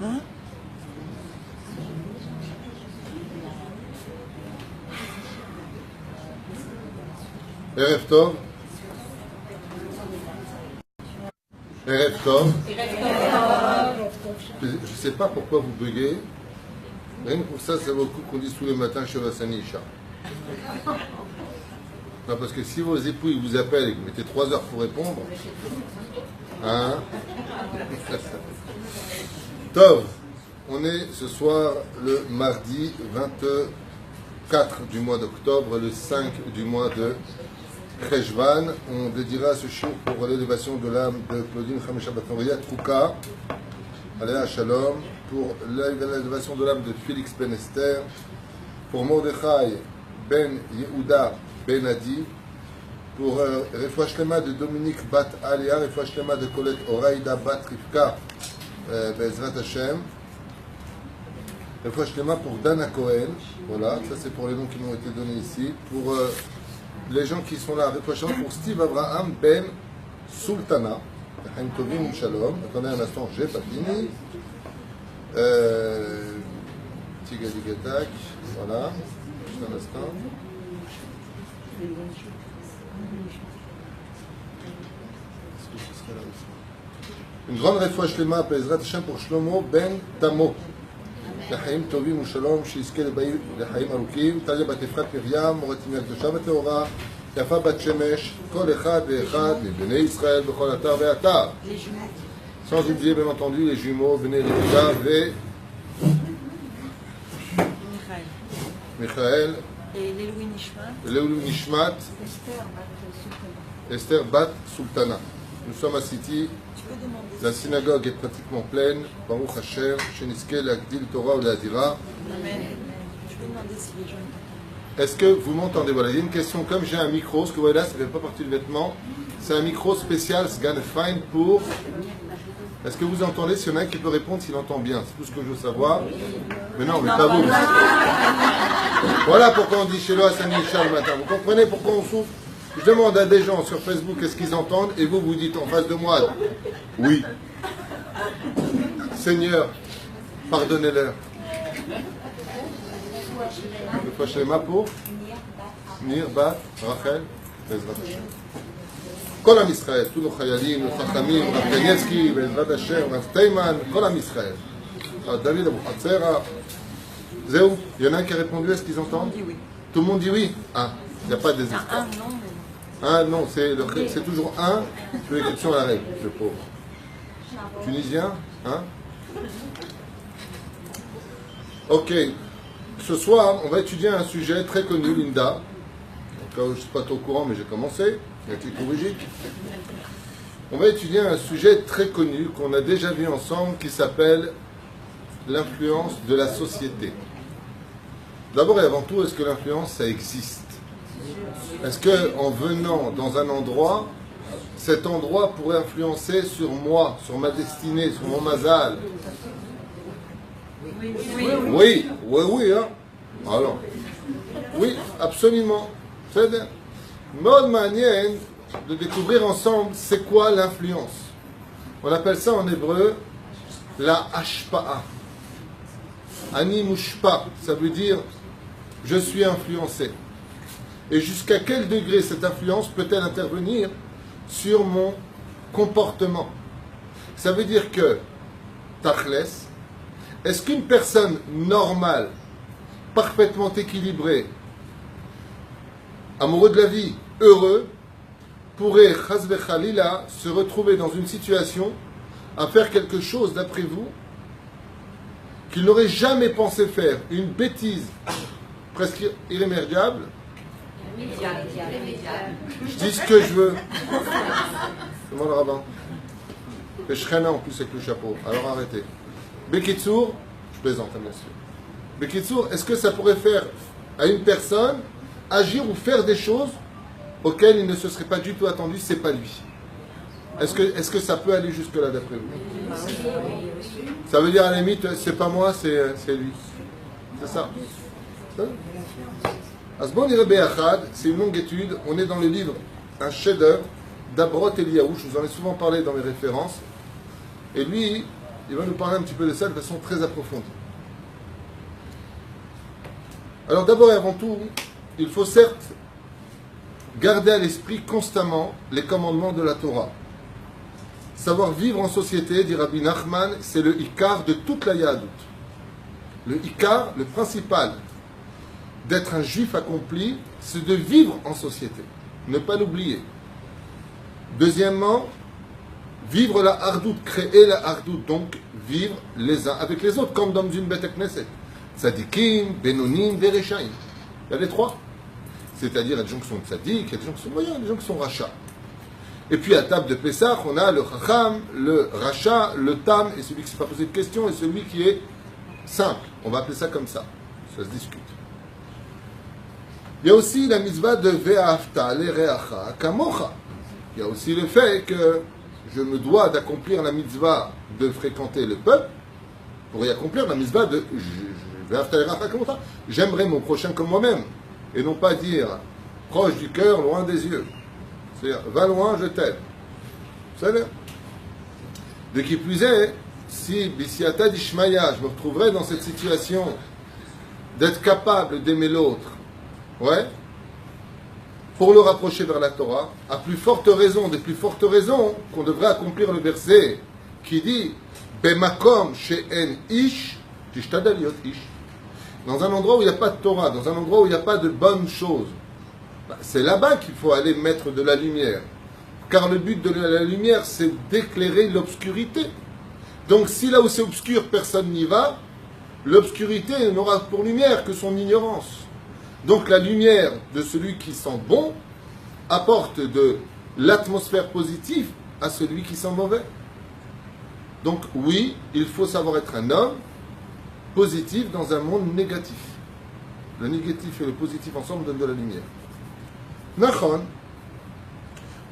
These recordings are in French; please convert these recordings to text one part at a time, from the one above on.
Hein? Erev Tov. Erev Tov. Je ne sais pas pourquoi vous buguez. Rien que pour ça, ça vaut le coup qu'on dise tous les matins chez Vassani Isha. Non, parce que si vos époux ils vous appellent et que vous mettez 3 heures pour répondre, hein? Tov, on est ce soir le mardi 24 du mois d'octobre, le 5 du mois de Cheshvan. On dédiera ce shiur pour l'élévation de l'âme de Claudine Chamesha Batnoria Trouka, Aléa Shalom, pour l'élévation de l'âme de Félix Ben Esther, pour Mordechai Ben Yehuda Ben Adi, pour Refouach Lema de Dominique Bat Alia, Refouach Lema de Colette Oraïda Bat Rivka Bezrat Hashem, Refouach Lema pour Dana Cohen, voilà, ça c'est pour les noms qui m'ont été donnés ici, pour les gens qui sont là, Refouach Lema pour Steve Abraham Ben Sultana, Chaim Tovim Shalom, attendez un instant, j'ai pas fini, Tigadigatak, voilà, juste un instant. Une grande réfouach lema Bezrat Hashem pour Shlomo Ben Tamo. לחיים טובים ושלום, שיזכה לחיים ארוכים, טליה בת אפרת מרים, מורת ימי הקדושה וטהורה, יפה בת שמש, כל אחד ואחד מבני ישראל בכל אתר ואתר. Sans oublier bien entendu les jumeaux, Bnei Yehuda et Michael. Et Leilou Nishmat. Leilou Nishmat. Esther Bat Sultana. Nous sommes à City. La synagogue est pratiquement pleine. Baruch Hashem, Sheniske, l'Agdil Torah ou l'Adira. Amen. Je peux demander si les gens. Est-ce que vous m'entendez? Voilà, il y a une question. Comme j'ai un micro, ce que vous voyez là, ça ne fait pas partie du vêtement. C'est un micro spécial, Sgan Fine pour. Est-ce que vous entendez? S'il y en a un qui peut répondre, s'il entend bien. C'est tout ce que je veux savoir. Mais non, mais pas vous. Voilà pourquoi on dit chez Loa Saint-Michel le matin. Vous comprenez pourquoi on souffre? Je demande à des gens sur Facebook est-ce qu'ils entendent et vous dites en face de moi oui. Seigneur, pardonnez-leur. Le Fashema pour Nir, Bat, Rachel, Bezrat Hashem. כל עם ישראל, tous nos חיילים, חכמים, רב קניאצקי, בעזרת השם, רב תימן, כל עם ישראל. David Abou Hatzera. Zéou, il y en a un qui a répondu, est-ce qu'ils entendent? Tout le monde dit oui. Ah, il n'y a pas de désespoir. Un non, c'est toujours un, sur l'exception à la règle, le pauvre. Tunisien, hein? Ok. Ce soir, on va étudier un sujet très connu, Linda. Je ne suis pas trop au courant, mais j'ai commencé. On va étudier un sujet très connu qu'on a déjà vu ensemble qui s'appelle l'influence de la société. D'abord et avant tout, est-ce que l'influence, ça existe? Est-ce qu'en venant dans un endroit, cet endroit pourrait influencer sur moi, sur ma destinée, sur mon mazal? Oui, hein? Alors, oui, absolument. C'est bien. Mode manière de découvrir ensemble c'est quoi l'influence. On appelle ça en hébreu la hashpa'a. Ani mushpa, ça veut dire je suis influencé. Et jusqu'à quel degré cette influence peut-elle intervenir sur mon comportement? Ça veut dire que, tachles, est-ce qu'une personne normale, parfaitement équilibrée, amoureux de la vie, heureux, pourrait, chas v'chalila, se retrouver dans une situation à faire quelque chose, d'après vous, qu'il n'aurait jamais pensé faire, une bêtise presque irrémédiable? Je dis ce que je veux. Demande le rabbin. Et Shchena en plus avec le chapeau. Alors arrêtez. Bekitsour, je plaisante, bien sûr. Bekitsour, est-ce que ça pourrait faire à une personne agir ou faire des choses auxquelles il ne se serait pas du tout attendu, c'est pas lui? Est-ce que ça peut aller jusque-là d'après vous? Ça veut dire à la limite, c'est pas moi, c'est lui. C'est ça. Asbon Irebe Achad, c'est une longue étude. On est dans le livre, un chef-d'œuvre d'Abrot Eliyahu, je vous en ai souvent parlé dans mes références, et lui, il va nous parler un petit peu de ça de façon très approfondie. Alors d'abord et avant tout, il faut certes garder à l'esprit constamment les commandements de la Torah. Savoir vivre en société, dit Rabbi Nachman, c'est le ikar de toute la Yahadut. Le ikar, le principal d'être un juif accompli, c'est de vivre en société. Ne pas l'oublier. Deuxièmement, vivre la hardout, créer la hardout, donc vivre les uns avec les autres, comme dans une Beth Knesset. Tzadikim, Benonim, Verechaim. Il y a les trois. C'est-à-dire, il y a des gens qui sont tzadiks, il y a des gens qui sont moyens, il y a des gens qui sont rachats. Et puis à table de Pessah, on a le chacham, le rachat, le tam, et celui qui ne s'est pas posé de questions, et celui qui est simple. On va appeler ça comme ça. Ça se discute. Il y a aussi la mitzvah de Ve'afta lereacha kamocha. Il y a aussi le fait que je me dois d'accomplir la mitzvah de fréquenter le peuple pour y accomplir la mitzvah de Ve'afta lereacha kamocha. J'aimerais mon prochain comme moi-même. Et non pas dire proche du cœur, loin des yeux. C'est-à-dire, va loin, je t'aime. Vous savez? De qui plus est, si Bisiata d'Ishmaïa, je me retrouverais dans cette situation d'être capable d'aimer l'autre, ouais, pour le rapprocher vers la Torah, à plus forte raison, des plus fortes raisons, qu'on devrait accomplir le verset qui dit Bemakom she'en ish, tishtadal liot ish. Dans un endroit où il n'y a pas de Torah, dans un endroit où il n'y a pas de bonnes choses, c'est là-bas qu'il faut aller mettre de la lumière. Car le but de la lumière, c'est d'éclairer l'obscurité. Donc si là où c'est obscur, personne n'y va, l'obscurité n'aura pour lumière que son ignorance. Donc la lumière de celui qui sent bon apporte de l'atmosphère positive à celui qui sent mauvais. Donc oui, il faut savoir être un homme positif dans un monde négatif. Le négatif et le positif ensemble donnent de la lumière. Nachon,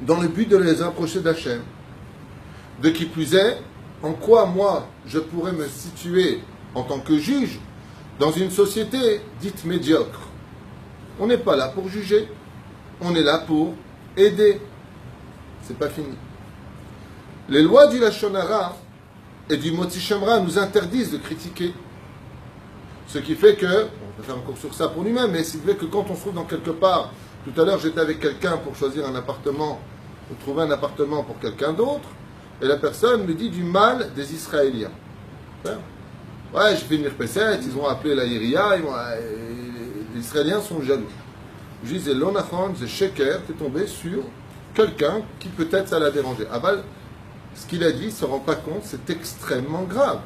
dans le but de les rapprocher d'Hachem, de qui plus est, en quoi moi je pourrais me situer en tant que juge dans une société dite médiocre. On n'est pas là pour juger, on est là pour aider. C'est pas fini. Les lois du Lashon Hara et du Motzi Shemra nous interdisent de critiquer. Ce qui fait que, on peut faire un cours sur ça pour lui-même, mais ce qui fait que quand on se trouve dans quelque part, tout à l'heure j'étais avec quelqu'un pour choisir un appartement, ou trouver un appartement pour quelqu'un d'autre, et la personne me dit du mal des Israéliens. Ouais, j'ai fait une mirpesset, ils ont appelé la Iria, les Israéliens sont jaloux. Je disais, l'onachon, c'est sheker, t'es tombé sur quelqu'un qui peut-être ça l'a dérangé. Aval, ce qu'il a dit, il ne se rend pas compte, c'est extrêmement grave.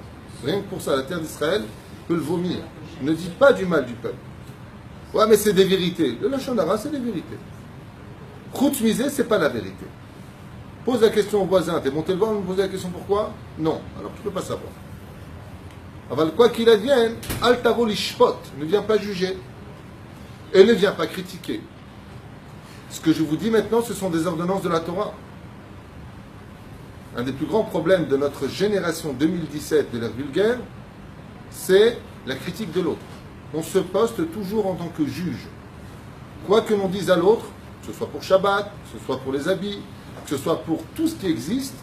Rien que pour ça, la terre d'Israël peut le vomir. Ne dites pas du mal du peuple. Ouais, mais c'est des vérités. Le Lashon Hara, c'est des vérités. Chutz misé, c'est pas la vérité. Pose la question au voisin. T'es monté le voir, me poser la question pourquoi? Non. Alors tu ne peux pas savoir. Aval, quoi qu'il advienne, al tavo lishpot, ne viens pas juger. Et ne viens pas critiquer. Ce que je vous dis maintenant, ce sont des ordonnances de la Torah. Un des plus grands problèmes de notre génération 2017 de l'ère vulgaire, c'est la critique de l'autre. On se poste toujours en tant que juge. Quoi que l'on dise à l'autre, que ce soit pour Shabbat, que ce soit pour les habits, que ce soit pour tout ce qui existe,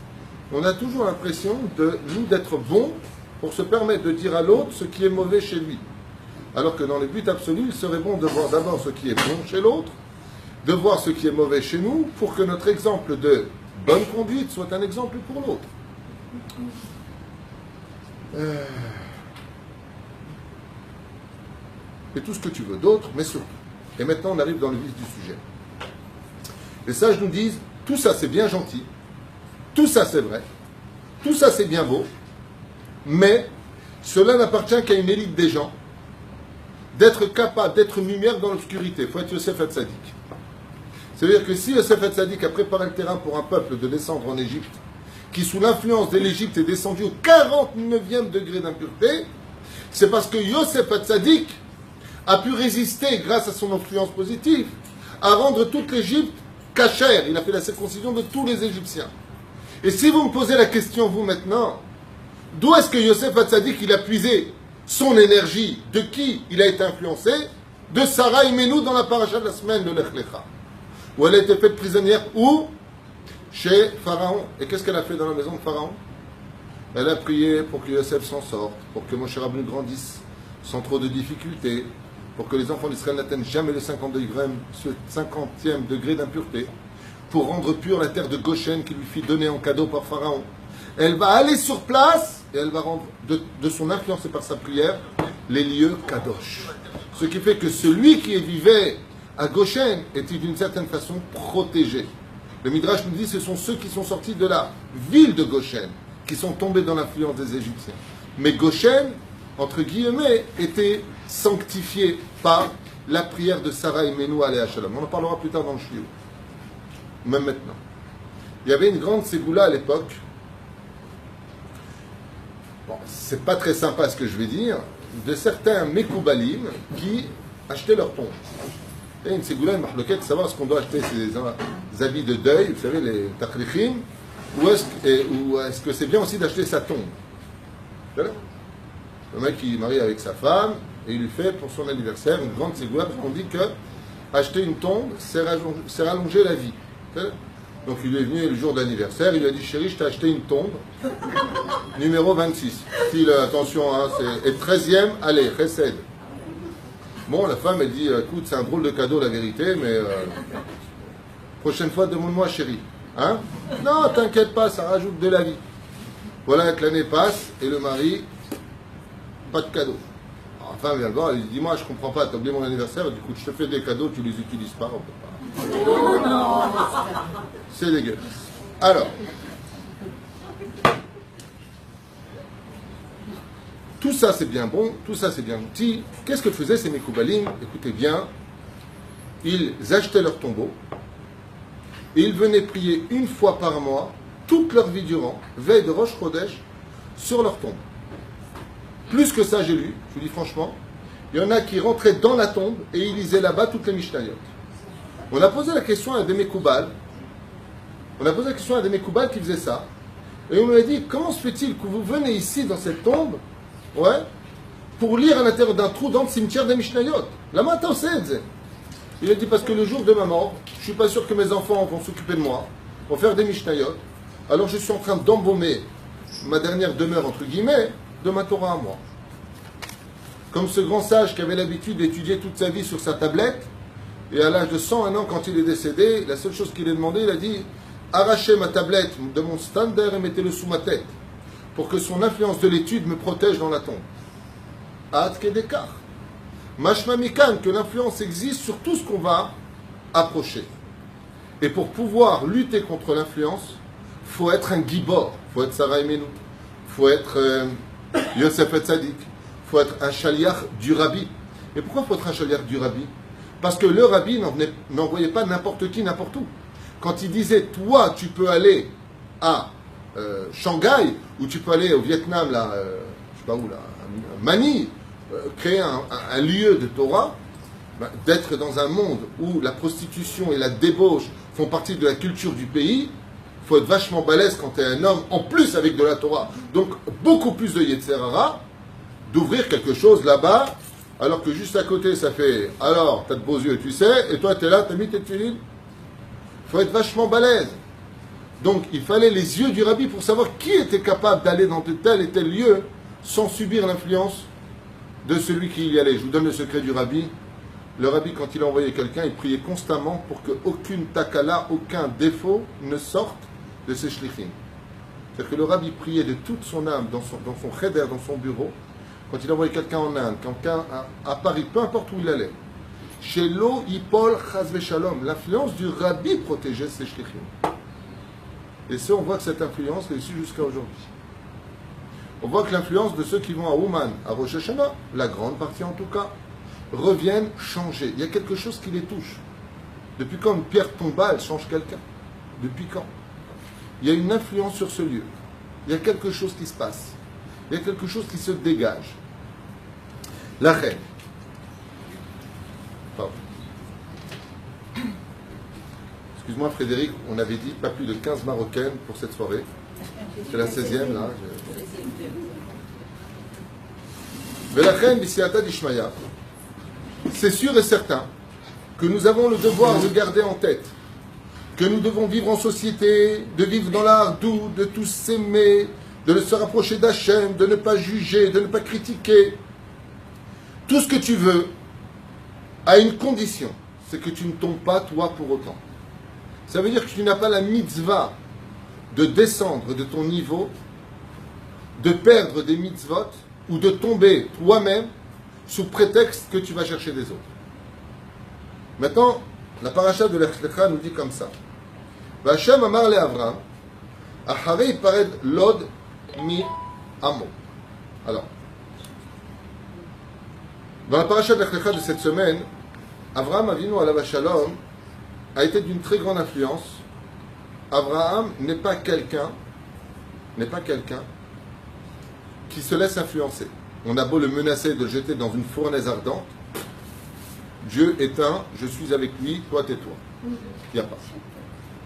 on a toujours l'impression d'être bon pour se permettre de dire à l'autre ce qui est mauvais chez lui. Alors que dans les buts absolus, il serait bon de voir d'abord ce qui est bon chez l'autre, de voir ce qui est mauvais chez nous, pour que notre exemple de bonne conduite soit un exemple pour l'autre. Et tout ce que tu veux d'autre, mais surtout. Et maintenant, on arrive dans le vif du sujet. Les sages nous disent, tout ça c'est bien gentil, tout ça c'est vrai, tout ça c'est bien beau, mais cela n'appartient qu'à une élite des gens, d'être capable d'être une lumière dans l'obscurité. Il faut être Yosef Hatzadik. C'est-à-dire que si Yosef Hatzadik a préparé le terrain pour un peuple de descendre en Égypte, qui sous l'influence de l'Égypte est descendu au 49e degré d'impureté, c'est parce que Yosef Hatzadik a pu résister, grâce à son influence positive, à rendre toute l'Égypte cachère. Il a fait la circoncision de tous les Égyptiens. Et si vous me posez la question, vous maintenant, d'où est-ce que Yosef Hatzadik il a puisé son énergie? De qui il a été influencé? De Sarah Imenou dans la paracha de la semaine de Lech Lecha, où elle a été faite prisonnière où? chez Pharaon. Et qu'est-ce qu'elle a fait dans la maison de Pharaon? Elle a prié pour que Yosef s'en sorte, pour que Moshe Rabbeinu grandisse sans trop de difficultés, pour que les enfants d'Israël n'atteignent jamais le 50e degré d'impureté, pour rendre pure la terre de Goshen qui lui fit donner en cadeau par Pharaon. Elle va aller sur place et elle va rendre de son influence et par sa prière les lieux kadosh. Ce qui fait que celui qui vivait à Goshen était d'une certaine façon protégé. Le Midrash nous dit que ce sont ceux qui sont sortis de la ville de Goshen qui sont tombés dans l'influence des Égyptiens. Mais Goshen, entre guillemets, était sanctifié par la prière de Sarah et Menou aléha shalom. On en parlera plus tard dans le Shiur. Même maintenant. Il y avait une grande ségoula à l'époque. Bon, c'est pas très sympa ce que je vais dire, de certains Mekoubalim qui achetaient leur tombe. Et une ségoula, une marloquette, savoir ce qu'on doit acheter, c'est des habits de deuil, vous savez, les takrichim, ou est-ce que c'est bien aussi d'acheter sa tombe? Le mec qui est marié avec sa femme, et il lui fait pour son anniversaire une grande ségoula, parce qu'on dit que acheter une tombe, c'est rallonger la vie. Donc il est venu le jour d'anniversaire, il lui a dit chérie, je t'ai acheté une tombe, numéro 26. File, attention, hein, et 13e, allez, récède. Bon, la femme, elle dit écoute, c'est un drôle de cadeau la vérité, mais prochaine fois, demande-moi chérie. Hein? Non, t'inquiète pas, ça rajoute de la vie. Voilà que l'année passe, et le mari, pas de cadeau. Alors, la femme vient le voir, elle dit dis-moi, je comprends pas, t'as oublié mon anniversaire, du coup, je te fais des cadeaux, tu les utilises pas, on peut pas. C'est dégueulasse. Alors, tout ça c'est bien bon, tout ça c'est bien outil. Qu'est-ce que faisaient ces Mekoubalim? Écoutez bien, ils achetaient leur tombeau et ils venaient prier une fois par mois, toute leur vie durant, veille de Rosh Chodesh, sur leur tombe. Plus que ça, j'ai lu, je vous dis franchement, il y en a qui rentraient dans la tombe et ils lisaient là-bas toutes les Mishnayot. On a posé la question à des Mekoubal. On a posé la question à des Mekoubal qui faisaient ça. Et on lui a dit, comment se fait-il que vous venez ici dans cette tombe, ouais, pour lire à l'intérieur d'un trou dans le cimetière des Mishnayot? La matin, c'est. Il a dit, parce que le jour de ma mort, je ne suis pas sûr que mes enfants vont s'occuper de moi, vont faire des Mishnayot. Alors je suis en train d'embaumer ma dernière demeure, entre guillemets, de ma Torah à moi. Comme ce grand sage qui avait l'habitude d'étudier toute sa vie sur sa tablette, et à l'âge de 101 ans, quand il est décédé, la seule chose qu'il a demandé, il a dit « Arrachez ma tablette de mon standard et mettez-le sous ma tête, pour que son influence de l'étude me protège dans la tombe. » Ad kedekar. Mashma mikan, que l'influence existe sur tout ce qu'on va approcher. Et pour pouvoir lutter contre l'influence, il faut être un gibor, il faut être Sarah Menou, il faut être Yosef Tzadik, il faut être un chaliach du rabbi. Et pourquoi il faut être un chaliach du rabbi? Parce que le rabbi n'envoyait pas n'importe qui, n'importe où. Quand il disait, toi, tu peux aller à Shanghai, ou tu peux aller au Vietnam, là, je sais pas où, là, à Manille, créer un lieu de Torah, ben, d'être dans un monde où la prostitution et la débauche font partie de la culture du pays, il faut être vachement balèze quand tu es un homme, en plus avec de la Torah, donc beaucoup plus de Yetzer Hara, d'ouvrir quelque chose là-bas, alors que juste à côté, ça fait « Alors, t'as de beaux yeux, tu sais, et toi, t'es là, t'as mis tes filines ?» Il faut être vachement balèze. Donc, il fallait les yeux du rabbi pour savoir qui était capable d'aller dans tel et tel lieu sans subir l'influence de celui qui y allait. Je vous donne le secret du rabbi. Le rabbi, quand il envoyait quelqu'un, il priait constamment pour qu'aucune takala, aucun défaut ne sorte de ses shlichim. C'est-à-dire que le rabbi priait de toute son âme dans son cheder, dans son bureau. Quand il envoyait quelqu'un en Inde, quelqu'un à Paris, peu importe où il allait, chez l'eau, Yipol, Chazve Shalom, l'influence du rabbi protégeait ses shlichim. Et ça, on voit que cette influence réussit jusqu'à aujourd'hui. On voit que l'influence de ceux qui vont à Ouman, à Rosh Hashanah, la grande partie en tout cas, reviennent changer. Il y a quelque chose qui les touche. Depuis quand une pierre tombale change quelqu'un? Depuis quand? Il y a une influence sur ce lieu. Il y a quelque chose qui se passe. Il y a quelque chose qui se dégage. La reine. Pardon. Excuse-moi Frédéric, on avait dit pas plus de 15 Marocaines pour cette soirée. C'est la 16e là. Velachem b'siata d'Ishmaya. C'est sûr et certain que nous avons le devoir de garder en tête que nous devons vivre en société, de vivre dans l'art doux, de tous s'aimer, de se rapprocher d'Hachem, de ne pas juger, de ne pas critiquer. Tout ce que tu veux, à une condition, c'est que tu ne tombes pas toi pour autant. Ça veut dire que tu n'as pas la mitzvah de descendre de ton niveau, de perdre des mitzvot, ou de tomber toi-même sous prétexte que tu vas chercher des autres. Maintenant, la paracha de Lech Lecha nous dit comme ça. V'Hashem amar le Avram, acharei pared lod mi amo. Alors, dans la paracha de Lech Lecha de cette semaine, Avraham Avinu alav shalom a été d'une très grande influence. Abraham n'est pas quelqu'un qui se laisse influencer. On a beau le menacer de le jeter dans une fournaise ardente, Dieu est un, je suis avec lui, toi tais-toi. Il n'y a pas.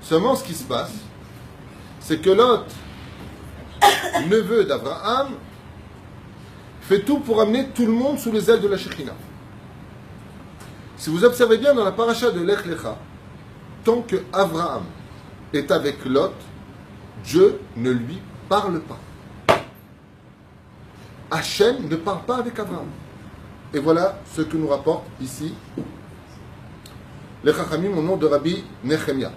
Seulement ce qui se passe, c'est que Lot, neveu d'Abraham, fait tout pour amener tout le monde sous les ailes de la Shekhina. Si vous observez bien dans la paracha de Lech Lecha, tant que Abraham est avec Lot, Dieu ne lui parle pas. Hachem ne parle pas avec Abraham. Et voilà ce que nous rapporte ici les Chachamim au nom de Rabbi Nehemia.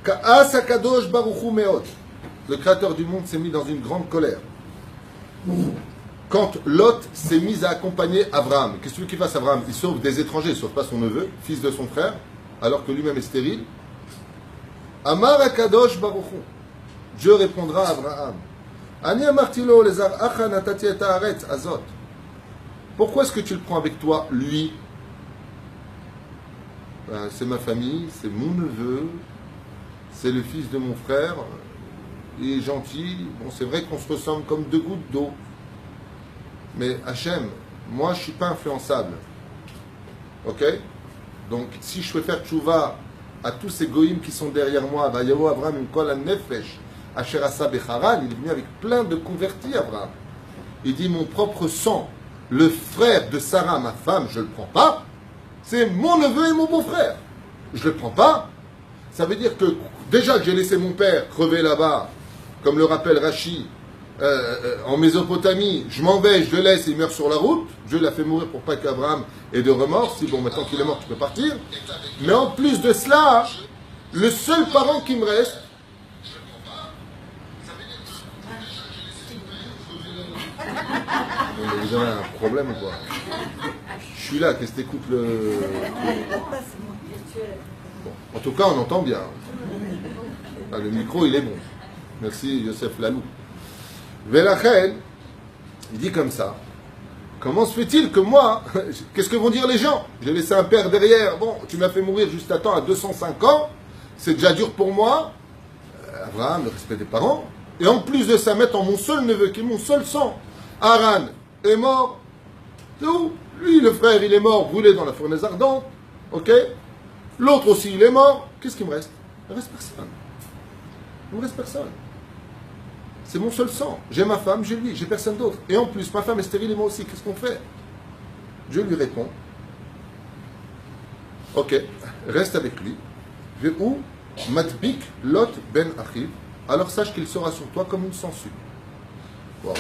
Ka'as HaKadosh Baruch Hu Meod. Le créateur du monde s'est mis dans une grande colère. Quand Lot s'est mis à accompagner Abraham, qu'est-ce que tu veux qu'il fasse Abraham? Il sauve des étrangers, il ne sauve pas son neveu, fils de son frère, alors que lui-même est stérile. Amar HaKadosh Baruch Hu. Dieu répondra à Abraham. Ani amartilo lezar acha natati et haaretz azot. Pourquoi est-ce que tu le prends avec toi, lui? C'est ma famille, c'est mon neveu, c'est le fils de mon frère, il est gentil. Bon, c'est vrai qu'on se ressemble comme deux gouttes d'eau. Mais Hachem, moi je ne suis pas influençable. Ok? Donc si je fais faire tchouva à tous ces goïms qui sont derrière moi, Vayahu Avraham Imkol Nefesh, Asher Asa Becharan, il est venu avec plein de convertis, Abraham. Il dit, mon propre sang, le frère de Sarah, ma femme, je ne le prends pas. C'est mon neveu et mon beau-frère. Je ne le prends pas. Ça veut dire que déjà que j'ai laissé mon père crever là-bas, comme le rappelle Rashi, en Mésopotamie, je m'en vais, je le laisse et il meurt sur la route. Dieu l'a fait mourir pour pas qu'Abraham ait de remords. Si bon, maintenant qu'il est mort, tu peux partir. Mais en plus de cela, le seul parent qui me reste, vous avez un problème ou quoi? Je suis là, qu'est-ce que t'écoutes le... Bon, en tout cas, on entend bien. Ah, le micro, il est bon. Merci, Yosef Lalou. Velachen, il dit comme ça. Comment se fait-il que moi, qu'est-ce que vont dire les gens? J'ai laissé un père derrière. Bon, tu m'as fait mourir juste à temps à 205 ans. C'est déjà dur pour moi. Abraham, le respect des parents. Et en plus de ça, mettre en mon seul neveu, qui est mon seul sang. Haran est mort. Tout. Lui, le frère, il est mort, brûlé dans la fournaise ardente. Ok? L'autre aussi, il est mort. Qu'est-ce qu'il me reste? Il ne reste personne. Il ne me reste personne. C'est mon seul sang. J'ai ma femme, j'ai lui, j'ai personne d'autre. Et en plus, ma femme est stérile et moi aussi. Qu'est-ce qu'on fait? Dieu lui répond. Ok, reste avec lui. Ve'u matbik lot ben achiv. Alors sache qu'il sera sur toi comme une sangsue. Wow.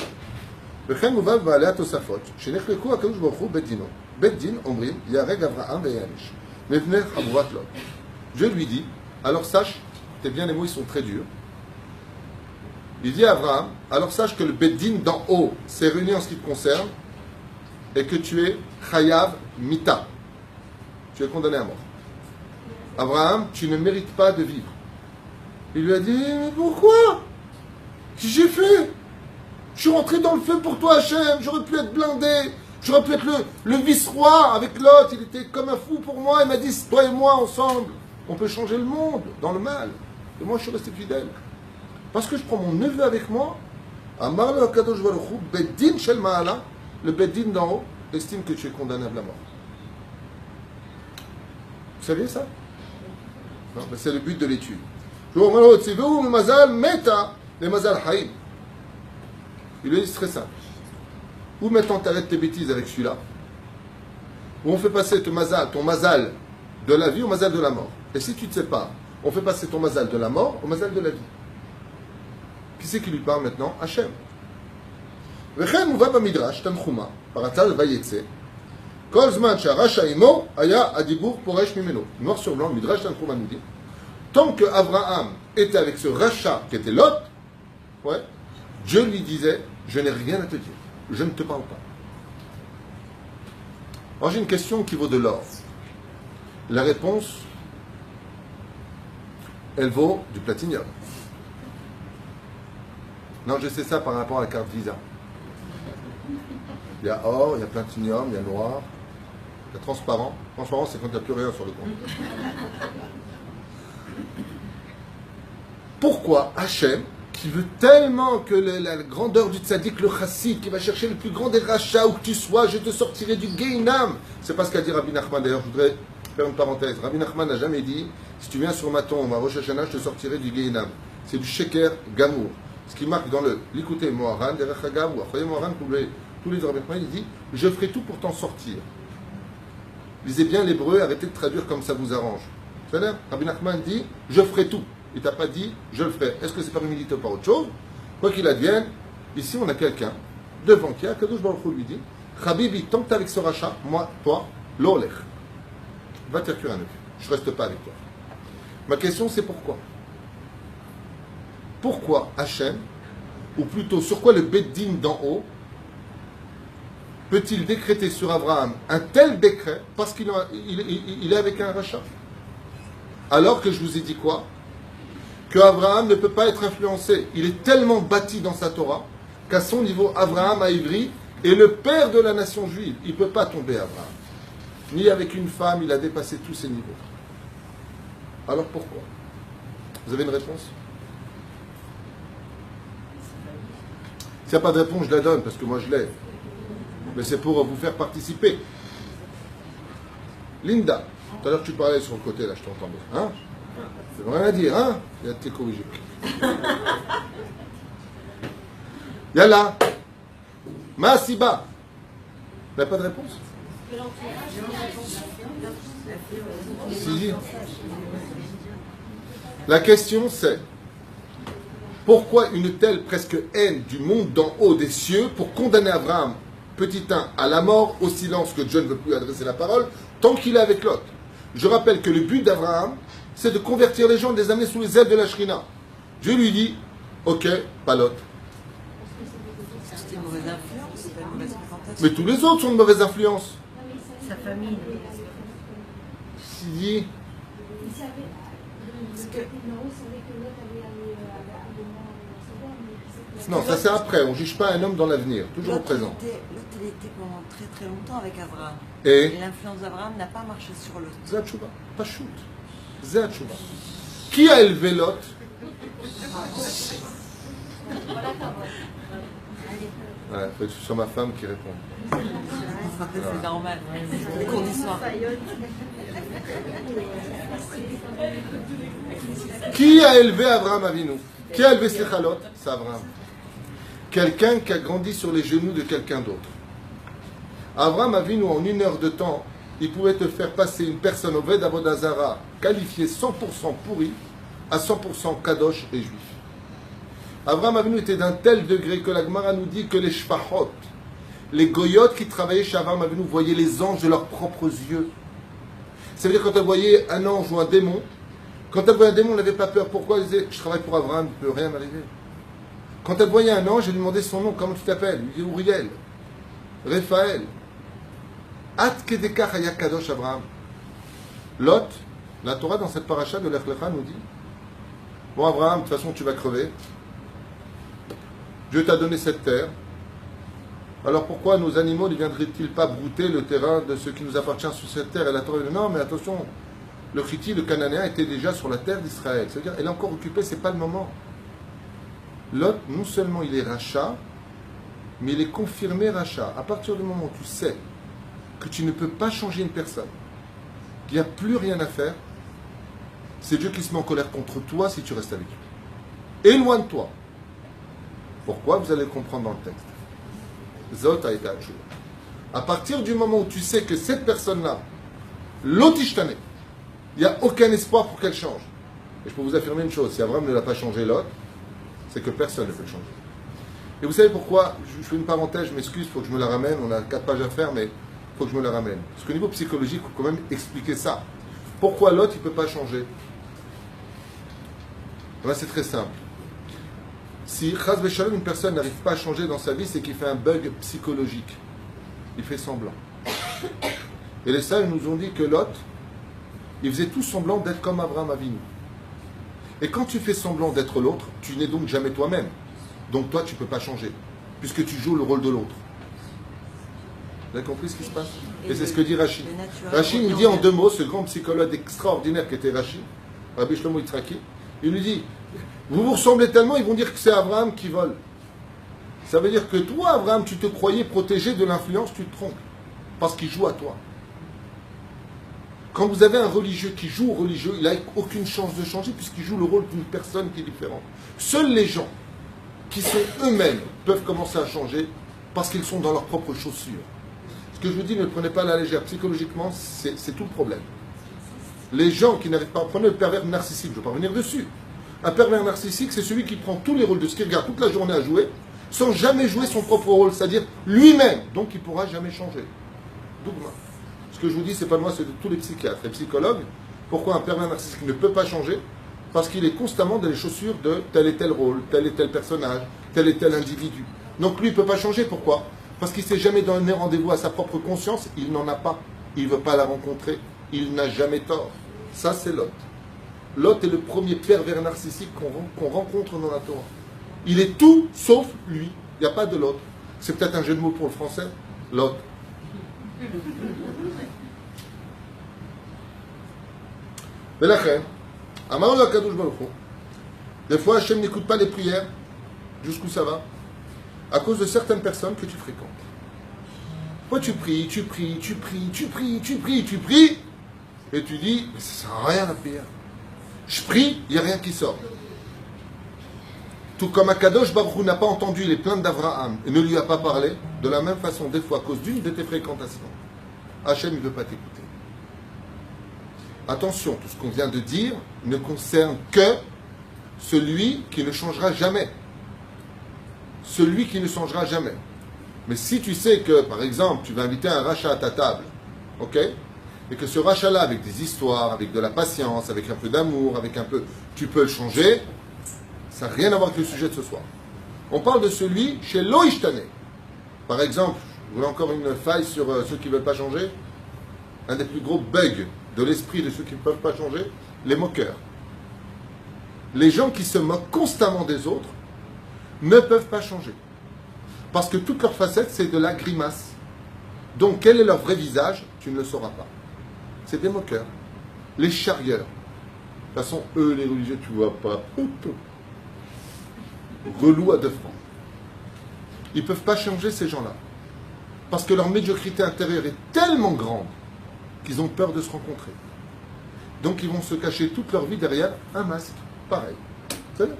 וכן מובא בבעלי התוספות, שנחלקו הקדוש ברוך הוא בית דינו. בית דין אומרים, יהרג אברהם ויעניש, מפני חבורת לוט. Dieu lui dit, alors sache, tes bien les mots ils sont très durs. Il dit à Abraham, alors sache que le beit din d'en haut s'est réuni en ce qui te concerne, et que tu es chayav mita. Tu es condamné à mort. Abraham, tu ne mérites pas de vivre. Il lui a dit, mais pourquoi? Qu'est-ce que j'ai fait? Je suis rentré dans le feu pour toi, Hachem. J'aurais pu être blindé. J'aurais pu être le vice-roi avec Lot. Il était comme un fou pour moi. Il m'a dit, toi et moi, ensemble, on peut changer le monde dans le mal. Et moi, je suis resté fidèle. Parce que je prends mon neveu avec moi. Amar le Kadosh Baruch Hu, Beddin Shel Ma'ala, le Beddin d'en haut, estime que tu es condamnable à mort. Vous saviez ça? Non, mais c'est le but de l'étude. Le mazal meta, le mazal haïm. Il lui dit, c'est très simple. Ou maintenant tu arrêtes tes bêtises avec celui-là, ou on fait passer ton mazal de la vie au mazal de la mort. Et si tu ne sais pas, On fait passer ton mazal de la mort au mazal de la vie. Qui c'est qui lui parle maintenant? Hachem. וכן מובא במדרש, תנחומה, פרצה ויצא, כל זמן שהרשע עמו, היה הדיבור פורש ממנו. Noir sur blanc, Midrash Tanchuma nous dit, tant que Abraham était avec ce rachat qui était Lot, ouais, Dieu lui disait, je n'ai rien à te dire, je ne te parle pas. Alors j'ai une question qui vaut de l'or. La réponse, elle vaut du platinium. Non, je sais ça par rapport à la carte Visa. Il y a or, il y a platinium, il y a noir, il y a transparent. Transparent, c'est quand il n'y a plus rien sur le compte. Pourquoi Hachem, qui veut tellement que la grandeur du tzaddik, le chassid, qui va chercher le plus grand des rachats, où que tu sois, je te sortirai du Gehinam. C'est pas ce qu'a dit Rabbi Nachman. D'ailleurs, je voudrais faire une parenthèse. Rabbi Nachman n'a jamais dit, si tu viens sur ma tombe, à Rosh Hashanah, je te sortirai du Gehinam. C'est du sheker gamour. Ce qui marque dans l'écoutez Moharan, derrière Chagav, ou après Moharan, tous les Rabbi Nachman, il dit, je ferai tout pour t'en sortir. Lisez bien l'hébreu, arrêtez de traduire comme ça vous arrange. Vous savez, Rabbi Nachman dit, je ferai tout. Il t'a pas dit, je le ferai. Est-ce que c'est par humilité ou par autre chose? Quoi qu'il advienne, ici on a quelqu'un devant qui, Kadosh Baruch Hu lui dit, Habibi, tant que tu es avec ce rachat, moi, toi, l'olech, va te faire cuire un œuf. Je reste pas avec toi. Ma question c'est pourquoi? Pourquoi Hachem, ou plutôt sur quoi le Beddin d'en haut, peut-il décréter sur Abraham un tel décret parce qu'il est avec un rachat? Alors que je vous ai dit quoi? Que Abraham ne peut pas être influencé. Il est tellement bâti dans sa Torah qu'à son niveau, Abraham à Ivry est le père de la nation juive. Il ne peut pas tomber Abraham. Ni avec une femme, il a dépassé tous ses niveaux. Alors pourquoi? Vous avez une réponse? S'il n'y a pas de réponse, je la donne parce que moi je l'ai. Mais c'est pour vous faire participer. Linda, tout à l'heure tu parlais sur le côté, là je t'entendais. Hein? Ça veut rien dire, hein? Il y a été corrigé. Yalla. Masiba. Vous n'avez pas de réponse? Si. La question c'est, pourquoi une telle presque haine du monde d'en haut des cieux pour condamner Abraham, petit 1, à la mort, au silence, que Dieu ne veut plus adresser la parole, tant qu'il est avec Lot? Je rappelle que le but d'Abraham, c'est de convertir les gens, de les amener sous les ailes de la Shrina. Dieu lui dit, ok, pas Lot. C'était une mauvaise influence, c'était une mauvaise fréquentation. Mais tous les autres sont de mauvaise influence. Sa famille. Si. Parce que Non, ça c'est après. On ne juge pas un homme dans l'avenir, toujours au présent. L'autre il était pendant très très longtemps avec Abraham. Et l'influence d'Abraham n'a pas marché sur l'autre. Zatchouba, pas shoot. Zatchouba. Qui a élevé Lot? Ouais, faut être sur ma femme qui répond. C'est normal, c'est une cours d'histoire. Qui a élevé Abraham Avinu? Qui a élevé Sechalot? C'est Abraham. Quelqu'un qui a grandi sur les genoux de quelqu'un d'autre. Abraham Avinu, en 1 heure de temps, il pouvait te faire passer une personne au Ved Avodazara qualifiée 100% pourri à 100% kadosh et juif. Abraham Avinu était d'un tel degré que la Gemara nous dit que les shfachot, les goyotes qui travaillaient chez Abraham Avinu voyaient les anges de leurs propres yeux. Ça veut dire quand elle voyait un ange ou un démon, quand elle voyait un démon, elle n'avait pas peur. Pourquoi? Elle disait, je travaille pour Abraham, il ne peut rien m'arriver. Quand elle voyait un ange, elle lui demandait son nom, comment tu t'appelles? Il dit Uriel, Raphaël. At kedekach haya kadosh Abraham. Lot, la Torah dans cette paracha de Lech Lecha nous dit, bon Abraham, de toute façon tu vas crever. Dieu t'a donné cette terre. Alors pourquoi nos animaux ne viendraient-ils pas brouter le terrain de ce qui nous appartient sur cette terre? Et la Torah dit non, mais attention, le Chiti, le Cananéen était déjà sur la terre d'Israël. C'est-à-dire, elle est encore occupée, c'est pas le moment. Lot, non seulement il est rachat, mais il est confirmé rachat. À partir du moment où tu sais que tu ne peux pas changer une personne, qu'il n'y a plus rien à faire, c'est Dieu qui se met en colère contre toi si tu restes avec lui. Éloigne-toi. Pourquoi? Vous allez le comprendre dans le texte. Zot a été adjoint. À partir du moment où tu sais que cette personne-là, l'otishtane, il n'y a aucun espoir pour qu'elle change. Et je peux vous affirmer une chose, si Abraham ne l'a pas changé Lot, c'est que personne ne peut le changer. Et vous savez pourquoi? Je fais une parenthèse, je m'excuse, il faut que je me la ramène, on a 4 pages à faire, mais il faut que je me la ramène. Parce qu'au niveau psychologique, il faut quand même expliquer ça. Pourquoi Lot, il ne peut pas changer? Ben, c'est très simple. Si Chas V'Shalom, une personne n'arrive pas à changer dans sa vie, c'est qu'il fait un bug psychologique. Il fait semblant. Et les sages nous ont dit que Lot, il faisait tout semblant d'être comme Abraham Avinu. Et quand tu fais semblant d'être l'autre, tu n'es donc jamais toi-même. Donc toi, tu ne peux pas changer, puisque tu joues le rôle de l'autre. Vous avez compris ce qui se passe? Et c'est ce que dit Rashi. Rashi nous dit en 2 mots, ce grand psychologue extraordinaire qui était Rashi, Rabbi Shlomo Yitzhaki, il lui dit, vous vous ressemblez tellement, ils vont dire que c'est Abraham qui vole. Ça veut dire que toi, Abraham, tu te croyais protégé de l'influence, tu te trompes, parce qu'il joue à toi. Quand vous avez un religieux qui joue au religieux, il n'a aucune chance de changer, puisqu'il joue le rôle d'une personne qui est différente. Seuls les gens qui sont eux-mêmes peuvent commencer à changer, parce qu'ils sont dans leurs propres chaussures. Ce que je vous dis, ne le prenez pas à la légère. Psychologiquement, c'est tout le problème. Les gens qui n'arrivent pas à prendre le pervers narcissique, je ne vais pas revenir dessus. Un pervers narcissique, c'est celui qui prend tous les rôles de ce qu'il regarde toute la journée à jouer, sans jamais jouer son propre rôle, c'est-à-dire lui-même. Donc il ne pourra jamais changer. Dogma. Ce que je vous dis, ce n'est pas moi, c'est de tous les psychiatres et psychologues. Pourquoi un pervers narcissique ne peut pas changer? Parce qu'il est constamment dans les chaussures de tel et tel rôle, tel et tel personnage, tel et tel individu. Donc lui, il ne peut pas changer. Pourquoi? Parce qu'il ne s'est jamais donné rendez-vous à sa propre conscience. Il n'en a pas. Il ne veut pas la rencontrer. Il n'a jamais tort. Ça, c'est Lot. Lot est le premier pervers narcissique qu'on rencontre dans la Torah. Il est tout sauf lui. Il n'y a pas de l'autre. C'est peut-être un jeu de mots pour le français. Lot. Des fois, Hachem n'écoute pas les prières. Jusqu'où ça va? À cause de certaines personnes que tu fréquentes. Toi, tu pries, et tu dis, mais ça ne sert à rien la prière. Je prie, il n'y a rien qui sort. Tout comme Akadosh Baruch Hu n'a pas entendu les plaintes d'Abraham et ne lui a pas parlé, de la même façon, des fois, à cause d'une de tes fréquentations, Hachem ne veut pas t'écouter. Attention, tout ce qu'on vient de dire ne concerne que celui qui ne changera jamais. Celui qui ne changera jamais. Mais si tu sais que, par exemple, tu vas inviter un rachat à ta table, ok? Et que ce rachat-là, avec des histoires, avec de la patience, avec un peu d'amour, avec un peu... Tu peux le changer, ça n'a rien à voir avec le sujet de ce soir. On parle de celui chez Loïchtane. Par exemple, vous voulez encore une faille sur ceux qui ne veulent pas changer? Un des plus gros bugs de l'esprit de ceux qui ne peuvent pas changer, les moqueurs. Les gens qui se moquent constamment des autres ne peuvent pas changer. Parce que toute leur facette, c'est de la grimace. Donc, quel est leur vrai visage? Tu ne le sauras pas. C'est des moqueurs. Les charrieurs. De toute façon, eux, les religieux, tu ne vois pas. Relou à 2 francs. Ils ne peuvent pas changer ces gens-là. Parce que leur médiocrité intérieure est tellement grande qu'ils ont peur de se rencontrer. Donc, ils vont se cacher toute leur vie derrière un masque. Pareil. C'est vrai.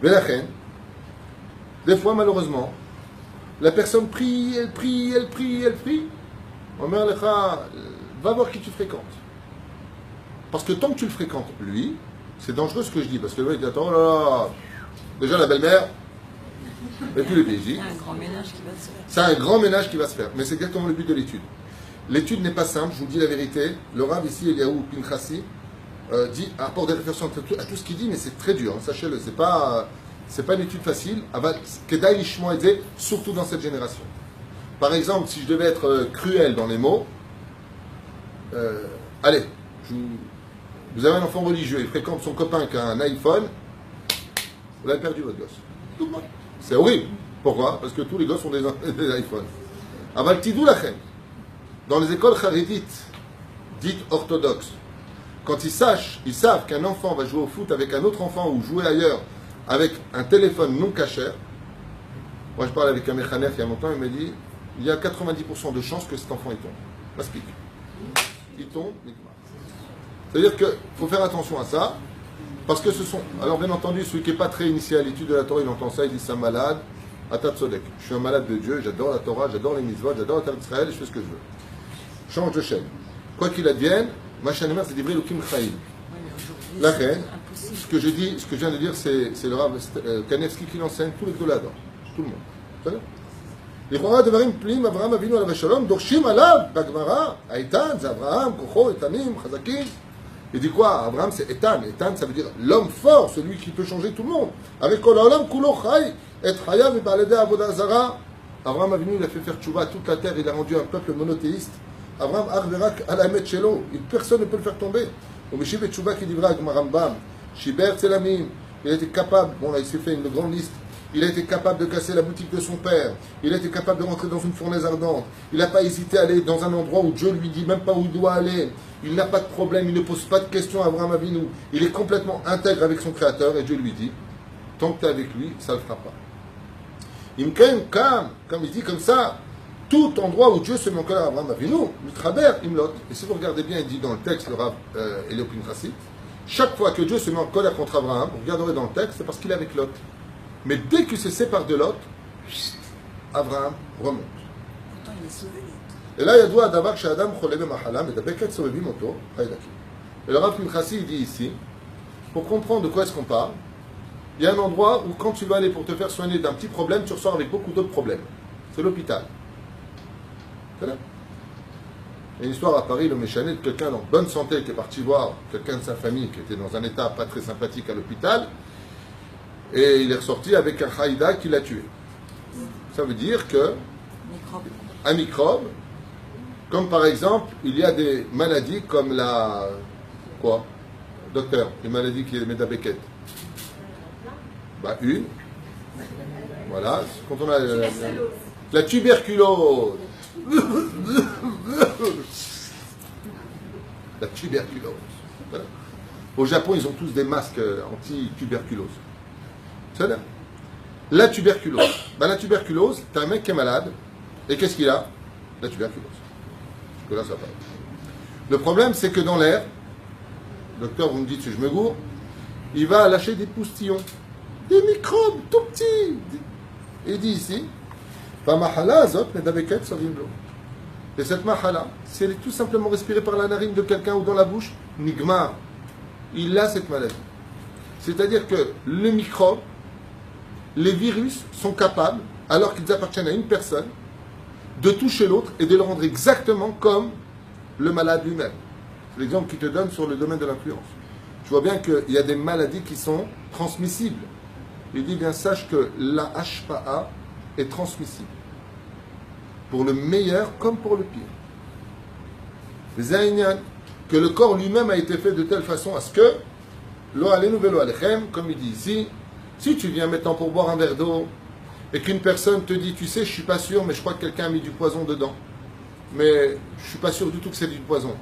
Mais la reine, des fois, malheureusement, la personne prie, elle prie, elle prie, elle prie. Omer Lecha, va voir qui tu fréquentes. Parce que tant que tu le fréquentes, lui, c'est dangereux ce que je dis. Parce que le mec dit, attends, oh là là, déjà la belle-mère, et puis le PJ. C'est un grand ménage qui va se faire. C'est un grand ménage qui va se faire. Mais c'est exactement le but de l'étude. L'étude n'est pas simple, je vous dis la vérité. Le Rav ici, Eliaou Pinchassi, dit, apporte des réflexions à tout ce qu'il dit, mais c'est très dur, hein, sachez-le, c'est pas une étude facile, surtout dans cette génération. Par exemple, si je devais être cruel dans les mots, allez, vous avez un enfant religieux, il fréquente son copain qui a un iPhone, vous avez perdu votre gosse. C'est horrible. Pourquoi? Parce que tous les gosses ont des iPhones. Aval tidou lachem. Dans les écoles charidites, dites orthodoxes, quand ils savent qu'un enfant va jouer au foot avec un autre enfant ou jouer ailleurs avec un téléphone non cachère. Moi, je parle avec un mécaner il y a longtemps, il m'a dit il y a 90% de chances que cet enfant il tombe. Mastique. Il tombe, il tombe. C'est-à-dire qu'il faut faire attention à ça, parce que ce sont. Alors, bien entendu, celui qui n'est pas très initié à l'étude de la Torah, il entend ça, il dit c'est un malade, Atat Sodek. Je suis un malade de Dieu, j'adore la Torah, j'adore les mitzvot, j'adore la Terre d'Israël, je fais ce que je veux. Change de chaîne. Quoi qu'il advienne, ma chaîne mère, c'est des vrais Lukim Chaim. La reine, ce que je viens de dire, c'est le Rav Kanevski qui l'enseigne, tous les Gdolador, tout le monde. בסדר? לכאורה דברים פנים אברהם אבינו עליו השלום דורשים עליו בגמרא, האיתן זה אברהם, כוחו, איתנים, חזקים. Il dit quoi? Abraham c'est Etan. Etan ça veut dire l'homme fort, celui qui peut changer tout le monde. Avec kol haolam kulo chai, et chayav et ba'al yedei avodah zara. Abraham Avinu il a fait faire tchouva à toute la terre, il a rendu un peuple monothéiste. Abraham arverak al hamet shelo, personne ne peut le faire tomber. Au Meshiv et tchouva qui dira avec Marambam, Shiber Tselamim, il était capable, bon là il s'est fait une grande liste. Il a été capable de casser la boutique de son père. Il a été capable de rentrer dans une fournaise ardente. Il n'a pas hésité à aller dans un endroit où Dieu lui dit même pas où il doit aller. Il n'a pas de problème, il ne pose pas de questions à Abraham Avinu. Il est complètement intègre avec son Créateur et Dieu lui dit, tant que tu es avec lui, ça ne le fera pas. Imken Kam, comme il dit comme ça, tout endroit où Dieu se met en colère à Abraham Avinu, Mitraber, Imlot. Et si vous regardez bien, il dit dans le texte, le Rav Elio Pinchasi, chaque fois que Dieu se met en colère contre Abraham, vous regarderez dans le texte, c'est parce qu'il est avec Lot. Mais dès qu'il se sépare de Lot, Abraham remonte. Pourtant, il est sauvé. Et là, il y a doigt d'avoir chez Adam Cholebe Mahalam et d'Abeket Sovevi Moto, Haïdaki. Et le Rav Pinchasi, il dit ici, pour comprendre de quoi est-ce qu'on parle, il y a un endroit où quand tu vas aller pour te faire soigner d'un petit problème, tu ressors avec beaucoup d'autres problèmes. C'est l'hôpital. C'est là. Il y a une histoire à Paris, le Méchanet, de quelqu'un en bonne santé qui est parti voir quelqu'un de sa famille qui était dans un état pas très sympathique à l'hôpital. Et il est ressorti avec un haïda qui l'a tué. Ça veut dire que un microbe, comme par exemple, il y a des maladies comme la... Quoi? Docteur, une maladie qui est Medabeket. Bah une. Voilà, quand on a la tuberculose. La tuberculose. Voilà. Au Japon, ils ont tous des masques anti-tuberculose. C'est là. La tuberculose. Ben, la tuberculose, t'as un mec qui est malade, et qu'est-ce qu'il a? La tuberculose. Parce que là, ça va. Le problème, c'est que dans l'air, docteur, vous me dites si je me gourre, il va lâcher des poustillons, des microbes tout petits. Et il dit ici, et cette mahala, si elle est tout simplement respirée par la narine de quelqu'un ou dans la bouche, nigmar, il a cette maladie. C'est-à-dire que les microbes, les virus sont capables, alors qu'ils appartiennent à une personne, de toucher l'autre et de le rendre exactement comme le malade lui-même. C'est l'exemple qu'il te donne sur le domaine de l'influence. Tu vois bien qu'il y a des maladies qui sont transmissibles. Il dit bien, sache que la HPA est transmissible. Pour le meilleur comme pour le pire. Zainian, que le corps lui-même a été fait de telle façon à ce que, lo alenu velo alechem, comme il dit ici, si tu viens maintenant pour boire un verre d'eau et qu'une personne te dit, tu sais, je suis pas sûr, mais je crois que quelqu'un a mis du poison dedans, mais je suis pas sûr du tout que c'est du poison,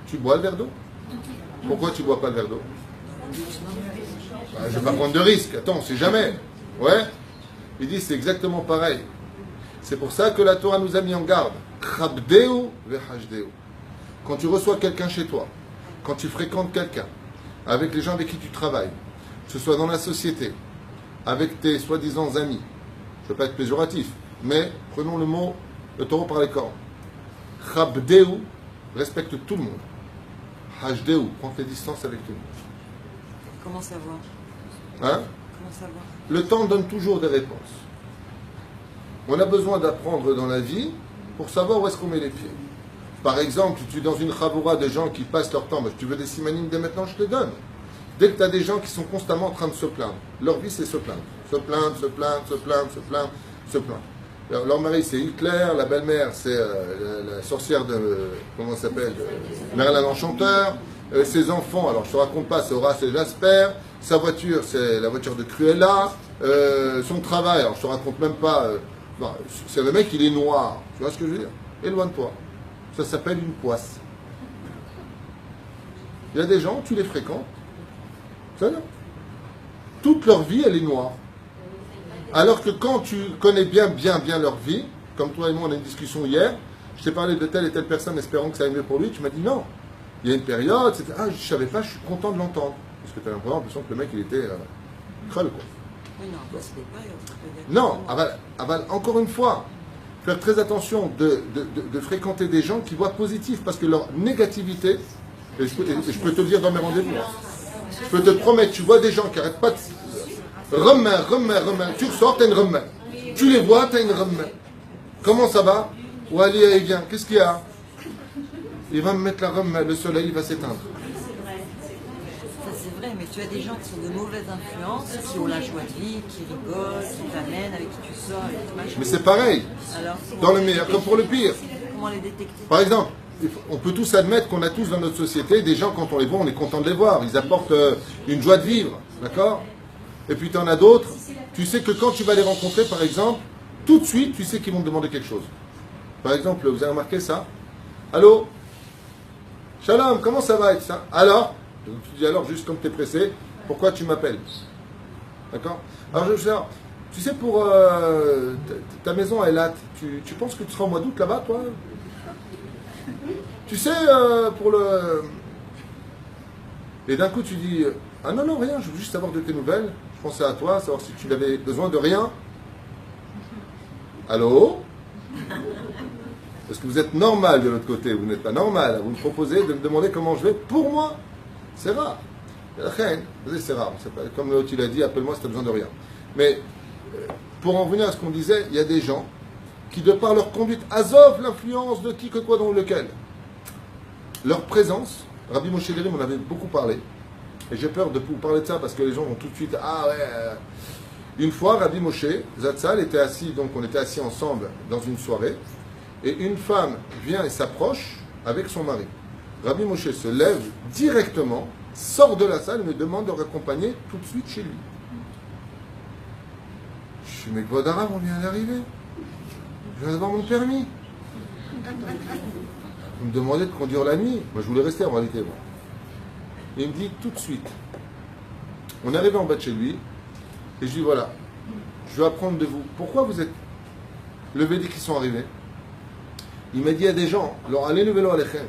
tu bois le verre d'eau? Pourquoi tu bois pas le verre d'eau? Bah, je vais pas prendre de risque, attends, on sait jamais. Ouais. Il dit, c'est exactement pareil. C'est pour ça que la Torah nous a mis en garde. Chabdeu vehajdeu. Quand tu reçois quelqu'un chez toi, quand tu fréquentes quelqu'un, avec les gens avec qui tu travailles, que ce soit dans la société, avec tes soi-disant amis, je ne veux pas être péjoratif, mais prenons le taureau par les cornes. Chabdeu, respecte tout le monde. Hajdeu, prends tes distances avec tout le monde. Comment savoir? Hein? Comment savoir? Le temps donne toujours des réponses. On a besoin d'apprendre dans la vie pour savoir où est-ce qu'on met les pieds. Par exemple, tu es dans une chavoura de gens qui passent leur temps, tu veux des simanim dès maintenant, je te donne. Dès que tu as des gens qui sont constamment en train de se plaindre, leur vie c'est se plaindre. Se plaindre, se plaindre, se plaindre, se plaindre, se plaindre. Leur mari c'est Hitler, la belle-mère c'est la sorcière de, comment ça s'appelle, Merlin l'Enchanteur, ses enfants, alors je te raconte pas, c'est Horace et Jasper, sa voiture c'est la voiture de Cruella, son travail, alors je te raconte même pas, non, c'est le mec il est noir, tu vois ce que je veux dire? Éloigne-toi, ça s'appelle une poisse. Il y a des gens, tu les fréquentes, ça non. Toute leur vie elle est noire. Alors que quand tu connais bien leur vie, comme toi et moi on a une discussion hier, je t'ai parlé de telle et telle personne espérant que ça aille mieux pour lui, tu m'as dit non. Il y a une période, c'était ah je savais pas, je suis content de l'entendre. Parce que tu as l'impression que le mec il était creux quoi. Oui, non, c'est pas, non, aval, encore une fois, faire très attention de fréquenter des gens qui voient positif, parce que leur négativité, et je peux te le dire dans mes rendez-vous. Je peux te promettre, tu vois des gens qui n'arrêtent pas de... Remets. Tu ressors, t'as une remets. Tu les vois, t'as une remets. Comment ça va? Wally, il vient. Qu'est-ce qu'il y a? Il va me mettre la remets, le soleil il va s'éteindre. Ça c'est vrai, mais tu as des gens qui sont de mauvaises influences, qui ont la joie de vivre, qui rigolent, qui t'amènent, avec qui tu sors, avec qui machin. Mais c'est pareil, Alors, dans le meilleur comme pour le pire. comment les détecter? Par exemple, on peut tous admettre qu'on a tous dans notre société des gens, quand on les voit, on est content de les voir. Ils apportent une joie de vivre, d'accord? Et puis tu en as d'autres, tu sais que quand tu vas les rencontrer, par exemple, tout de suite, tu sais qu'ils vont te demander quelque chose. Par exemple, vous avez remarqué ça? Allô? Shalom, comment ça va être ça? Alors? Tu dis alors, juste comme tu es pressé, pourquoi tu m'appelles? D'accord? Alors, tu sais, pour ta maison à Elat, tu penses que tu seras au mois d'août là-bas, toi? Tu sais, pour le... Et d'un coup, tu dis, ah non, non, rien, je veux juste savoir de tes nouvelles. Je pensais à toi, savoir si tu avais besoin de rien. Allô? Parce que vous êtes normal de l'autre côté, vous n'êtes pas normal. Vous me proposez de me demander comment je vais pour moi. C'est rare. C'est rare. Pas, comme l'autre il a dit, appelle-moi si tu as besoin de rien. Mais pour en revenir à ce qu'on disait, il y a des gens qui, de par leur conduite, azov l'influence de qui que quoi dans lequel. Leur présence, Rabbi Moshe Lerim m'en avait beaucoup parlé. Et j'ai peur de vous parler de ça parce que les gens vont tout de suite. Ah ouais. Une fois, Rabbi Moshe Zatzal était assis, donc on était assis ensemble dans une soirée. Et une femme vient et s'approche avec son mari. Rabbi Moshe se lève directement, sort de la salle et me demande de raccompagner tout de suite chez lui. Je suis, mais Kvodaram, on vient d'arriver. Je viens d'avoir mon permis. Vous me demandez de conduire la nuit. Moi, je voulais rester en réalité. Moi. Et il me dit tout de suite. On est arrivé en bas de chez lui. Et je lui dis, voilà, je veux apprendre de vous. Pourquoi vous êtes levés dès qu'ils sont arrivés? Il m'a dit à des gens, alors allez levez-le alechem,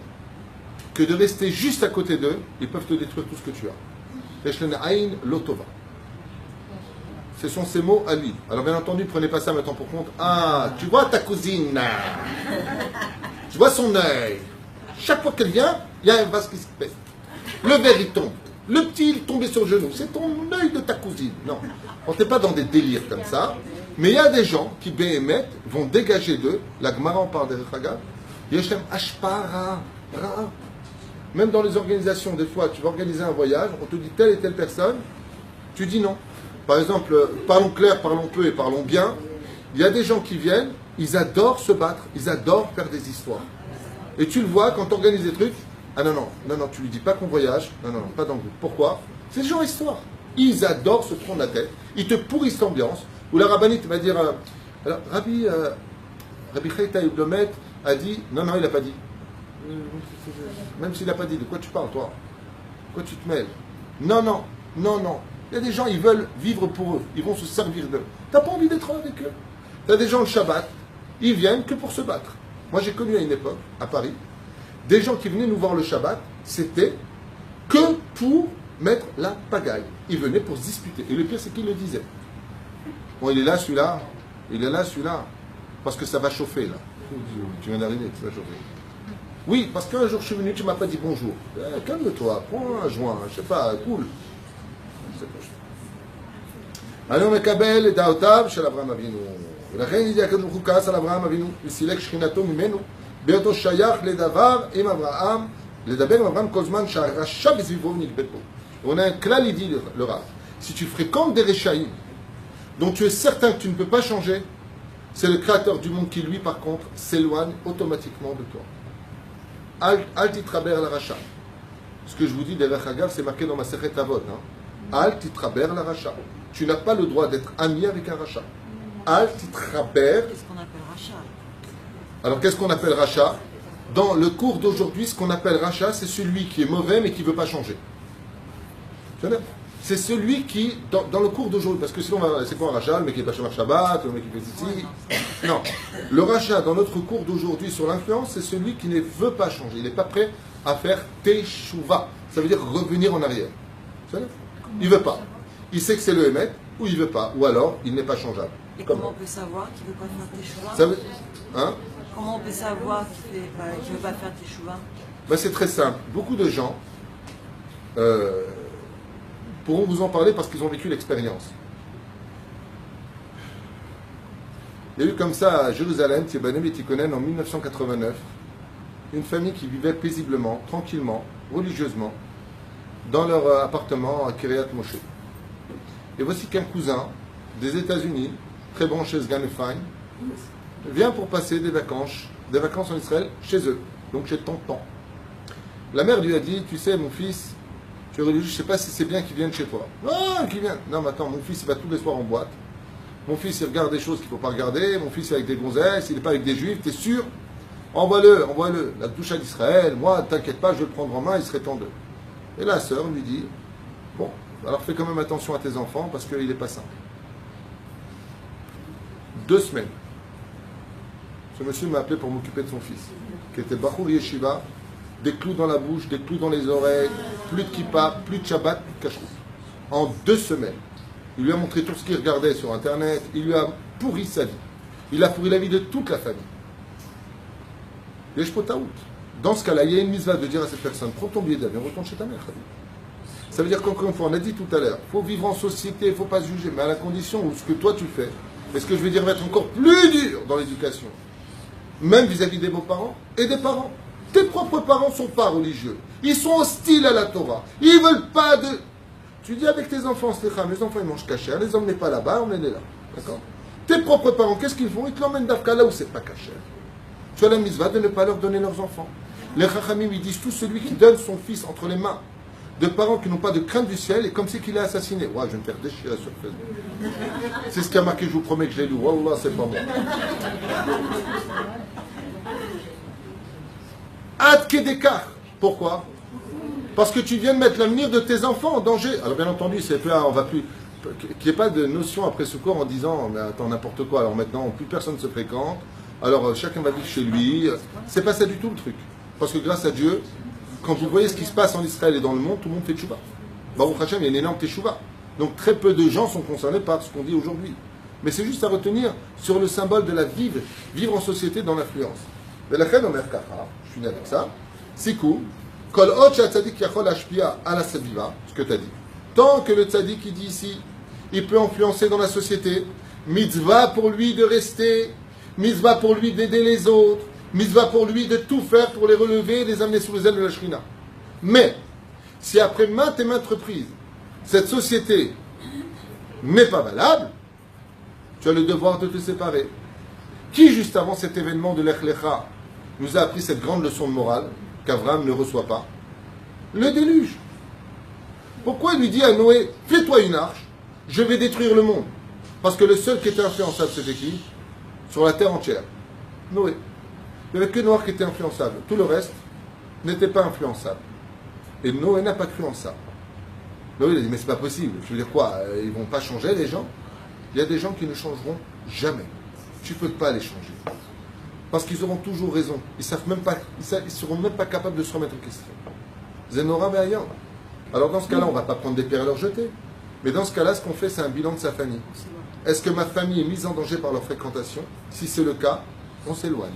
que de rester juste à côté d'eux, ils peuvent te détruire tout ce que tu as. Yeshlen aïn lotova. Ce sont ces mots à lui. Alors bien entendu, prenez pas ça maintenant pour compte. Ah, tu vois ta cousine, tu vois son œil. Chaque fois qu'elle vient, il y a un vase qui se pète. Le verre il tombe. Le petit il est tombé sur le genou. C'est ton œil de ta cousine. Non, on n'est pas dans des délires comme ça. Mais il y a des gens qui, béhémet, vont dégager d'eux, la Gemara en parle des Rechaga, Yeshem Ashpara, même dans les organisations, des fois, tu vas organiser un voyage, on te dit telle et telle personne, tu dis non. Par exemple, parlons clair, parlons peu et parlons bien, il y a des gens qui viennent, ils adorent se battre, ils adorent faire des histoires. Et tu le vois, quand tu organises des trucs, ah non, tu lui dis pas qu'on voyage, non, pas dans le groupe. Pourquoi? C'est genre histoire. Ils adorent se prendre la tête, ils te pourrissent l'ambiance. Ou la rabbinite va dire, alors, Rabbi Chayta Iblomet a dit, non, il n'a pas dit. Même s'il n'a pas dit, de quoi tu parles, toi? De quoi tu te mêles? Non. Il y a des gens, ils veulent vivre pour eux, ils vont se servir d'eux. Tu n'as pas envie d'être avec eux. Tu as des gens le Shabbat, ils viennent que pour se battre. Moi, j'ai connu à une époque, à Paris, des gens qui venaient nous voir le Shabbat, c'était que pour mettre la pagaille. Ils venaient pour se disputer. Et le pire, c'est qu'ils le disaient. Bon, il est là, celui-là. Parce que ça va chauffer, là. Tu viens d'arriver, tu vas chauffer. Oui, parce qu'un jour, je suis venu, tu ne m'as pas dit bonjour. Calme-toi, prends un joint, je sais pas, cool. Allez, on מקבל את דעותיו של אברהם אבינו. ולכן ידיע הקדוש ברוך הוא כעס על אברהם אבינו וסילק שכינתו ממנו, בהיותו שייך לדבר עם אברהם, לדבר עם אברהם כל זמן שהרשע בסביבו ונגבט בו. On a un clal, il dit le Rav. Si tu fréquentes des Réchaïm, dont tu es certain que tu ne peux pas changer, c'est le créateur du monde qui, lui, par contre, s'éloigne automatiquement de toi. Al titraber la racha. Ce que je vous dis, derrière Hagav, c'est marqué dans ma Sechet Avot. Al titraber la racha. Tu n'as pas le droit d'être ami avec un racha. Al titraber. Qu'est-ce qu'on appelle rachat? Alors, qu'est-ce qu'on appelle racha? Dans le cours d'aujourd'hui, ce qu'on appelle racha, c'est celui qui est mauvais mais qui ne veut pas changer. C'est celui qui, dans le cours d'aujourd'hui, parce que sinon, c'est quoi un rachat? Le mec qui n'est pas chez Shabbat, le mec qui fait ici. Non. Le rachat, dans notre cours d'aujourd'hui sur l'influence, c'est celui qui ne veut pas changer. Il n'est pas prêt à faire teshuva. Ça veut dire revenir en arrière. Il ne veut pas. Il sait que c'est le émet, ou il ne veut pas. Ou alors, il n'est pas changeable. Et comment on peut savoir qu'il ne veut pas faire teshuva? Comment on peut savoir qu'il ne veut pas faire teshuva? C'est très simple. Beaucoup de gens... pourront vous en parler parce qu'ils ont vécu l'expérience. Il y a eu comme ça à Jérusalem, Tiebanem et Tikonen, en 1989, une famille qui vivait paisiblement, tranquillement, religieusement, dans leur appartement à Kiryat Moshe. Et voici qu'un cousin des États-Unis, très branché Sgan Fine, vient pour passer des vacances en Israël chez eux, donc chez tonton. La mère lui a dit, tu sais mon fils, tu es religieux, je ne sais pas si c'est bien qu'il vienne chez toi. Non, qu'il vienne. Non, mais attends, mon fils il va tous les soirs en boîte. Mon fils il regarde des choses qu'il ne faut pas regarder. Mon fils il est avec des gonzesses, il n'est pas avec des juifs, t'es sûr? Envoie-le. La douche d'Israël, moi, t'inquiète pas, je vais le prendre en main, il serait temps d'eux. Et la sœur lui dit, bon, alors fais quand même attention à tes enfants parce qu'il n'est pas simple. 2 semaines. Ce monsieur m'a appelé pour m'occuper de son fils, qui était Bachour Yeshiva, des clous dans la bouche, des clous dans les oreilles, plus de kippa, plus de Shabbat, plus de kashrut. En 2 semaines, il lui a montré tout ce qu'il regardait sur Internet, il lui a pourri sa vie. Il a pourri la vie de toute la famille. Dans ce cas-là, il y a une mitzvah de dire à cette personne, prends ton billet d'avion, retourne chez ta mère. Ça veut dire qu'encore une fois, on a dit tout à l'heure, il faut vivre en société, il ne faut pas se juger, mais à la condition où ce que toi tu fais, et ce que je vais dire va être encore plus dur dans l'éducation, même vis-à-vis des beaux-parents et des parents. Tes propres parents ne sont pas religieux. Ils sont hostiles à la Torah. Ils ne veulent pas de... Tu dis avec tes enfants, les enfants ils mangent cachère, les emmenez pas là-bas, on est là. D'accord? Tes propres parents, qu'est-ce qu'ils font? Ils te l'emmènent d'Afka là où c'est pas cachère. Tu as la mitzvah de ne pas leur donner leurs enfants. Les Chachamim, ils disent tout celui qui donne son fils entre les mains de parents qui n'ont pas de crainte du ciel est comme si qu'il est assassiné. Ouais, je vais me faire déchirer sur Facebook. C'est ce qui a marqué, je vous promets que je l'ai lu. Wallah, c'est pas moi. Ad Kedekar. Pourquoi? Parce que tu viens de mettre l'avenir de tes enfants en danger. Alors bien entendu, c'est plus, on va plus, qu'il n'y ait pas de notion après secours en disant, mais attends, n'importe quoi. Alors maintenant, plus personne ne se fréquente. Alors chacun va vivre chez lui. C'est pas ça du tout le truc. Parce que grâce à Dieu, quand vous voyez ce qui se passe en Israël et dans le monde, tout le monde fait tchouva. Baruch Hashem, il y a une énorme teshuva. Donc très peu de gens sont concernés par ce qu'on dit aujourd'hui. Mais c'est juste à retenir sur le symbole de la vivre en société dans l'influence. Mais la reine Omer Kacha, je finis avec ça, Sikou, Kol Hot Tzadik Yachol Ashpia ala Saviva, ce que tu as dit. Tant que le Tzadik qui dit ici, il peut influencer dans la société, mitzvah pour lui de rester, mitzvah pour lui d'aider les autres, mitzvah pour lui de tout faire pour les relever et les amener sous les ailes de la Shrina. Mais, si après maintes et maintes reprises, cette société n'est pas valable, tu as le devoir de te séparer. Qui, juste avant cet événement de l'Ech Lecha, nous a appris cette grande leçon de morale qu'Abraham ne reçoit pas? Le déluge. Pourquoi il lui dit à Noé, fais-toi une arche, je vais détruire le monde? Parce que le seul qui était influençable, c'était qui? Sur la terre entière. Noé. Il n'y avait que Noé qui était influençable. Tout le reste n'était pas influençable. Et Noé n'a pas cru en ça. Noé il a dit, mais c'est pas possible. Je veux dire quoi? Ils ne vont pas changer les gens? Il y a des gens qui ne changeront jamais. Tu ne peux pas les changer. Parce qu'ils auront toujours raison. Ils ne seront même pas capables de se remettre en question. Zenora Be'ayam. Alors dans ce cas-là, on ne va pas prendre des pierres à leur jeter. Mais dans ce cas-là, ce qu'on fait, c'est un bilan de sa famille. Est-ce que ma famille est mise en danger par leur fréquentation? Si c'est le cas, on s'éloigne.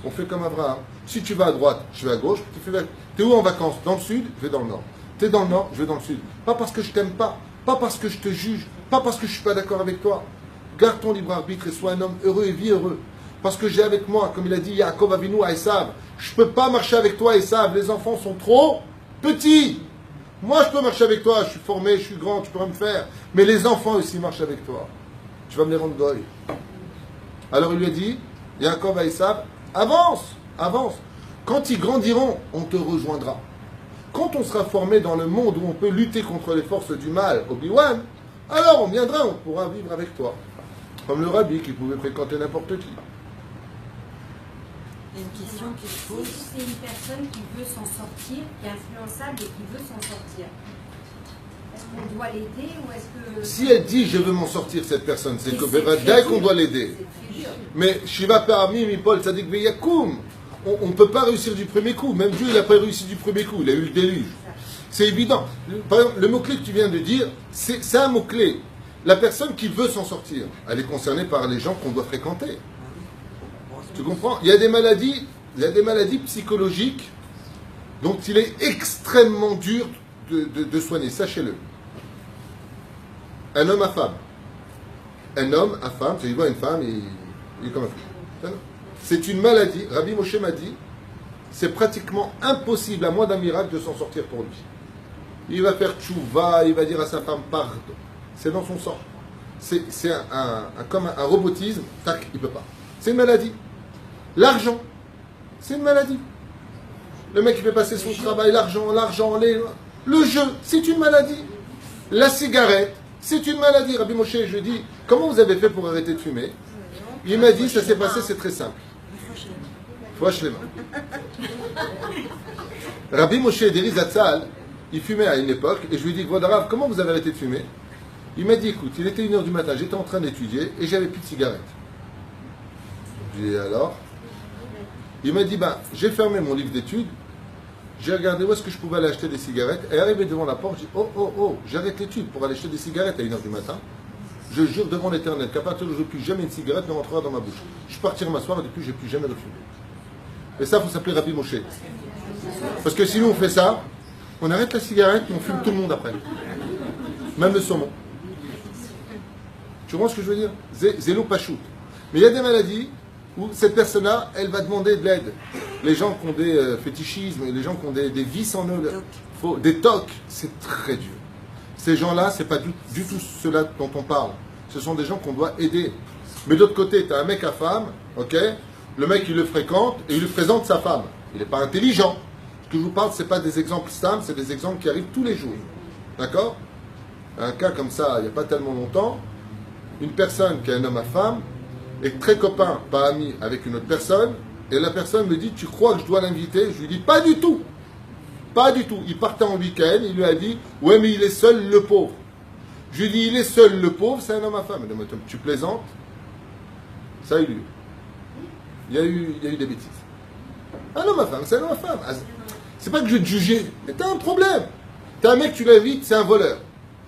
On fait comme Abraham. Si tu vas à droite, je vais à gauche. Tu es où en vacances? Dans le sud, je vais dans le nord. Tu es dans le nord, je vais dans le sud. Pas parce que je t'aime pas parce que je te juge, pas parce que je ne suis pas d'accord avec toi. Garde ton libre arbitre et sois un homme heureux et vis heureux. Parce que j'ai avec moi, comme il a dit Yaakov Avinu à Esav, je ne peux pas marcher avec toi Esav, les enfants sont trop petits. Moi je peux marcher avec toi, je suis formé, je suis grand, tu pourras me faire. Mais les enfants aussi marchent avec toi. Tu vas me les rendre goy. Alors il lui a dit, Yaakov à Esav, avance, avance. Quand ils grandiront, on te rejoindra. Quand on sera formé dans le monde où on peut lutter contre les forces du mal, Obi-Wan, alors on viendra, on pourra vivre avec toi. Comme le rabbi qui pouvait fréquenter n'importe qui. Il y a une question qui se pose. Si c'est une personne qui veut s'en sortir, qui est influençable et qui veut s'en sortir, est-ce qu'on doit l'aider ou est-ce que... Si elle dit je veux m'en sortir, cette personne, c'est que dès qu'on doit l'aider. Mais Shiva Parami, Mipol, Tzadik Beyakoum. On ne peut pas réussir du premier coup. Même Dieu, il n'a pas réussi du premier coup. Il a eu le déluge. C'est évident. Par exemple, le mot-clé que tu viens de dire, c'est un mot-clé. La personne qui veut s'en sortir, elle est concernée par les gens qu'on doit fréquenter. Tu comprends? Il y a des maladies psychologiques dont il est extrêmement dur de soigner. Sachez-le. un homme à femme. Un homme à femme, c'est-à-dire il voit une femme et il est comme un fou. C'est une maladie. Rabbi Moshe m'a dit, c'est pratiquement impossible, à moins d'un miracle, de s'en sortir pour lui. Il va faire tchouva, il va dire à sa femme pardon. C'est dans son sang. C'est comme un robotisme, tac, il ne peut pas. C'est une maladie. L'argent, c'est une maladie. Le mec qui fait passer son travail, l'argent, le jeu, c'est une maladie. La cigarette, c'est une maladie. Rabbi Moshe, je lui dis, comment vous avez fait pour arrêter de fumer? Il m'a dit, ça s'est passé, c'est très simple. Fouach les mains. Rabbi Moshe Deri Zatzal, il fumait à une époque, et je lui ai dit, Rav, comment vous avez arrêté de fumer? Il m'a dit, écoute, il était 1h du matin, j'étais en train d'étudier, et j'avais plus de cigarette. J'ai dit, alors? Il m'a dit, j'ai fermé mon livre d'études, j'ai regardé où est-ce que je pouvais aller acheter des cigarettes, et arrivé devant la porte, j'ai dit, oh, j'arrête l'étude pour aller acheter des cigarettes à 1h du matin. Je jure devant l'Éternel qu'à partir d'aujourd'hui, plus jamais une cigarette ne rentrera dans ma bouche. Je partirai m'asseoir et depuis, je n'ai plus jamais refumé. Et ça, il faut s'appeler Rabbi Moshe. Parce que si nous, on fait ça, on arrête la cigarette et on fume tout le monde après. Même le saumon. Tu vois ce que je veux dire? Zélo Pachout. Mais il y a des maladies où cette personne-là, elle va demander de l'aide. Les gens qui ont des fétichismes, les gens qui ont des vices en eux, des tocs, c'est très dur. Ces gens-là, ce n'est pas du tout cela dont on parle. Ce sont des gens qu'on doit aider. Mais d'autre côté, tu as un mec à femme, ok? Le mec, il le fréquente et il lui présente sa femme. Il n'est pas intelligent. Ce que je vous parle, ce n'est pas des exemples simples, c'est des exemples qui arrivent tous les jours. D'accord? Un cas comme ça, il n'y a pas tellement longtemps, une personne qui est un homme à femme est très copain, pas ami, avec une autre personne, et la personne me dit, tu crois que je dois l'inviter? Je lui dis, pas du tout. Pas du tout. Il partait en week-end, il lui a dit, ouais, mais il est seul, le pauvre. Je lui dis, il est seul, le pauvre, c'est un homme à femme. Il m'a dit, tu plaisantes? Ça a eu lieu. Il y a eu des bêtises. Un homme à femme, c'est un homme à femme. C'est pas que je vais te juger, mais t'as un problème. T'as un mec, tu l'invites, c'est un voleur.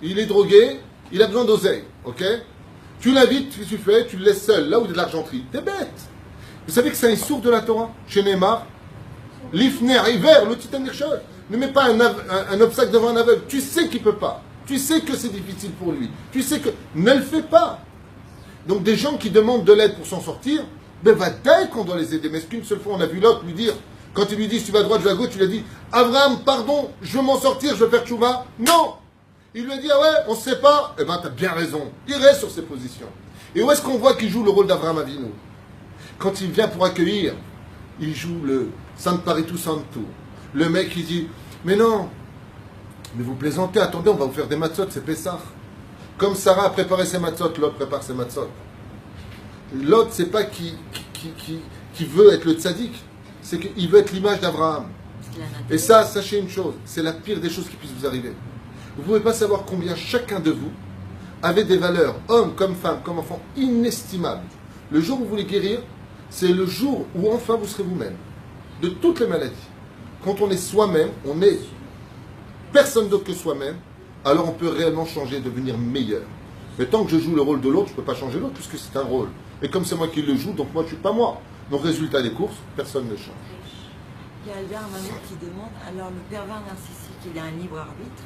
Il est drogué, il a besoin d'oseille, ok? Tu l'invites, qu'est-ce que tu fais? Tu le laisses seul, là où il y a de l'argenterie. T'es bête. Vous savez que c'est un sourd de la Torah, chez Neymar. L'ifner, hiver, le titan chose. Ne mets pas un obstacle devant un aveugle. Tu sais qu'il ne peut pas. Tu sais que c'est difficile pour lui. Tu sais que... Ne le fais pas. Donc des gens qui demandent de l'aide pour s'en sortir, va dire qu'on doit les aider. Mais est-ce qu'une seule fois on a vu l'autre lui dire, quand il lui dit tu vas à droite, je vais à gauche, tu lui as dit, Abraham, pardon, je veux m'en sortir, je veux faire tchouva? Non. Il lui a dit, ah ouais, on ne sait pas. Eh ben, t'as bien raison. Il reste sur ses positions. Et où est-ce qu'on voit qu'il joue le rôle d'Abraham Avinu? Quand il vient pour accueillir, il joue le Sanparitu Santu. Le mec, il dit, mais non, mais vous plaisantez, attendez, on va vous faire des matzot, c'est Pessah. Comme Sarah a préparé ses matzot, l'autre prépare ses matzot. L'autre, c'est pas qui veut être le tzaddik, c'est qu'il veut être l'image d'Abraham. Et ça, sachez une chose, c'est la pire des choses qui puissent vous arriver. Vous ne pouvez pas savoir combien chacun de vous avait des valeurs, hommes comme femmes, comme enfants, inestimables. Le jour où vous voulez guérir, c'est le jour où enfin vous serez vous-même. De toutes les maladies. Quand on est soi-même, on est personne d'autre que soi-même, alors on peut réellement changer, devenir meilleur. Mais tant que je joue le rôle de l'autre, je ne peux pas changer l'autre, puisque c'est un rôle. Et comme c'est moi qui le joue, donc moi je ne suis pas moi. Donc résultat des courses, personne ne change. Il y a Albert Manon qui demande, alors le pervers narcissique, il a un libre arbitre?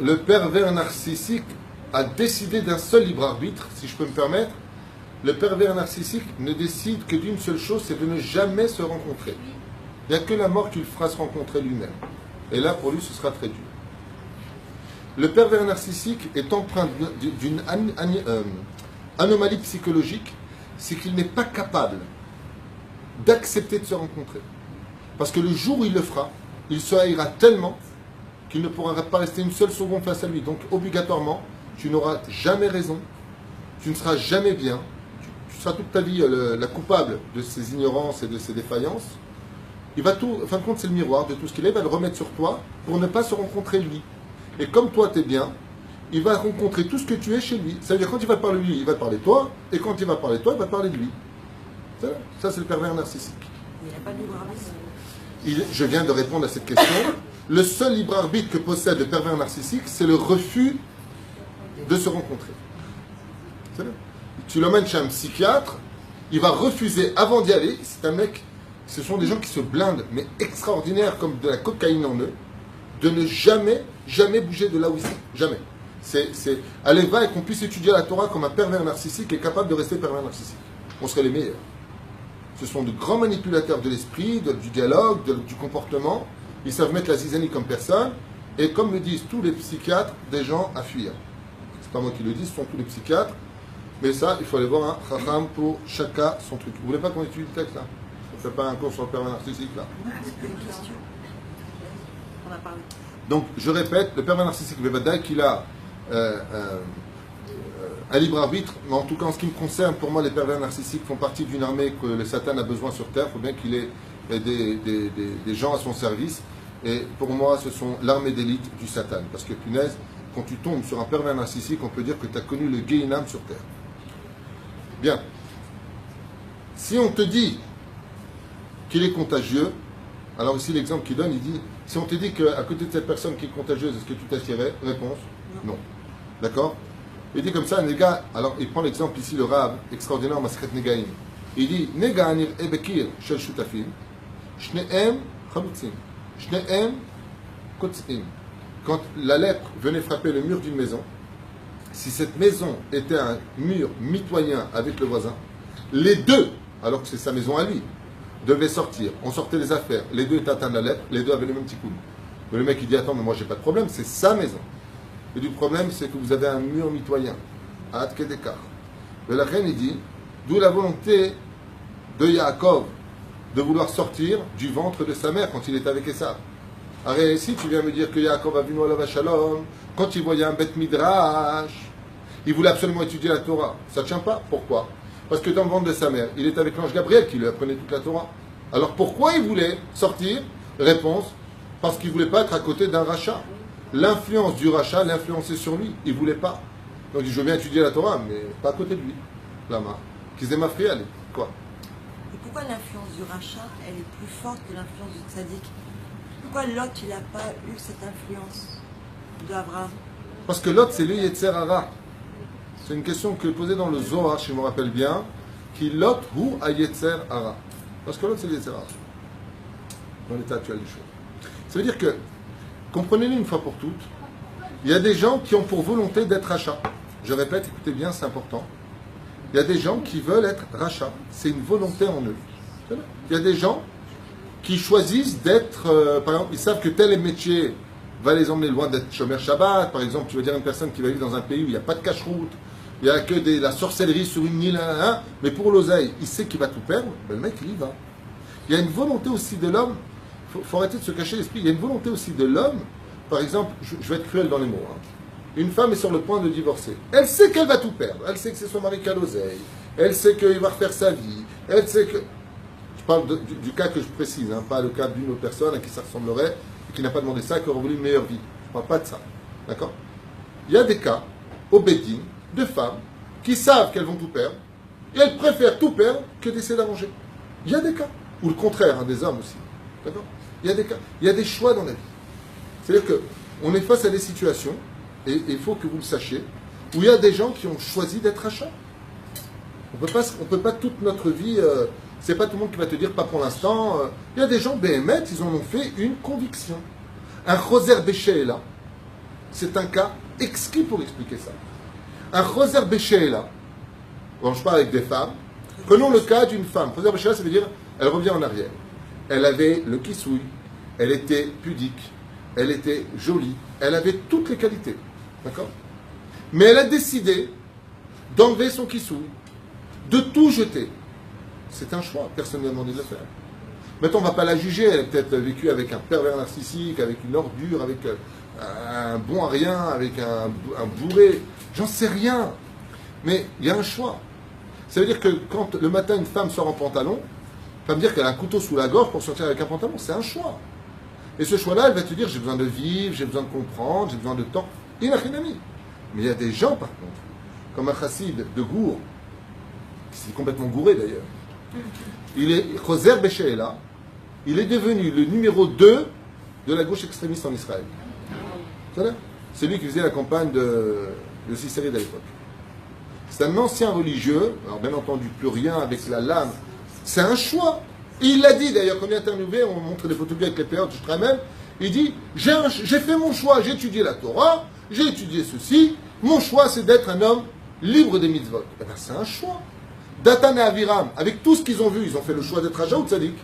Le pervers narcissique a décidé d'un seul libre arbitre, si je peux me permettre. Le pervers narcissique ne décide que d'une seule chose, c'est de ne jamais se rencontrer. Il n'y a que la mort qui le fera se rencontrer lui-même. Et là, pour lui, ce sera très dur. Le pervers narcissique est empreint d'une anomalie psychologique, c'est qu'il n'est pas capable d'accepter de se rencontrer. Parce que le jour où il le fera, il se haïra tellement qu'il ne pourra pas rester une seule seconde face à lui. Donc, obligatoirement, tu n'auras jamais raison, tu ne seras jamais bien, tu seras toute ta vie la coupable de ses ignorances et de ses défaillances. Il va tout, en fin de compte, c'est le miroir de tout ce qu'il est, il va le remettre sur toi pour ne pas se rencontrer lui. Et comme toi, tu es bien, il va rencontrer tout ce que tu es chez lui. Ça veut dire quand il va parler de lui, il va parler de toi, et quand il va parler de toi, il va parler de lui. Ça, c'est le pervers narcissique. Il n'a pas de libre arbitre. Je viens de répondre à cette question. Le seul libre arbitre que possède le pervers narcissique, c'est le refus de se rencontrer. Tu l'emmènes chez un psychiatre, il va refuser avant d'y aller. C'est un mec, ce sont des gens qui se blindent, mais extraordinaires, comme de la cocaïne en eux, de ne jamais bouger de là où ils sont. Jamais. C'est Aleva et qu'on puisse étudier la Torah comme un pervers narcissique est capable de rester pervers narcissique. On serait les meilleurs. Ce sont de grands manipulateurs de l'esprit, du dialogue, du comportement. Ils savent mettre la zizanie comme personne. Et comme le disent tous les psychiatres, des gens à fuir. C'est pas moi qui le dis, ce sont tous les psychiatres. Mais ça, il faut aller voir un chacham pour chaque cas son truc. Vous voulez pas qu'on étudie le texte là? On ne fait pas un cours sur le pervers narcissique là? C'est une question. On a parlé. Donc, je répète, le pervers narcissique, Bevadaï, qu'il a un libre arbitre, mais en tout cas en ce qui me concerne, pour moi, les pervers narcissiques font partie d'une armée que le Satan a besoin sur Terre. Il faut bien qu'il ait des gens à son service. Et pour moi, ce sont l'armée d'élite du Satan. Parce que, punaise, quand tu tombes sur un pervers narcissique, on peut dire que tu as connu le Gehinam sur Terre. Bien. Si on te dit qu'il est contagieux, alors ici l'exemple qu'il donne, il dit, si on te dit qu'à côté de cette personne qui est contagieuse, est-ce que tu t'assierais? Réponse, non. D'accord? Il dit comme ça, Nega, alors il prend l'exemple ici, le Rab, extraordinaire, Maschet Negaim. Il dit, Nega anir ebekir shel shutafim, shneem chalutzim, shneem kotzim. Quand la lèpre venait frapper le mur d'une maison, si cette maison était un mur mitoyen avec le voisin, les deux, alors que c'est sa maison à lui, devaient sortir. On sortait les affaires, les deux étaient atteints de la lèpre, les deux avaient le même petit coup. Mais le mec il dit, attends, mais moi j'ai pas de problème, c'est sa maison. Et du problème, c'est que vous avez un mur mitoyen, à Adkedekar. Et la reine, il dit, d'où la volonté de Yaakov de vouloir sortir du ventre de sa mère quand il était avec Esav. Alors ici, tu viens me dire que Yaakov Avinu alav shalom, quand il voyait un bête midrash, il voulait absolument étudier la Torah. Ça ne tient pas. Pourquoi? Parce que dans le ventre de sa mère, il était avec l'ange Gabriel qui lui apprenait toute la Torah. Alors pourquoi il voulait sortir? Réponse, parce qu'il ne voulait pas être à côté d'un rachat. L'influence du rachat l'influençait sur lui. Il ne voulait pas. Donc il dit, je veux bien étudier la Torah, mais pas à côté de lui. Lama. Qu'ils aient ma friale. Quoi? Et pourquoi l'influence du rachat, elle est plus forte que l'influence du tzaddik? Pourquoi Lot, il n'a pas eu cette influence d'Abraham? Parce que Lot, c'est le Yetzer Hara. C'est une question que posée dans le Zohar, si je me rappelle bien, qui Lot ou a Yetzer Hara. Parce que Lot, c'est le Yetzer Hara. Dans l'état actuel des choses. Ça veut dire que, comprenez-le une fois pour toutes, il y a des gens qui ont pour volonté d'être rachats. Je répète, écoutez bien, c'est important. Il y a des gens qui veulent être rachats. C'est une volonté en eux. Il y a des gens qui choisissent d'être, par exemple, ils savent que tel métier va les emmener loin d'être Shomer Shabbat. Par exemple, tu veux dire une personne qui va vivre dans un pays où il n'y a pas de cache-route, il n'y a que la sorcellerie sur une île, mais pour l'oseille, il sait qu'il va tout perdre, ben le mec, il y va. Il y a une volonté aussi de l'homme, il faut arrêter de se cacher l'esprit, il y a une volonté aussi de l'homme, par exemple, je vais être cruel dans les mots, une femme est sur le point de divorcer, elle sait qu'elle va tout perdre, elle sait que c'est son mari qui a l'oseille, elle sait qu'il va refaire sa vie, elle sait que... Je parle du cas que je précise, pas le cas d'une autre personne à qui ça ressemblerait, et qui n'a pas demandé ça, qui aurait voulu une meilleure vie. Je ne parle pas de ça. D'accord? Il y a des cas, au Bédin, de femmes qui savent qu'elles vont tout perdre, et elles préfèrent tout perdre que d'essayer d'arranger. Il y a des cas. Ou le contraire, des hommes aussi. D'accord? Il y a des cas. Il y a des choix dans la vie. C'est-à-dire qu'on est face à des situations, et il faut que vous le sachiez, où il y a des gens qui ont choisi d'être achats. On ne peut pas toute notre vie... c'est pas tout le monde qui va te dire pas pour l'instant. Il y a des gens, Béhémet, ils en ont fait une conviction. Un Choser Béchéla, c'est un cas exquis pour expliquer ça. Un Choser Béchéla, quand je parle avec des femmes, prenons le cas d'une femme. Choser Béchéla, ça veut dire, elle revient en arrière. Elle avait le kissouille, elle était pudique, elle était jolie, elle avait toutes les qualités. D'accord? Mais elle a décidé d'enlever son kissouille, de tout jeter. C'est un choix, personne ne lui a demandé de le faire. Maintenant, on ne va pas la juger, elle a peut-être vécu avec un pervers narcissique, avec une ordure, avec un bon à rien, avec un bourré, j'en sais rien. Mais il y a un choix. Ça veut dire que quand le matin une femme sort en pantalon, pas me dire qu'elle a un couteau sous la gorge pour sortir avec un pantalon, c'est un choix. Et ce choix-là, elle va te dire, j'ai besoin de vivre, j'ai besoin de comprendre, j'ai besoin de temps. Il n'a rien à dire. Mais il y a des gens, par contre, comme un chassid de Gour, qui s'est complètement gouré d'ailleurs, il est Choser Béchéla, il est devenu le numéro 2 de la gauche extrémiste en Israël. C'est lui qui faisait la campagne de Sissérid à l'époque. C'est un ancien religieux, alors bien entendu plus rien avec la lame, c'est un choix. Et il l'a dit d'ailleurs, quand on est interviewé, on montre des photos avec les périodes, je même, il dit, j'ai fait mon choix, j'ai étudié la Torah, j'ai étudié ceci, mon choix c'est d'être un homme libre des mitzvot. Eh bien c'est un choix. Datan et Aviram, avec tout ce qu'ils ont vu, ils ont fait le choix d'être Raja ou Tzadik.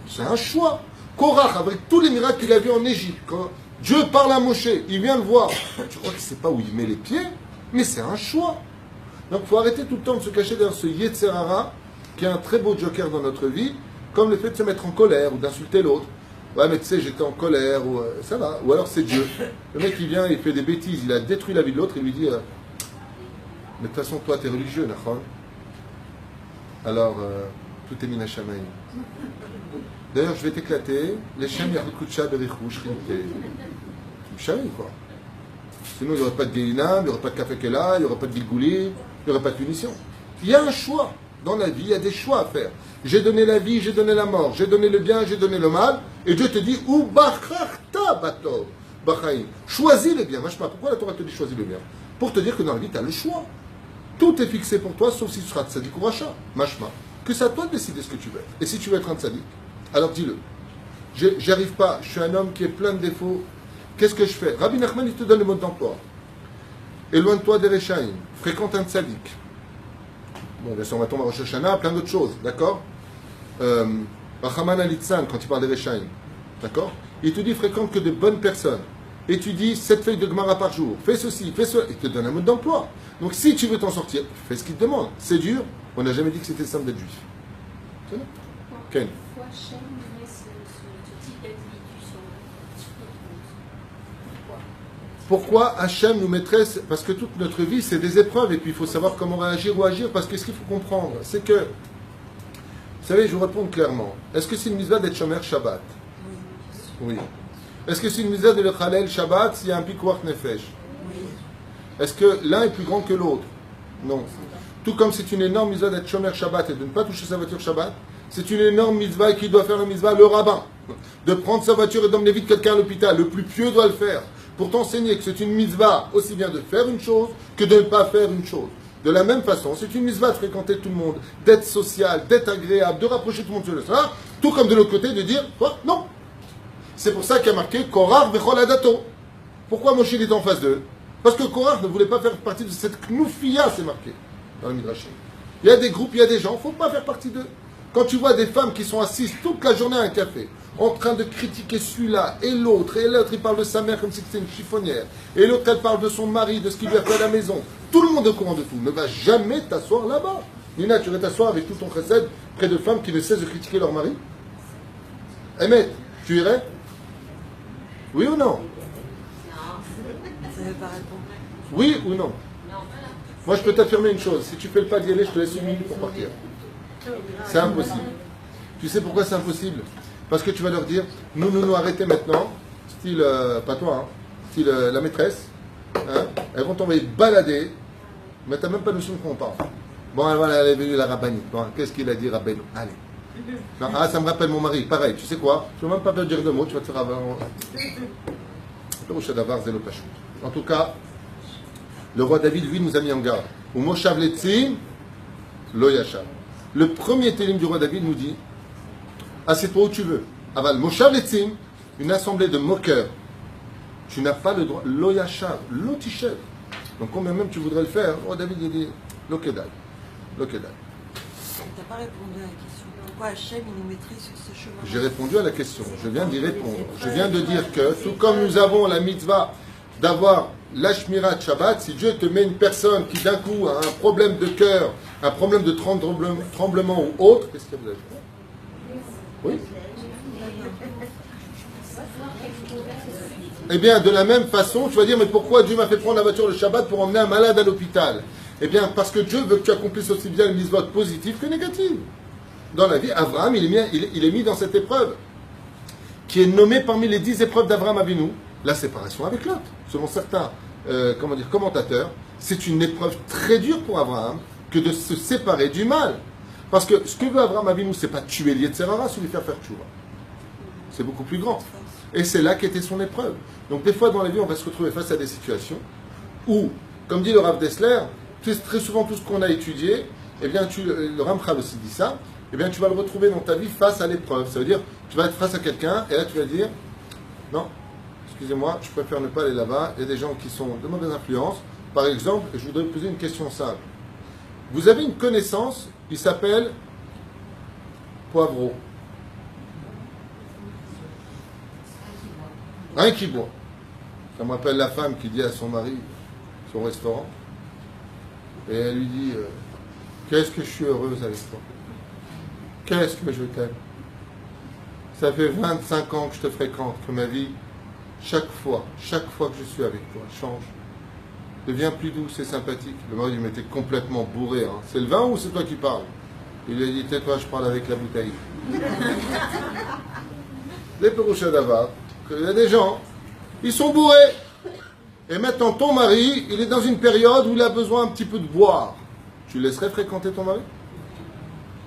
C'est un choix. Korach, avec tous les miracles qu'il a vus en Égypte, quand Dieu parle à Moshe, il vient le voir. Tu crois qu'il ne sait pas où il met les pieds? Mais c'est un choix. Donc il faut arrêter tout le temps de se cacher derrière ce Yetzer Hara, qui est un très beau joker dans notre vie, comme le fait de se mettre en colère ou d'insulter l'autre. Ouais, mais tu sais, j'étais en colère, ou ça va. Ou alors c'est Dieu. Le mec, il vient, il fait des bêtises, il a détruit la vie de l'autre, il lui dit mais de toute façon, toi, tu es religieux, Nachon. Alors, tout est mina shamaï. D'ailleurs, je vais t'éclater. Les Shem Yahukucha Berichou, Shrinté. Tu me quoi. Sinon, il n'y aurait pas de Géina, il n'y aurait pas de Café Kela, il n'y aurait pas de Gilgouli, il n'y aurait pas de punition. Il y a un choix. Dans la vie, il y a des choix à faire. J'ai donné la vie, j'ai donné la mort, j'ai donné le bien, j'ai donné le mal, et Dieu te dit, ou bacharta bato, bachaim. Choisis le bien. Pourquoi la Torah te dit choisis le bien? Pour te dire que dans la vie, tu as le choix. Tout est fixé pour toi, sauf si tu seras tzadik ou racha. Mashma. Que c'est à toi de décider ce que tu veux. Et si tu veux être un tzadik, alors dis-le. J'arrive pas, je suis un homme qui est plein de défauts. Qu'est-ce que je fais? Rabbi Nachman, il te donne le mode d'emploi. Éloigne-toi des Rechaim. Fréquente un tzadik. Bon, bien sûr, on va tomber à Rosh Hashanah, plein d'autres choses, d'accord? Rachaman Alitzan, quand il parle des Rechaim, d'accord? Il te dit fréquente que de bonnes personnes. Étudie 7 feuilles de Gemara par jour. Fais ceci, fais cela. Il te donne un mode d'emploi. Donc si tu veux t'en sortir, fais ce qu'il te demande. C'est dur. On n'a jamais dit que c'était simple d'être juif. C'est bon? Ken. Pourquoi Hachem met ce type d'individu sur Pourquoi Hachem nous mettrait... Parce que toute notre vie, c'est des épreuves. Et puis il faut savoir comment réagir ou agir. Parce que ce qu'il faut comprendre, c'est que... Vous savez, je vous réponds clairement. Est-ce que c'est une mitzvah d'être Shomer Shabbat? Oui. Est-ce que c'est une mitzvah de le Khalel Shabbat s'il y a un Pikuach Nefesh? Oui. Est-ce que l'un est plus grand que l'autre? Non. Tout comme c'est une énorme mitzvah d'être Shomer Shabbat et de ne pas toucher sa voiture Shabbat, c'est une énorme mitzvah et qui doit faire la mitzvah le rabbin. De prendre sa voiture et d'emmener vite quelqu'un à l'hôpital. Le plus pieux doit le faire. Pour t'enseigner que c'est une mitzvah aussi bien de faire une chose que de ne pas faire une chose. De la même façon, c'est une mitzvah de fréquenter tout le monde, d'être social, d'être agréable, de rapprocher tout le monde sur le sein, tout comme de l'autre côté de dire, oh, non. C'est pour ça qu'il y a marqué Korach Bechol Adato. Pourquoi Moshe est en face d'eux? Parce que Korach ne voulait pas faire partie de cette knoufia, c'est marqué dans le Midrashim. Il y a des groupes, il y a des gens, il ne faut pas faire partie d'eux. Quand tu vois des femmes qui sont assises toute la journée à un café, en train de critiquer celui-là et l'autre il parle de sa mère comme si c'était une chiffonnière, et l'autre elle parle de son mari, de ce qu'il lui a fait à la maison, tout le monde est au courant de tout. Ne va jamais t'asseoir là-bas. Nina, tu vas t'asseoir avec tout ton chesed près de femmes qui ne cessent de critiquer leur mari? Ahmed, tu irais? Oui ou non? Ça veut pas répondre. Oui ou non? Moi, je peux t'affirmer une chose. Si tu fais le pas d'y aller, je te laisse une minute pour partir. C'est impossible. Tu sais pourquoi c'est impossible? Parce que tu vas leur dire, nous, arrêtez maintenant. Style, pas toi, hein, style la maîtresse. Hein, elles vont t'envoyer balader. Mais tu n'as même pas notion de quoi on parle. Bon, voilà, elle est venue la rabbinite. Bon, qu'est-ce qu'il a dit, Rabbeinu? Allez. Non, ah, ça me rappelle mon mari. Pareil, tu sais quoi? Tu ne vas même pas dire deux mots, tu vas te faire avoir. En tout cas, le roi David, lui, nous a mis en garde. Ou Moshav Letzim, Lo Yashav. Le premier télim du roi David nous dit, assieds-toi où tu veux. Aval Moshav Letzim, une assemblée de moqueurs. Tu n'as pas le droit. Lo Yashav, Lo Tishev. Donc combien même tu voudrais le faire, le roi David il dit, Lo Kedai. Lo Kedai. Tu n'as pas répondu à la question. Pourquoi Hachem il nous mettrait sur ce chemin? J'ai répondu à la question. Je viens d'y répondre. Je viens de dire que, tout comme nous avons la mitzvah d'avoir l'ashmirat Shabbat, si Dieu te met une personne qui d'un coup a un problème de cœur, un problème de tremblement ou autre, qu'est-ce que vous avez fait? Oui. Eh bien, de la même façon, tu vas dire, mais pourquoi Dieu m'a fait prendre la voiture le Shabbat pour emmener un malade à l'hôpital? Eh bien, parce que Dieu veut que tu accomplisses aussi bien les mitzvot positives que négatives. Dans la vie, Abraham, il est mis dans cette épreuve, qui est nommée parmi les 10 épreuves d'Abraham Avinu, la séparation avec Lot. Selon certains commentateurs, c'est une épreuve très dure pour Abraham que de se séparer du mal. Parce que ce que veut Abraham Avinu, c'est pas tuer Yetzer Hara, c'est lui faire tchouva. C'est beaucoup plus grand. Et c'est là qu'était son épreuve. Donc des fois dans la vie, on va se retrouver face à des situations où, comme dit le Rav Dessler, très souvent tout ce qu'on a étudié, eh bien le Ramchal aussi dit ça, eh bien tu vas le retrouver dans ta vie face à l'épreuve. Ça veut dire, tu vas être face à quelqu'un, et là tu vas dire, non, excusez-moi, je préfère ne pas aller là-bas. Il y a des gens qui sont de mauvaise influence. Par exemple, je voudrais vous poser une question simple. Vous avez une connaissance qui s'appelle Poivreau. Un qui boit. Ça me rappelle la femme qui dit à son mari, son restaurant, et elle lui dit qu'est-ce que je suis heureuse avec toi. Qu'est-ce que je t'aime. Ça fait 25 ans que je te fréquente, que ma vie, chaque fois que je suis avec toi, change. Devient plus douce et sympathique. Le mari m'était complètement bourré. Hein. C'est le vin ou c'est toi qui parles? Il lui a dit, tais-toi, je parle avec la bouteille. Les Péroucha d'Avar, il y a des gens, ils sont bourrés. Et maintenant, ton mari, il est dans une période où il a besoin un petit peu de boire. Tu laisserais fréquenter ton mari?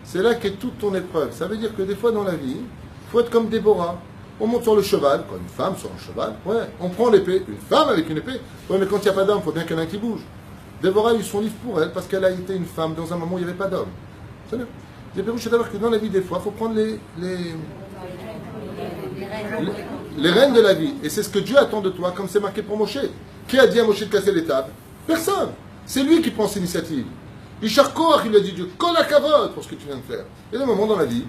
C'est là qu'est toute ton épreuve. Ça veut dire que des fois dans la vie, il faut être comme Déborah. On monte sur le cheval, quoi, une femme sur un cheval, ouais, on prend l'épée, une femme avec une épée. Ouais, mais quand il n'y a pas d'homme, il faut bien qu'il y en ait un qui bouge. Déborah a eu son livre pour elle parce qu'elle a été une femme dans un moment où il n'y avait pas d'homme. C'est bien. J'ai pérouché d'abord que dans la vie, des fois, il faut prendre les rênes de la vie. Et c'est ce que Dieu attend de toi, comme c'est marqué pour Moshe. Qui a dit à Moshe de casser les tables? Personne. C'est lui qui prend cette initiative. Ishar Koach, il a dit Dieu, kol hakavod pour ce que tu viens de faire. Il y a des moments dans la vie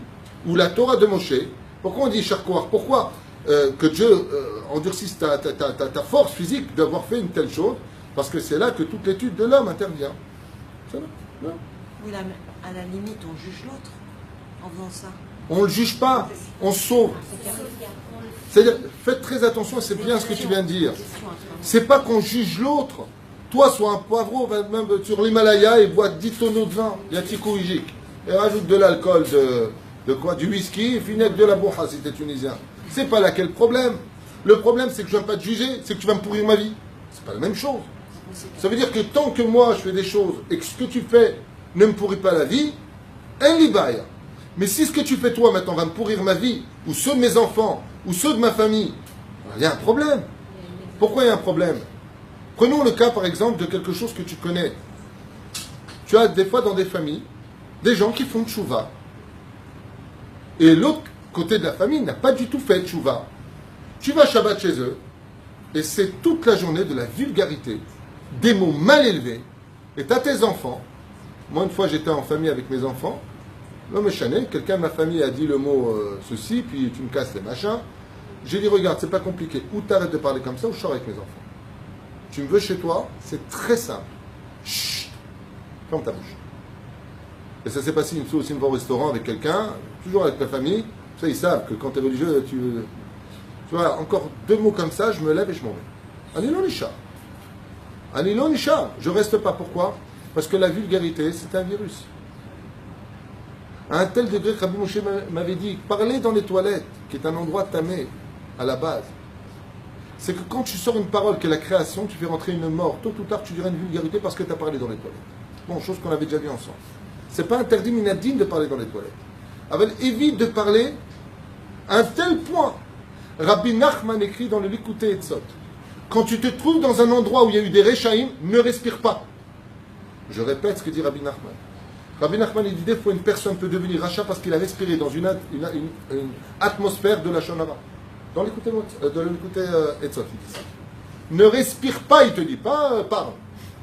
où la Torah de Moshe, pourquoi on dit Ishar Koach? Pourquoi que Dieu endurcisse ta force physique d'avoir fait une telle chose? Parce que c'est là que toute l'étude de l'homme intervient. C'est là. Non. Oui, là, à la limite, on juge l'autre en faisant ça. On ne le juge pas, on sauve. C'est-à-dire, faites très attention, c'est bien ce que tu viens de dire. C'est pas qu'on juge l'autre. Toi, sois un poivreau, va même sur l'Himalaya et bois 10 tonneaux de vin, yatikoïgique, et rajoute de l'alcool, de quoi? Du whisky, et finis avec de la bourra si t'es tunisien. C'est pas là quel problème. Le problème, c'est que je viens pas te juger, c'est que tu vas me pourrir ma vie. C'est pas la même chose. Ça veut dire que tant que moi, je fais des choses et que ce que tu fais ne me pourrit pas la vie, un libaya. Mais si ce que tu fais toi maintenant va me pourrir ma vie, ou ceux de mes enfants, ou ceux de ma famille, il y a un problème. Pourquoi il y a un problème? Prenons le cas par exemple de quelque chose que tu connais. Tu as des fois dans des familles, des gens qui font tchouva. Et l'autre côté de la famille n'a pas du tout fait tchouva. Tu vas Shabbat chez eux, et c'est toute la journée de la vulgarité, des mots mal élevés, et tu as tes enfants. Moi une fois j'étais en famille avec mes enfants, l'homme chané, quelqu'un de ma famille a dit le mot ceci, puis tu me casses les machins. J'ai dit regarde, c'est pas compliqué, ou t'arrêtes de parler comme ça, ou je sors avec mes enfants. Tu me veux chez toi, c'est très simple. Chut, ferme ta bouche. Et ça s'est passé une fois aussi une fois au restaurant avec quelqu'un, toujours avec ta famille. Ça, ils savent que quand tu es religieux, tu vois, encore 2 mots comme ça, je me lève et je m'en vais. Anilon Isha. Anilon Isha. Je reste pas. Pourquoi? Parce que la vulgarité, c'est un virus. À un tel degré que Rabbi Moshe m'avait dit, parler dans les toilettes, qui est un endroit tamé à la base, c'est que quand tu sors une parole qui est la création, tu fais rentrer une mort. Tôt ou tard, tu dirais une vulgarité parce que tu as parlé dans les toilettes. Bon, chose qu'on avait déjà vu ensemble. C'est pas interdit, mais inadigne de parler dans les toilettes. Aval évite de parler à un tel point. Rabbi Nachman écrit dans le Likutei Etzot, quand tu te trouves dans un endroit où il y a eu des Rechaïm, ne respire pas. Je répète ce que dit Rabbi Nachman. Rabbi Nachman, il dit des fois une personne peut devenir rachat parce qu'il a respiré dans une atmosphère de la Shonara. Dans l'écouter Etzot, il dit ça. Ne respire pas, il te dit, pas parle.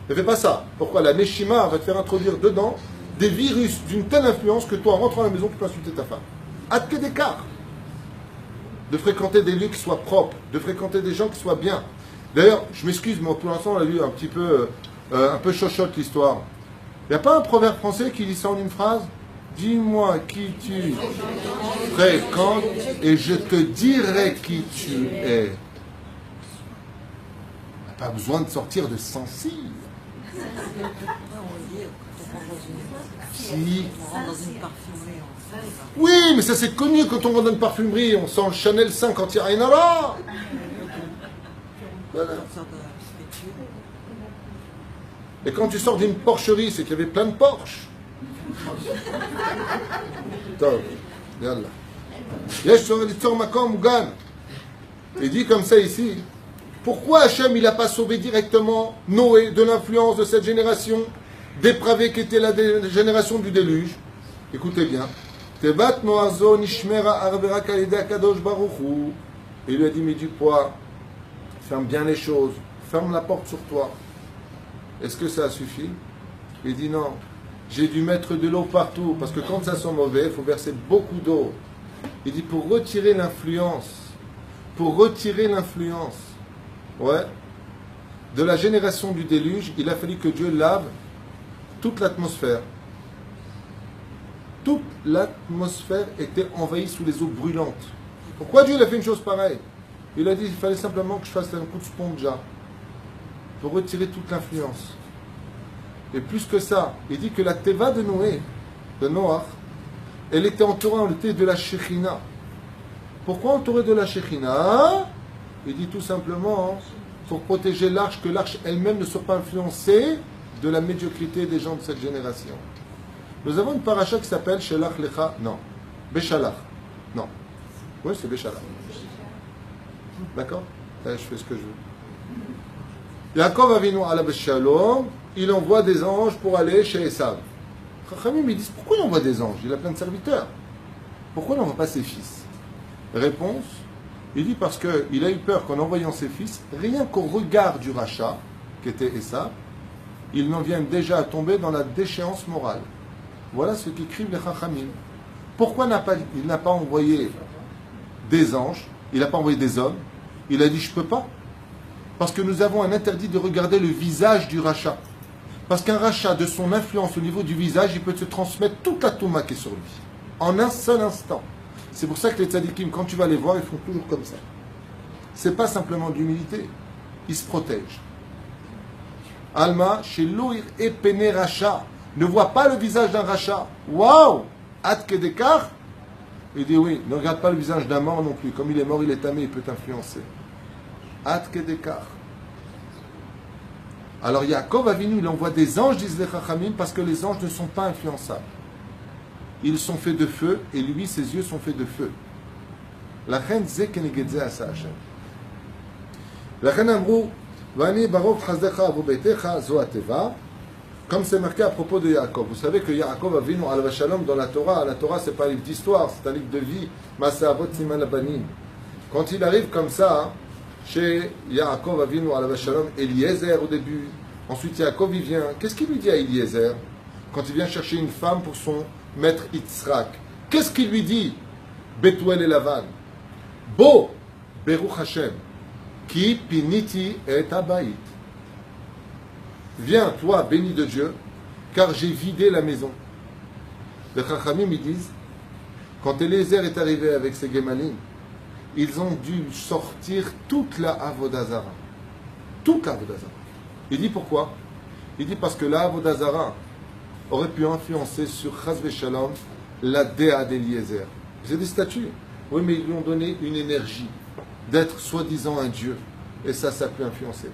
Ne fais pas ça. Pourquoi? La Neshima va te faire introduire dedans des virus d'une telle influence que toi, en rentrant à la maison, tu peux insulter ta femme. À que d'écart. De fréquenter des lieux qui soient propres, de fréquenter des gens qui soient bien. D'ailleurs, je m'excuse, mais pour l'instant, on a vu un peu chochotte l'histoire. Il n'y a pas un proverbe français qui dit ça en une phrase? Dis-moi qui tu fréquentes et je te dirai qui tu es. On n'a pas besoin de sortir de sensible. Si. On rentre dans une parfumerie. Oui, mais ça c'est connu quand on rentre dans une parfumerie, on sent le Chanel 5 quand il y a rien là. Voilà. Et quand tu sors d'une porcherie, c'est qu'il y avait plein de Porsche. Top. Yallah. Il dit comme ça ici. Pourquoi Hachem il n'a pas sauvé directement Noé de l'influence de cette génération dépravée qui était la génération du déluge? Écoutez bien. Tevat Noazo Nishmera Arvera Kalede Kadosh Baruchu. Il lui a dit mais du poids. ferme bien les choses, ferme la porte sur toi. Est-ce que ça suffit? Il dit non, j'ai dû mettre de l'eau partout, parce que quand ça sent mauvais, il faut verser beaucoup d'eau. Il dit pour retirer l'influence, ouais, de la génération du déluge, il a fallu que Dieu lave toute l'atmosphère. Toute l'atmosphère était envahie sous les eaux brûlantes. Pourquoi Dieu a fait une chose pareille? Il a dit qu'il fallait simplement que je fasse un coup de sponja pour retirer toute l'influence. Et plus que ça, il dit que la teva de Noé, de Noach, elle était entourée de la Shekhinah. Pourquoi entourée de la Shekhinah? Il dit tout simplement pour protéger l'arche, que l'arche elle-même ne soit pas influencée de la médiocrité des gens de cette génération. Nous avons une paracha qui s'appelle Shelach Lecha, non, Beshalach, non, oui c'est Beshalach. D'accord? Je fais ce que je veux. Yaakov Avinu ala Beshalom, il envoie des anges pour aller chez Esav. Chachamim, ils disent, pourquoi il envoie des anges? Il a plein de serviteurs. Pourquoi il n'envoie pas ses fils? Réponse, il dit parce qu'il a eu peur qu'en envoyant ses fils, rien qu'au regard du rachat, qui était Esav, il n'en vient déjà à tomber dans la déchéance morale. Voilà ce qu'écrivent les Chachamim. Pourquoi il n'a pas envoyé des anges, il n'a pas envoyé des hommes? Il a dit, je ne peux pas. Parce que nous avons un interdit de regarder le visage du rachat. Parce qu'un rachat, de son influence au niveau du visage, il peut se transmettre toute la touma qui est sur lui. En un seul instant. C'est pour ça que les tzadikim, quand tu vas les voir, ils font toujours comme ça. C'est pas simplement de l'humilité. Ils se protègent. Alma, chez l'oïr et péné rachat, ne voit pas le visage d'un rachat. Waouh! Atkedekar? Il dit oui, ne regarde pas le visage d'un mort non plus. Comme il est mort, il est tamé, il peut t'influencer. Atkedekar. Alors Yaakov Avinu, il envoie des anges, disent les Chachamim, parce que les anges ne sont pas influençables. Ils sont faits de feu, et lui, ses yeux sont faits de feu. La reine Zekenegedze Asa Hashem. La reine Amrou, Vani Barov Chazdecha Avubetecha Zoateva, comme c'est marqué à propos de Yaakov. Vous savez que Yaakov Avinu al Shalom dans la Torah c'est pas un livre d'histoire, c'est un livre de vie. Masa'avot Siman Labanim. Quand il arrive comme ça, chez Yaakov Avinu al Shalom, Eliezer au début, ensuite Yaakov il vient. Qu'est-ce qu'il lui dit à Eliezer quand il vient chercher une femme pour son maître Yitzhak? Qu'est-ce qu'il lui dit? Betuel et Lavan. Bo, Beruch Hashem, ki piniti et abayit. Viens, toi, béni de Dieu, car j'ai vidé la maison. Les Chachamim, ils disent, quand Eliezer est arrivé avec ses Gemalim, ils ont dû sortir toute la Avodazara. Toute la Avodazara. Il dit pourquoi? Il dit parce que la Avodazara aurait pu influencer sur Chazve Shalom la Déa d'Eliezer. C'est des statues. Oui, mais ils lui ont donné une énergie d'être soi-disant un Dieu. Et ça a pu influencer.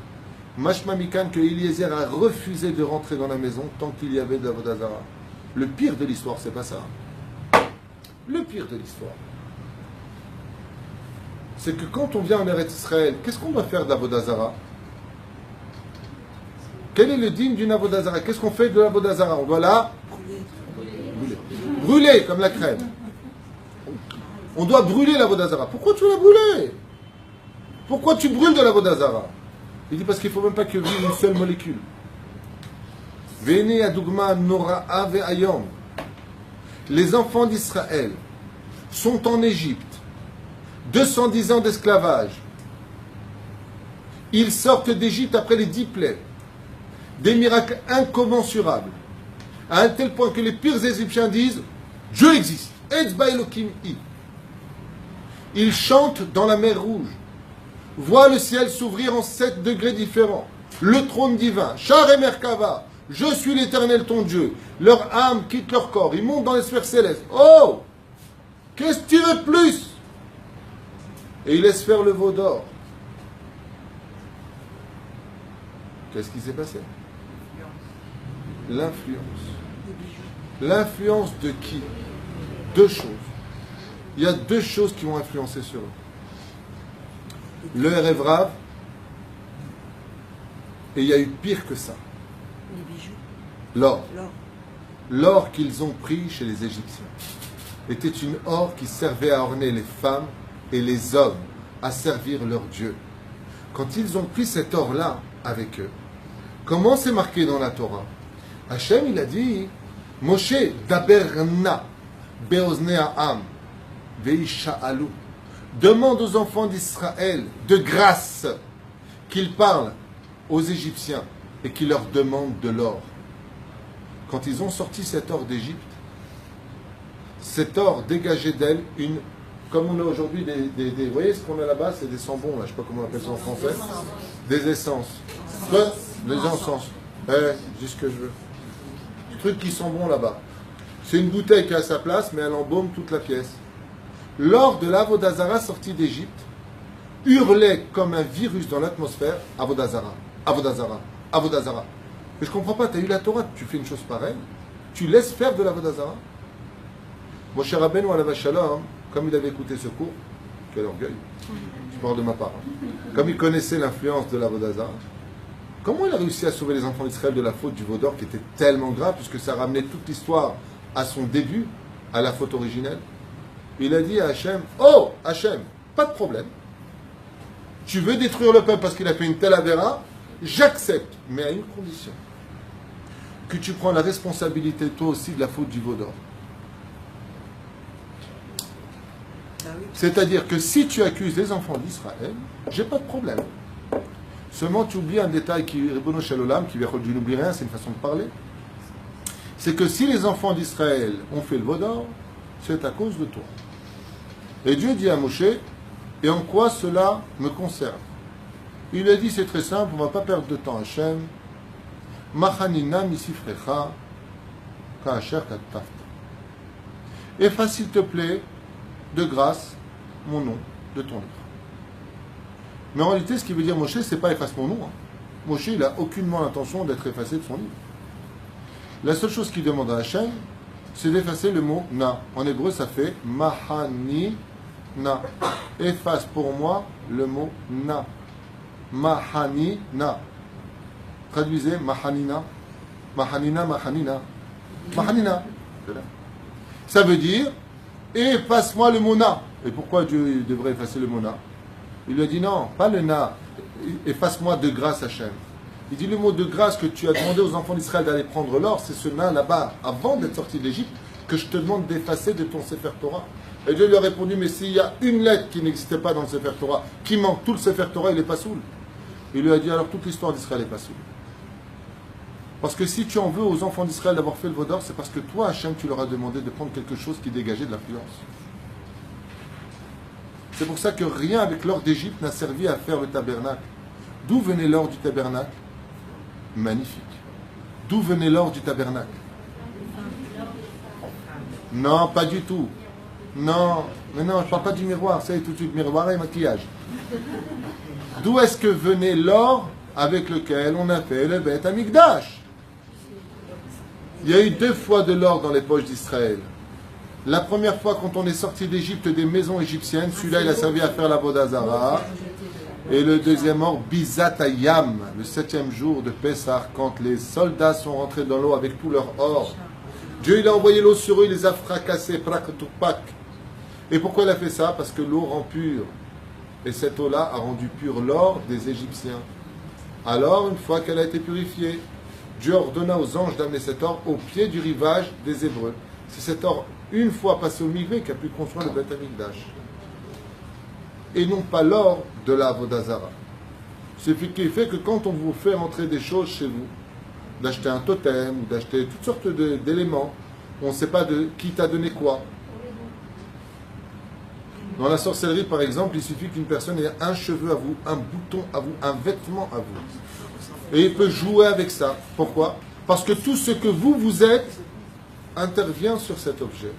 Mashma Mikan que Eliezer a refusé de rentrer dans la maison tant qu'il y avait d'Avodazara. Le pire de l'histoire, c'est pas ça. Le pire de l'histoire, c'est que quand on vient en Eretz Israël, qu'est-ce qu'on doit faire d'Avodazara? Quel est le digne d'une Avodazara? Qu'est-ce qu'on fait de l'Avodazara? On doit la brûler comme la crème. On doit brûler l'Avodazara. Pourquoi tu la brûler? Pourquoi tu brûles de l'Avodazara? Il dit parce qu'il ne faut même pas que vive une seule molécule. Veni adugma nora'a ve'ayom. Les enfants d'Israël sont en Égypte. 210 ans d'esclavage. Ils sortent d'Égypte après les 10 plaies. Des miracles incommensurables. À un tel point que les pires Égyptiens disent Dieu existe. Etzba Elokim I. Ils chantent dans la mer Rouge. Voient le ciel s'ouvrir en 7 degrés différents. Le trône divin. Char et Merkava. Je suis l'Éternel ton Dieu. Leur âme quitte leur corps. Ils montent dans les sphères célestes. Oh! Qu'est-ce que tu veux plus? Et ils laissent faire le veau d'or. Qu'est-ce qui s'est passé? L'influence. L'influence de qui? Deux choses. Il y a deux choses qui ont influencé sur eux. Le Erev Rav, et il y a eu pire que ça. Les bijoux. L'or. L'or. L'or qu'ils ont pris chez les Égyptiens était une or qui servait à orner les femmes et les hommes à servir leur Dieu. quand ils ont pris cet or-là avec eux, comment c'est marqué dans la Torah? Hachem, il a dit, Moshe, daberna, beozne ha'am, veisha'alu. Demande aux enfants d'Israël de grâce qu'ils parlent aux Égyptiens et qu'ils leur demandent de l'or. Quand ils ont sorti cet or d'Égypte, cet or dégageait d'elle une, comme on a aujourd'hui vous voyez ce qu'on a là-bas, c'est des sambons, là, je ne sais pas comment on appelle ça en français, des essences. Quoi? Des encens. Dis ce que je veux. Le truc qui sent bon là-bas. C'est une bouteille qui a sa place, mais elle embaume toute la pièce. L'or de l'Avodazara sorti d'Égypte hurlait comme un virus dans l'atmosphère, Avodazara, Avodazara, Avodazara. Mais je comprends pas, tu as eu la Torah, tu fais une chose pareille, tu laisses faire de l'Avodazara. Moshe Rabbeinu alav shalom, comme il avait écouté ce cours, quel orgueil, je parle de ma part, comme il connaissait l'influence de l'Avodazara, comment il a réussi à sauver les enfants d'Israël de la faute du veau d'or qui était tellement grave, puisque ça ramenait toute l'histoire à son début, à la faute originelle? Il a dit à Hachem, oh Hachem, pas de problème, tu veux détruire le peuple parce qu'il a fait une telle avéra, j'accepte, mais à une condition, que tu prends la responsabilité toi aussi de la faute du veau d'or. C'est-à-dire que si tu accuses les enfants d'Israël, j'ai pas de problème. Seulement tu oublies un détail qui, Ribono Shel Olam, qui je n'oublie rien, c'est une façon de parler. C'est que si les enfants d'Israël ont fait le veau d'or, c'est à cause de toi. Et Dieu dit à Moshe, et en quoi cela me concerne? Il a dit, c'est très simple, on ne va pas perdre de temps, Hachem. Machanina misifrecha ka'asher katafta. Efface, s'il te plaît, de grâce, mon nom de ton livre. Mais en réalité, ce qui veut dire Moshe, c'est pas efface mon nom. Moshe, il n'a aucunement l'intention d'être effacé de son livre. La seule chose qu'il demande à Hachem, c'est d'effacer le mot na. En hébreu, ça fait mahani na. Efface pour moi le mot na. Mahani na. Traduisez mahanina. Mahanina, mahanina. Mahanina. Ça veut dire efface-moi le mot na. Et pourquoi Dieu devrait effacer le mot na? Il lui a dit non, pas le na. Efface-moi de grâce, Hachem. Il dit le mot de grâce que tu as demandé aux enfants d'Israël d'aller prendre l'or, c'est ce na là-bas, avant d'être sorti d'Égypte, que je te demande d'effacer de ton Sefer Torah. Et Dieu lui a répondu, mais s'il y a une lettre qui n'existait pas dans le Sefer Torah, qui manque, tout le Sefer Torah, il est pas soul. Il lui a dit alors toute l'histoire d'Israël est pas soul. Parce que si tu en veux aux enfants d'Israël d'avoir fait le veau d'or, c'est parce que toi, Hachem, tu leur as demandé de prendre quelque chose qui dégageait de l'influence. C'est pour ça que rien avec l'or d'Égypte n'a servi à faire le tabernacle. D'où venait l'or du tabernacle? Magnifique. D'où venait l'or du tabernacle? Non, pas du tout. Non, mais non, je ne parle pas du miroir, ça y est tout de suite, miroir et maquillage. D'où est-ce que venait l'or avec lequel on a fait le Beth Amikdash? Il y a eu 2 fois de l'or dans les poches d'Israël. La première fois, quand on est sorti d'Égypte des maisons égyptiennes, celui-là, il a servi à faire la Vodazara. Et le deuxième or, Bizatayam, le 7e jour de Pessah, quand les soldats sont rentrés dans l'eau avec tout leur or. Dieu, il a envoyé l'eau sur eux, il les a fracassés, prakatupak. Et pourquoi il a fait ça? Parce que l'eau rend pure. Et cette eau-là a rendu pur l'or des Égyptiens. Alors, une fois qu'elle a été purifiée, Dieu ordonna aux anges d'amener cet or au pied du rivage des Hébreux. C'est cet or, une fois passé au Mikvé, qui a pu construire le Beth Amikdash. Et non pas l'or de la Vodazara. Ce qui fait que quand on vous fait rentrer des choses chez vous, d'acheter un totem, ou d'acheter toutes sortes d'éléments, on ne sait pas de qui t'a donné quoi. Dans la sorcellerie, par exemple, il suffit qu'une personne ait un cheveu à vous, un bouton à vous, un vêtement à vous. Et il peut jouer avec ça. Pourquoi? Parce que tout ce que vous êtes intervient sur cet objet.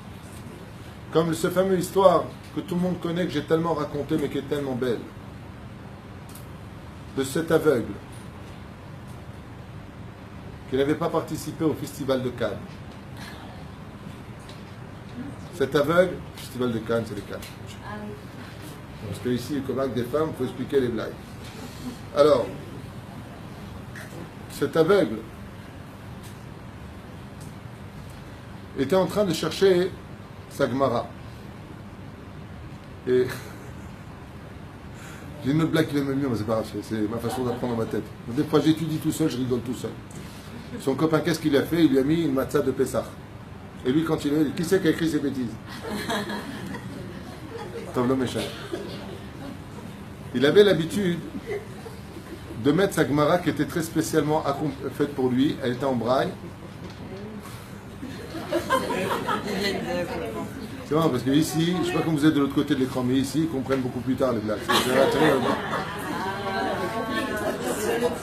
Comme ce fameux histoire que tout le monde connaît, que j'ai tellement raconté, mais qui est tellement belle. De cet aveugle qui n'avait pas participé au festival de Cannes. Cet aveugle, le festival de Cannes, c'est les Cannes. Parce que ici, comme avec des femmes, il faut expliquer les blagues. Alors, cet aveugle était en train de chercher sa Gemara. Et J'ai une autre blague qui va mieux, mais c'est pas grave, c'est ma façon d'apprendre dans ma tête. Donc, des fois, j'étudie tout seul, je rigole tout seul. Son copain, qu'est-ce qu'il a fait? Il lui a mis une matzah de Pessah. Et lui, quand il est, qui c'est qui a écrit ces bêtises? Tom l'homme méchant. Il avait l'habitude de mettre sa Gemara qui était très spécialement faite pour lui. Elle était en braille. C'est vrai, parce que ici, je ne sais pas comme vous êtes de l'autre côté de l'écran, mais ici, ils comprennent beaucoup plus tard les blagues.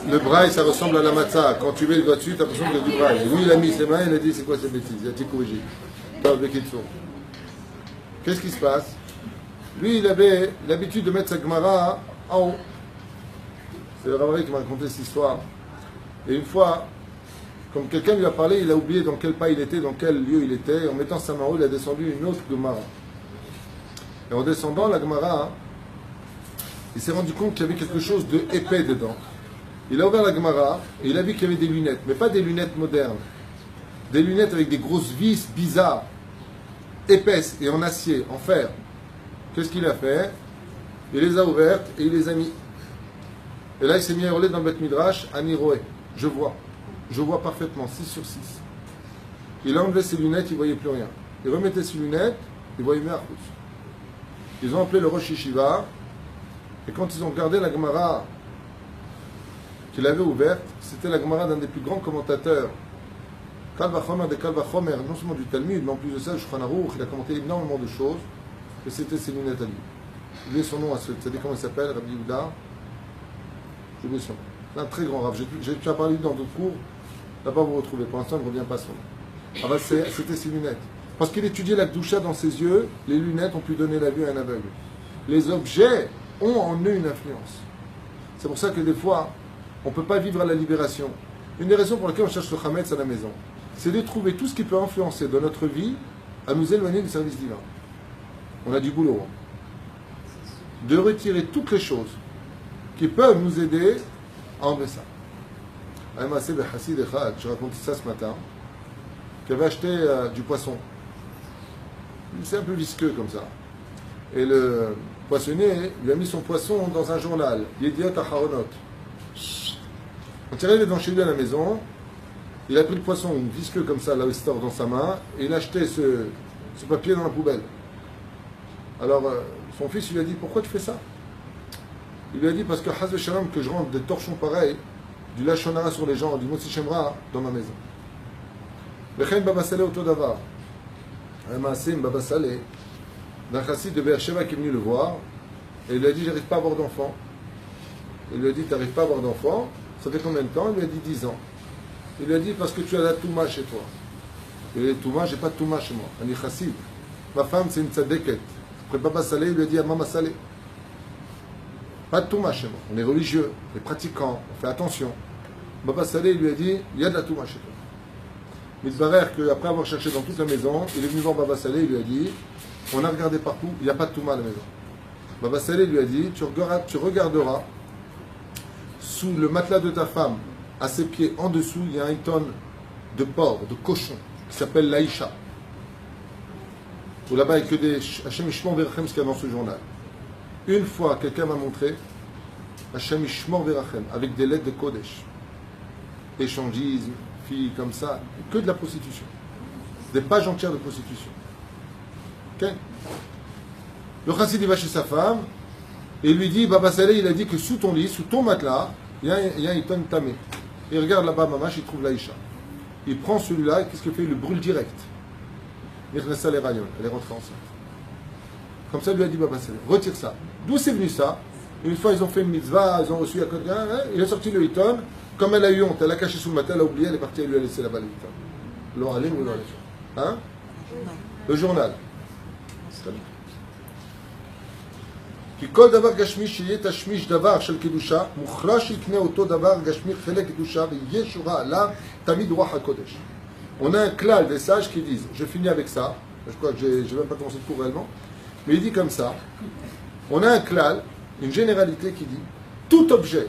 Le braille, ça ressemble à la matzah. Quand tu mets le doigt dessus, tu as l'impression que c'est du braille. Lui, il a mis ses mains, il a dit c'est quoi ces bêtises? Il a été corrigé. Qu'est-ce qui se passe? Lui, il avait l'habitude de mettre sa Gemara en haut. C'est le Rav qui m'a raconté cette histoire. Et une fois, comme quelqu'un lui a parlé, il a oublié dans quel pas il était, dans quel lieu il était. En mettant sa main en haut, il a descendu une autre Gemara. Et en descendant la Gemara, il s'est rendu compte qu'il y avait quelque chose de épais dedans. Il a ouvert la Gemara et il a vu qu'il y avait des lunettes, mais pas des lunettes modernes. Des lunettes avec des grosses vis bizarres, épaisses et en acier, en fer. Qu'est-ce qu'il a fait? Il les a ouvertes et il les a mis. Et là, il s'est mis à hurler dans le Beth Midrash, Aniroé. Je vois parfaitement, 6 sur 6. Il a enlevé ses lunettes, il ne voyait plus rien. Il remettait ses lunettes, il voyait mieux à Rousse. Ils ont appelé le Rosh Yeshiva, et quand ils ont regardé la Gemara qu'il avait ouverte, c'était la Gemara d'un des plus grands commentateurs, Kal Vachomer de Kal Vachomer, non seulement du Talmud, mais en plus de ça, le Shulchan Aruch, il a commenté énormément de choses, et c'était ses lunettes à lui. J'ai oublié son nom à ce, vous savez comment il s'appelle, Rabbi Yehuda? J'ai oublié son nom. C'est un très grand rave. J'ai déjà parlé dans d'autres cours, là pas vous retrouver. Pour l'instant, il ne revient pas son nom. Ah bah c'était ses lunettes. Parce qu'il étudiait la Kedusha dans ses yeux, les lunettes ont pu donner la vue à un aveugle. Les objets ont en eux une influence. C'est pour ça que des fois, on ne peut pas vivre à la libération. Une des raisons pour lesquelles on cherche le Hametz à la maison, c'est de trouver tout ce qui peut influencer dans notre vie à nous éloigner du service divin. On a du boulot. De retirer toutes les choses qui peuvent nous aider à enlever ça. Je raconte ça ce matin, qui avait acheté du poisson. C'est un peu visqueux comme ça. Et le poissonnier lui a mis son poisson dans un journal, Yediot Aharonot. Quand il est arrivé devant chez lui à la maison, il a pris le poisson visqueux comme ça, là où il sort dans sa main, et il a jeté ce papier dans la poubelle. Alors son fils lui a dit, pourquoi tu fais ça? Il lui a dit, parce que Haz Shalom, que je rentre des torchons pareils, du Lachonara sur les gens, du Motsi Shemra dans ma maison. Vechen Baba Saleh Otodavar. Un Maasim Baba Saleh, d'un chassid de Beersheba qui est venu le voir, et il lui a dit, j'arrive pas à avoir d'enfant. Il lui a dit, tu n'arrives pas à avoir d'enfant? Ça fait combien de temps? Il lui a dit 10 ans. Il lui a dit, parce que tu as la Touma chez toi. Il lui a dit, Touma, j'ai pas de Touma chez moi. Un chassid. Ma femme, c'est une tzadeket. Après Baba Saleh, il lui a dit à Mama Saleh, pas de Touma chez moi. On est religieux, on est pratiquant, on fait attention. Baba Saleh lui a dit, il y a de la Touma chez toi. Mais il s'avère qu'après avoir cherché dans toute la maison, il est venu voir Baba Saleh, il lui a dit, on a regardé partout, il n'y a pas de Touma à la maison. Baba Saleh lui a dit, tu regarderas sous le matelas de ta femme, à ses pieds, en dessous, il y a un tonne de porc, de cochon, qui s'appelle l'Aïcha. Où là-bas, il n'y a que des Hachem Ishmor Verachem, ce qu'il y a dans ce journal. Une fois, quelqu'un m'a montré Hachem Ishmor Verachem, avec des lettres de Kodesh. Échangisme, filles comme ça, que de la prostitution. Des pages entières de prostitution. Ok? Le chassid, il va chez sa femme, et il lui dit, Baba Saleh, il a dit que sous ton lit, sous ton matelas, il y a un iton tamé. Il regarde là-bas, Mamash, il trouve l'Aïcha. Il prend celui-là, et qu'est-ce qu'il fait? Il le brûle direct. Elle est rentrée enceinte. Comme ça, il lui a dit Baba Saleh, retire ça. D'où c'est venu ça? Une fois, ils ont fait une mitzvah, ils ont reçu à côté, il a sorti le hiton. Comme elle a eu honte, elle a caché sous le matin, elle a oublié, elle est partie, elle lui a laissé là-bas le hiton. L'oralim ou l'oralim? Hein? Le journal. C'est bien. כי כל דבר גשמי שיהיה תשמיש דבר של קדושה, מוכרח שיקנה אותו דבר גשמי חלק קדושה ויהיה שורה עליו תמיד רוח הקודש. On a un klal des sages qui disent, je finis avec ça, je crois que je n'ai même pas commencé le cours réellement, mais il dit comme ça, on a un klal, une généralité qui dit, tout objet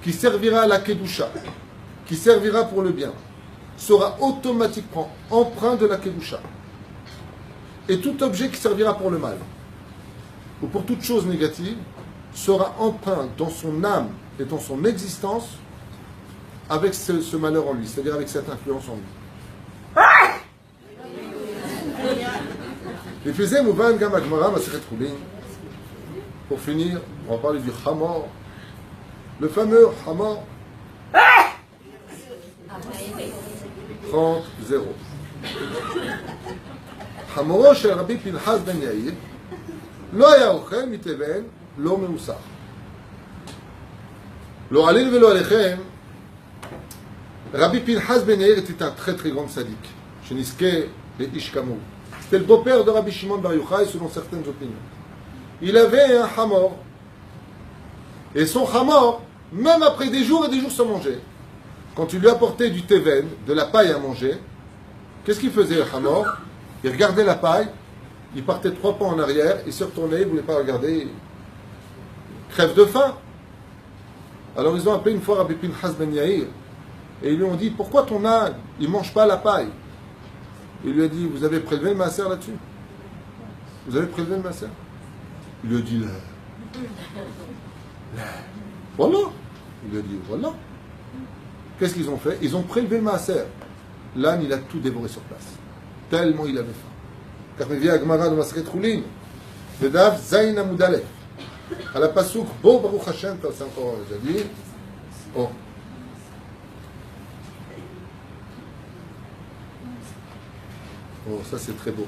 qui servira à la kedusha, qui servira pour le bien, sera automatiquement empreint de la kedusha. Et tout objet qui servira pour le mal, ou pour toute chose négative, sera empreint dans son âme et dans son existence avec ce malheur en lui, c'est-à-dire avec cette influence en lui. Pour finir, on va parler du Hamor, le fameux Hamor 30-0. Hamoro shel Rabbi Pinchas ben Yair לא היה אוכל מתבן לא מאוסר. לא עלינו ולא עליכם, Rabbi Pinchas ben Yair était un très très grand sadique, שנזכה לאיש כמוהו. C'était le beau-père de Rabbi Shimon Bar Yochai selon certaines opinions. Il avait un hamor. Et son hamor, même après des jours et des jours sans manger, quand tu lui apportais du teven, de la paille à manger, qu'est-ce qu'il faisait le hamor? Il regardait la paille, il partait 3 pas en arrière, il se retournait, il ne voulait pas regarder, il crève de faim. Alors ils ont appelé une fois Rabbi Pinchas ben Yair, et ils lui ont dit, pourquoi ton âne, il ne mange pas la paille? Il lui a dit, vous avez prélevé le maaser là-dessus? Vous avez prélevé le maaser? Il lui a dit, là. Voilà. Il lui a dit, voilà. Qu'est-ce qu'ils ont fait? Ils ont prélevé le maaser. L'âne, il a tout dévoré sur place. Tellement il avait faim. Car il vient à Gemara de Maseret Choulin, le Daf Zayin Amud Aleph. À la Pasuk, Bo Baruch Hashem, comme c'est encore déjà dit. Oh. Oh, ça c'est très beau.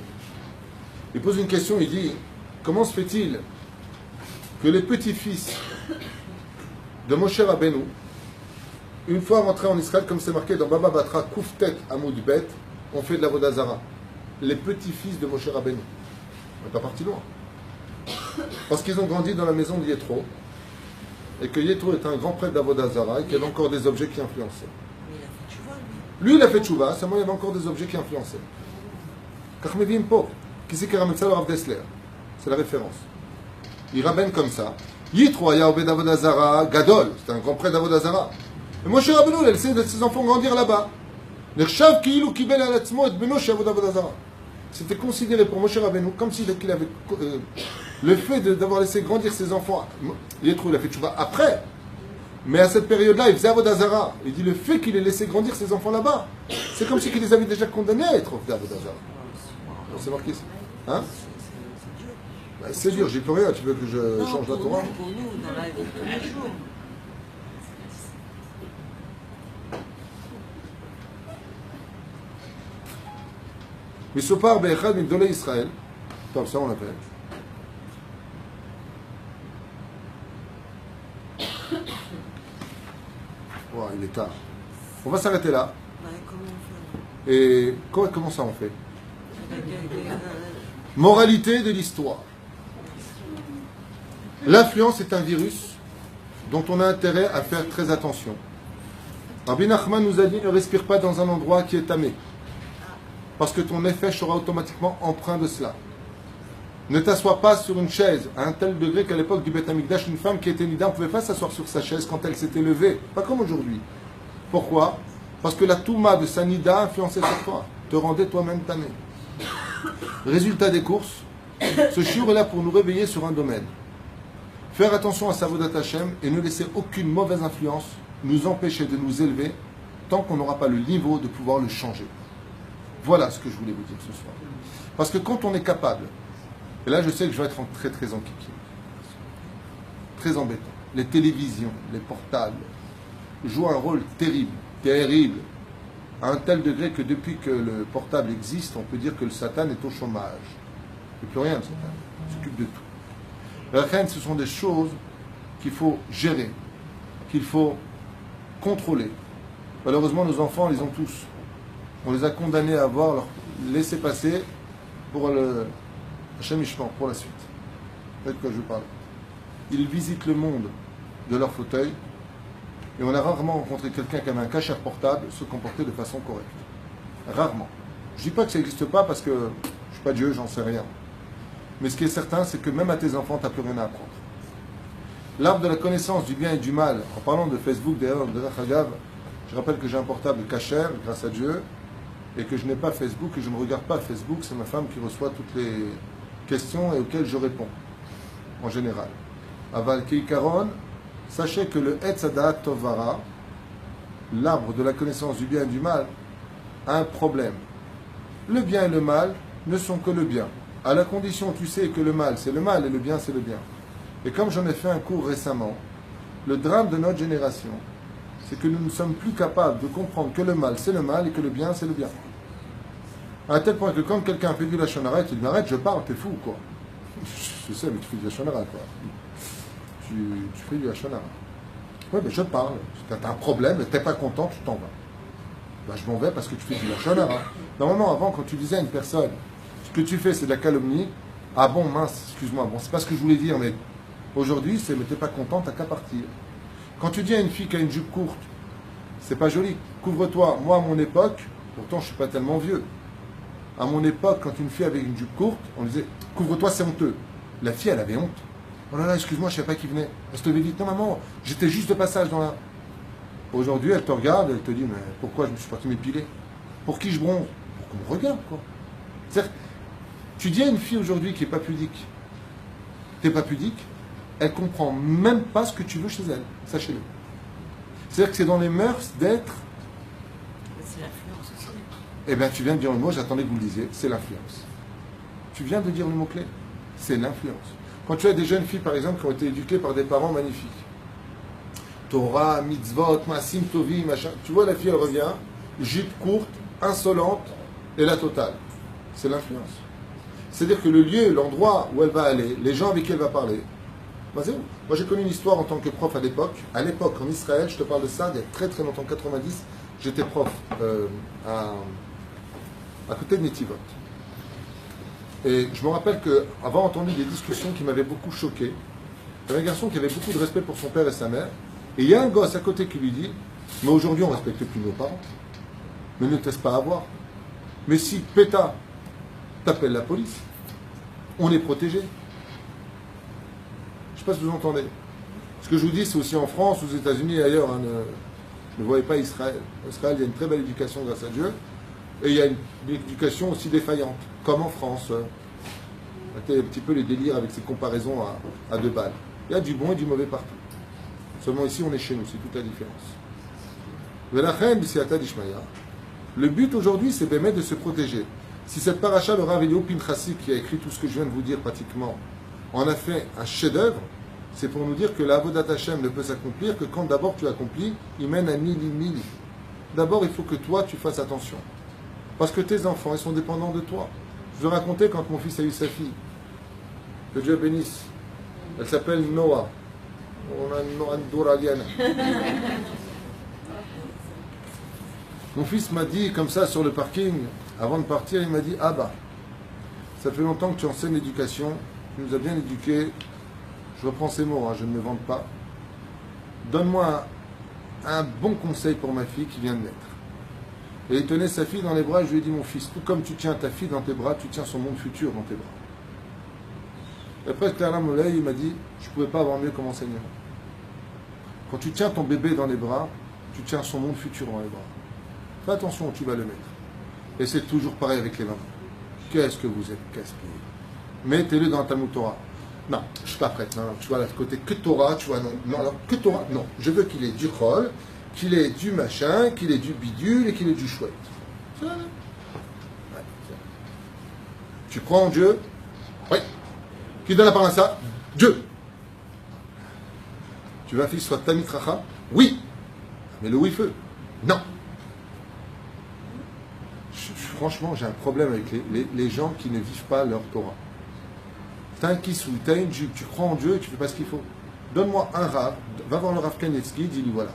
Il pose une question, il dit, comment se fait-il que les petits-fils de Moshe Rabbeinu, une fois rentrés en Israël, comme c'est marqué dans Baba Batra, Kouftet Amud Bet, ont fait de la Vodazara? Les petits-fils de Moshe Rabbeinu. On n'est pas parti loin. Parce qu'ils ont grandi dans la maison de Yétro, et que Yétro est un grand prêtre d'Avodazara, et qu'il y avait encore des objets qui influençaient. Mais il a fait tchouva, Lui, il a fait tchouva, seulement il y avait encore des objets qui influençaient. Kachmevim Po, qui c'est qui ramène ça, le Rav Dessler? C'est la référence. Il ramène comme ça. Yitro aya obed Avodazara, Gadol, c'était un grand prêtre d'Avodazara. Et Moshe Rabbeinu, il a laissé ses enfants grandir là-bas. C'était considéré pour Moshe Rabbeinu comme s'il avait le fait d'avoir laissé grandir ses enfants. Yitro, il a fait tchouva après. Mais à cette période-là, il faisait Avodazara. Il dit le fait qu'il ait laissé grandir ses enfants là-bas, c'est comme s'il les avait déjà condamnés à être Avodazara. C'est marqué ça. Hein? C'est dur, j'y peux rien. Tu veux que je change la Torah? Pour nous, dans la vie de tous les jours. Misopar Be'echad Migdolei Israël. Attends, ça on l'appelle. Wow, il est tard. On va s'arrêter là. Ouais, comment on fait? Et comment ça on fait? Moralité de l'histoire. L'influence est un virus dont on a intérêt à faire très attention. Rabbi Nachman nous a dit ne respire pas dans un endroit qui est tamé, parce que ton effet sera automatiquement empreint de cela. Ne t'assois pas sur une chaise à un tel degré qu'à l'époque du Beth Amikdash, une femme qui était nida ne pouvait pas s'asseoir sur sa chaise quand elle s'était levée. Pas comme aujourd'hui. Pourquoi? Parce que la touma de sa nida influençait sur toi, te rendait toi-même tamé. Résultat des courses, ce shiur est là pour nous réveiller sur un domaine. Faire attention à sa Avodat Hashem et ne laisser aucune mauvaise influence nous empêcher de nous élever tant qu'on n'aura pas le niveau de pouvoir le changer. Voilà ce que je voulais vous dire ce soir. Parce que quand on est capable, et là je sais que je vais être très très enquiqué, très embêtant, les télévisions, les portables jouent un rôle terrible, terrible, à un tel degré que depuis que le portable existe, on peut dire que le Satan est au chômage. Il n'y a plus rien de Satan, il s'occupe de tout. La reine, ce sont des choses qu'il faut gérer, qu'il faut contrôler. Malheureusement, nos enfants, ils ont tous. On les a condamnés à avoir leur laisser passer pour le chemichement, pour la suite. Vous voyez de quoi je parle? Ils visitent le monde de leur fauteuil et on a rarement rencontré quelqu'un qui avait un cachère portable se comporter de façon correcte. Rarement. Je ne dis pas que ça n'existe pas parce que je ne suis pas Dieu, j'en sais rien. Mais ce qui est certain, c'est que même à tes enfants, tu n'as plus rien à apprendre. L'arbre de la connaissance du bien et du mal, en parlant de Facebook, d'ailleurs, de Rachagav, je rappelle que j'ai un portable cachère, grâce à Dieu, et que je n'ai pas Facebook et je ne regarde pas Facebook, c'est ma femme qui reçoit toutes les questions et auxquelles je réponds, en général. Aval Keikaron, sachez que le Etz Hadat Tovara, l'arbre de la connaissance du bien et du mal, a un problème. Le bien et le mal ne sont que le bien. À la condition, tu sais, que le mal, c'est le mal et le bien, c'est le bien. Et comme j'en ai fait un cours récemment, le drame de notre génération, c'est que nous ne sommes plus capables de comprendre que le mal, c'est le mal et que le bien, c'est le bien. À tel point que quand quelqu'un fait du lachon hara, tu dis arrête, je parle, t'es fou, quoi. Je sais, mais tu fais du lachon hara, quoi. Tu fais du lachon hara. Oui, mais je parle. Quand tu as un problème, tu n'es pas content, tu t'en vas. Ben, je m'en vais parce que tu fais du lachon hara. Normalement, avant, quand tu disais à une personne, ce que tu fais, c'est de la calomnie, ah bon, mince, excuse-moi, bon, c'est pas ce que je voulais dire, mais aujourd'hui, c'est mais t'es pas content, t'as qu'à partir. Quand tu dis à une fille qui a une jupe courte, c'est pas joli, couvre-toi. Moi, à mon époque, pourtant, je suis pas tellement vieux. À mon époque, quand une fille avait une jupe courte, on disait, couvre-toi, c'est honteux. La fille, elle avait honte. Oh là là, excuse-moi, je ne savais pas qui venait. Elle se levait vite. Non, maman, j'étais juste de passage dans la... Aujourd'hui, elle te regarde, elle te dit, mais pourquoi je me suis parti m'épiler? Pour qui je bronze? Pour qu'on me regarde, quoi. C'est-à-dire, tu dis à une fille aujourd'hui qui n'est pas pudique, t'es pas pudique, elle comprend même pas ce que tu veux chez elle, sachez-le. C'est-à-dire que c'est dans les mœurs d'être... C'est l'influence aussi. Eh bien, tu viens de dire le mot, j'attendais que vous le disiez, c'est l'influence. Tu viens de dire le mot-clé, c'est l'influence. Quand tu as des jeunes filles, par exemple, qui ont été éduquées par des parents magnifiques, Torah, mitzvot, masim, tovi, machin, tu vois, la fille, elle revient, jupe courte, insolente, et la totale. C'est l'influence. C'est-à-dire que le lieu, l'endroit où elle va aller, les gens avec qui elle va parler, bah c'est où? Moi, j'ai connu une histoire en tant que prof à l'époque. À l'époque, en Israël, je te parle de ça, il y a très très longtemps, 90, j'étais prof à côté de Netivot. Et je me rappelle qu'avant entendu des discussions qui m'avaient beaucoup choqué, il y avait un garçon qui avait beaucoup de respect pour son père et sa mère, et il y a un gosse à côté qui lui dit, mais aujourd'hui on ne respecte plus nos parents, mais ne te laisse pas avoir. Mais si péta, t'appelles la police, on est protégé. Je ne sais pas si vous entendez. Ce que je vous dis, c'est aussi en France, aux États-Unis et ailleurs. Hein, ne voyez pas Israël. En Israël, il y a une très belle éducation grâce à Dieu. Et il y a une éducation aussi défaillante, comme en France. C'était un petit peu les délires avec ces comparaisons à deux balles. Il y a du bon et du mauvais partout. Seulement ici, on est chez nous, c'est toute la différence. Le but aujourd'hui, c'est de se protéger. Si cette paracha, le Rav Eliyahu Pinchasi, qui a écrit tout ce que je viens de vous dire pratiquement, en a fait un chef-d'œuvre, c'est pour nous dire que la Avodat Hashem ne peut s'accomplir que quand d'abord tu accomplis, il mène à mili. D'abord, il faut que toi, tu fasses attention. Parce que tes enfants, ils sont dépendants de toi. Je vous racontais quand mon fils a eu sa fille. Que Dieu bénisse. Elle s'appelle Noah. On a Noah Douraliana. Mon fils m'a dit, comme ça, sur le parking, avant de partir, il m'a dit, ah bah, ça fait longtemps que tu enseignes l'éducation, tu nous as bien éduqués, je reprends ces mots, hein, je ne me vante pas. Donne-moi un bon conseil pour ma fille qui vient de naître. Et il tenait sa fille dans les bras et je lui ai dit, mon fils, tout comme tu tiens ta fille dans tes bras, tu tiens son monde futur dans tes bras. Et après, Clara Molay, il m'a dit, je ne pouvais pas avoir mieux comme enseignement. Quand tu tiens ton bébé dans les bras, tu tiens son monde futur dans les bras. Fais attention où tu vas le mettre. Et c'est toujours pareil avec les mamans. Qu'est-ce que vous êtes casse-pieds. Mettez-le dans ta Torah. Non, je ne suis pas prête. Non, tu vois, là, côté que Torah, tu vois, non. Non, alors, que Torah, non. Je veux qu'il ait du rôle, qu'il ait du machin, qu'il ait du bidule et qu'il ait du chouette. C'est ça, là. Ouais, c'est ça. Tu crois en Dieu? Oui. Qui donne la parole à ça? Dieu. Tu veux un fils soit Tamit Racha? Oui. Mais le oui-feu? Non. Franchement, j'ai un problème avec les gens qui ne vivent pas leur Torah. T'as un kissou, t'as une jupe, tu crois en Dieu et tu fais pas ce qu'il faut. Donne-moi un Rav, va voir le Rav Kanievski, dis-lui voilà.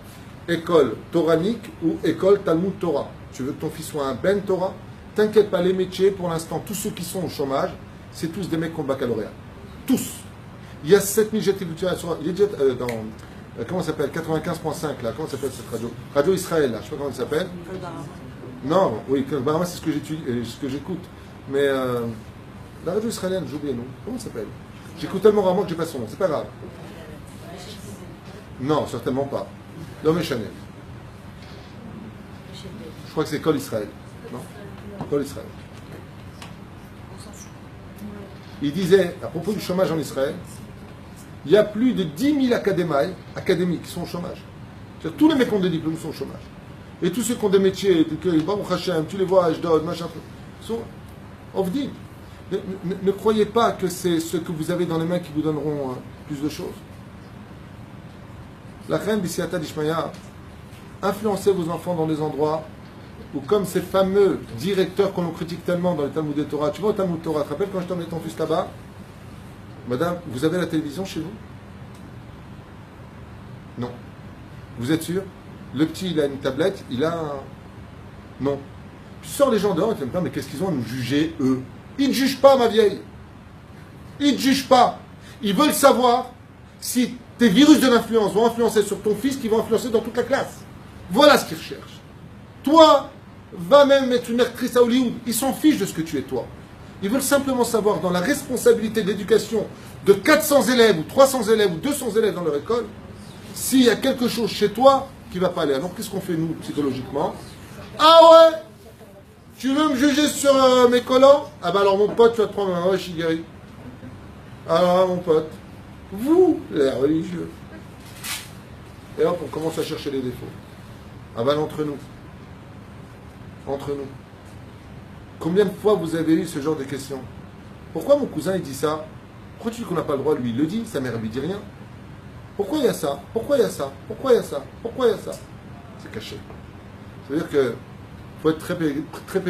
École toranique ou école Talmud Torah. Tu veux que ton fils soit un Ben Torah? T'inquiète pas, les métiers, pour l'instant, tous ceux qui sont au chômage, c'est tous des mecs qui ont le baccalauréat. Tous. Il y a 7000 jetés culturels. Il est déjà dans. Comment ça s'appelle 95.5 là. Comment ça s'appelle cette radio? Radio Israël là. Je sais pas comment ça s'appelle. Non, oui, Barama, c'est ce que j'écoute. Mais la radio israélienne, j'ai oublié, non? Comment ça s'appelle? J'écoute tellement rarement que j'ai pas son nom, c'est pas grave. Non, certainement pas. L'homme Chanel. Je crois que c'est Kol Israël. Non? Kol Israël. Il disait, à propos du chômage en Israël, il y a plus de 10 000 académiques qui sont au chômage. C'est-à-dire, tous les mecs qui ont des diplômes sont au chômage. Et tous ceux qui ont des métiers, Baruch Hashem, tu les vois, Ashdod, machin, sont ovdim. Ne croyez pas que c'est ce que vous avez dans les mains qui vous donneront plus de choses. La reine Bisiata d'Ishmaïa, influencez vos enfants dans des endroits où, comme ces fameux directeurs qu'on critique tellement dans les Talmud de Torah, tu vois au Talmud Torah, tu te rappelles quand je t'emmenais ton fils là-bas, madame, vous avez la télévision chez vous? Non. Vous êtes sûr? Le petit, il a une tablette, il a un... Non. Tu sors les gens dehors et tu me dis, mais qu'est-ce qu'ils ont à nous juger, eux? Ils ne jugent pas, ma vieille. Ils ne jugent pas. Ils veulent savoir si tes virus de l'influence vont influencer sur ton fils, qui vont influencer dans toute la classe. Voilà ce qu'ils recherchent. Toi, va même mettre une actrice à Hollywood. Ils s'en fichent de ce que tu es, toi. Ils veulent simplement savoir, dans la responsabilité de l'éducation de 400 élèves, ou 300 élèves, ou 200 élèves dans leur école, s'il y a quelque chose chez toi qui ne va pas aller. Alors, qu'est-ce qu'on fait, nous, psychologiquement? Ah ouais, tu veux me juger sur mes collants? Ah bah alors, mon pote, tu vas te prendre un Shigari. Alors, mon pote, vous, les religieux. Et hop, on commence à chercher les défauts. Ah bah, entre nous. Entre nous. Combien de fois vous avez eu ce genre de questions? Pourquoi mon cousin, il dit ça? Pourquoi tu dis qu'on n'a pas le droit? Lui, il le dit, sa mère, elle lui dit rien. Pourquoi il y a ça? Pourquoi il y a ça? Pourquoi il y a ça? Pourquoi il y a ça? C'est caché. C'est-à-dire qu'il faut être très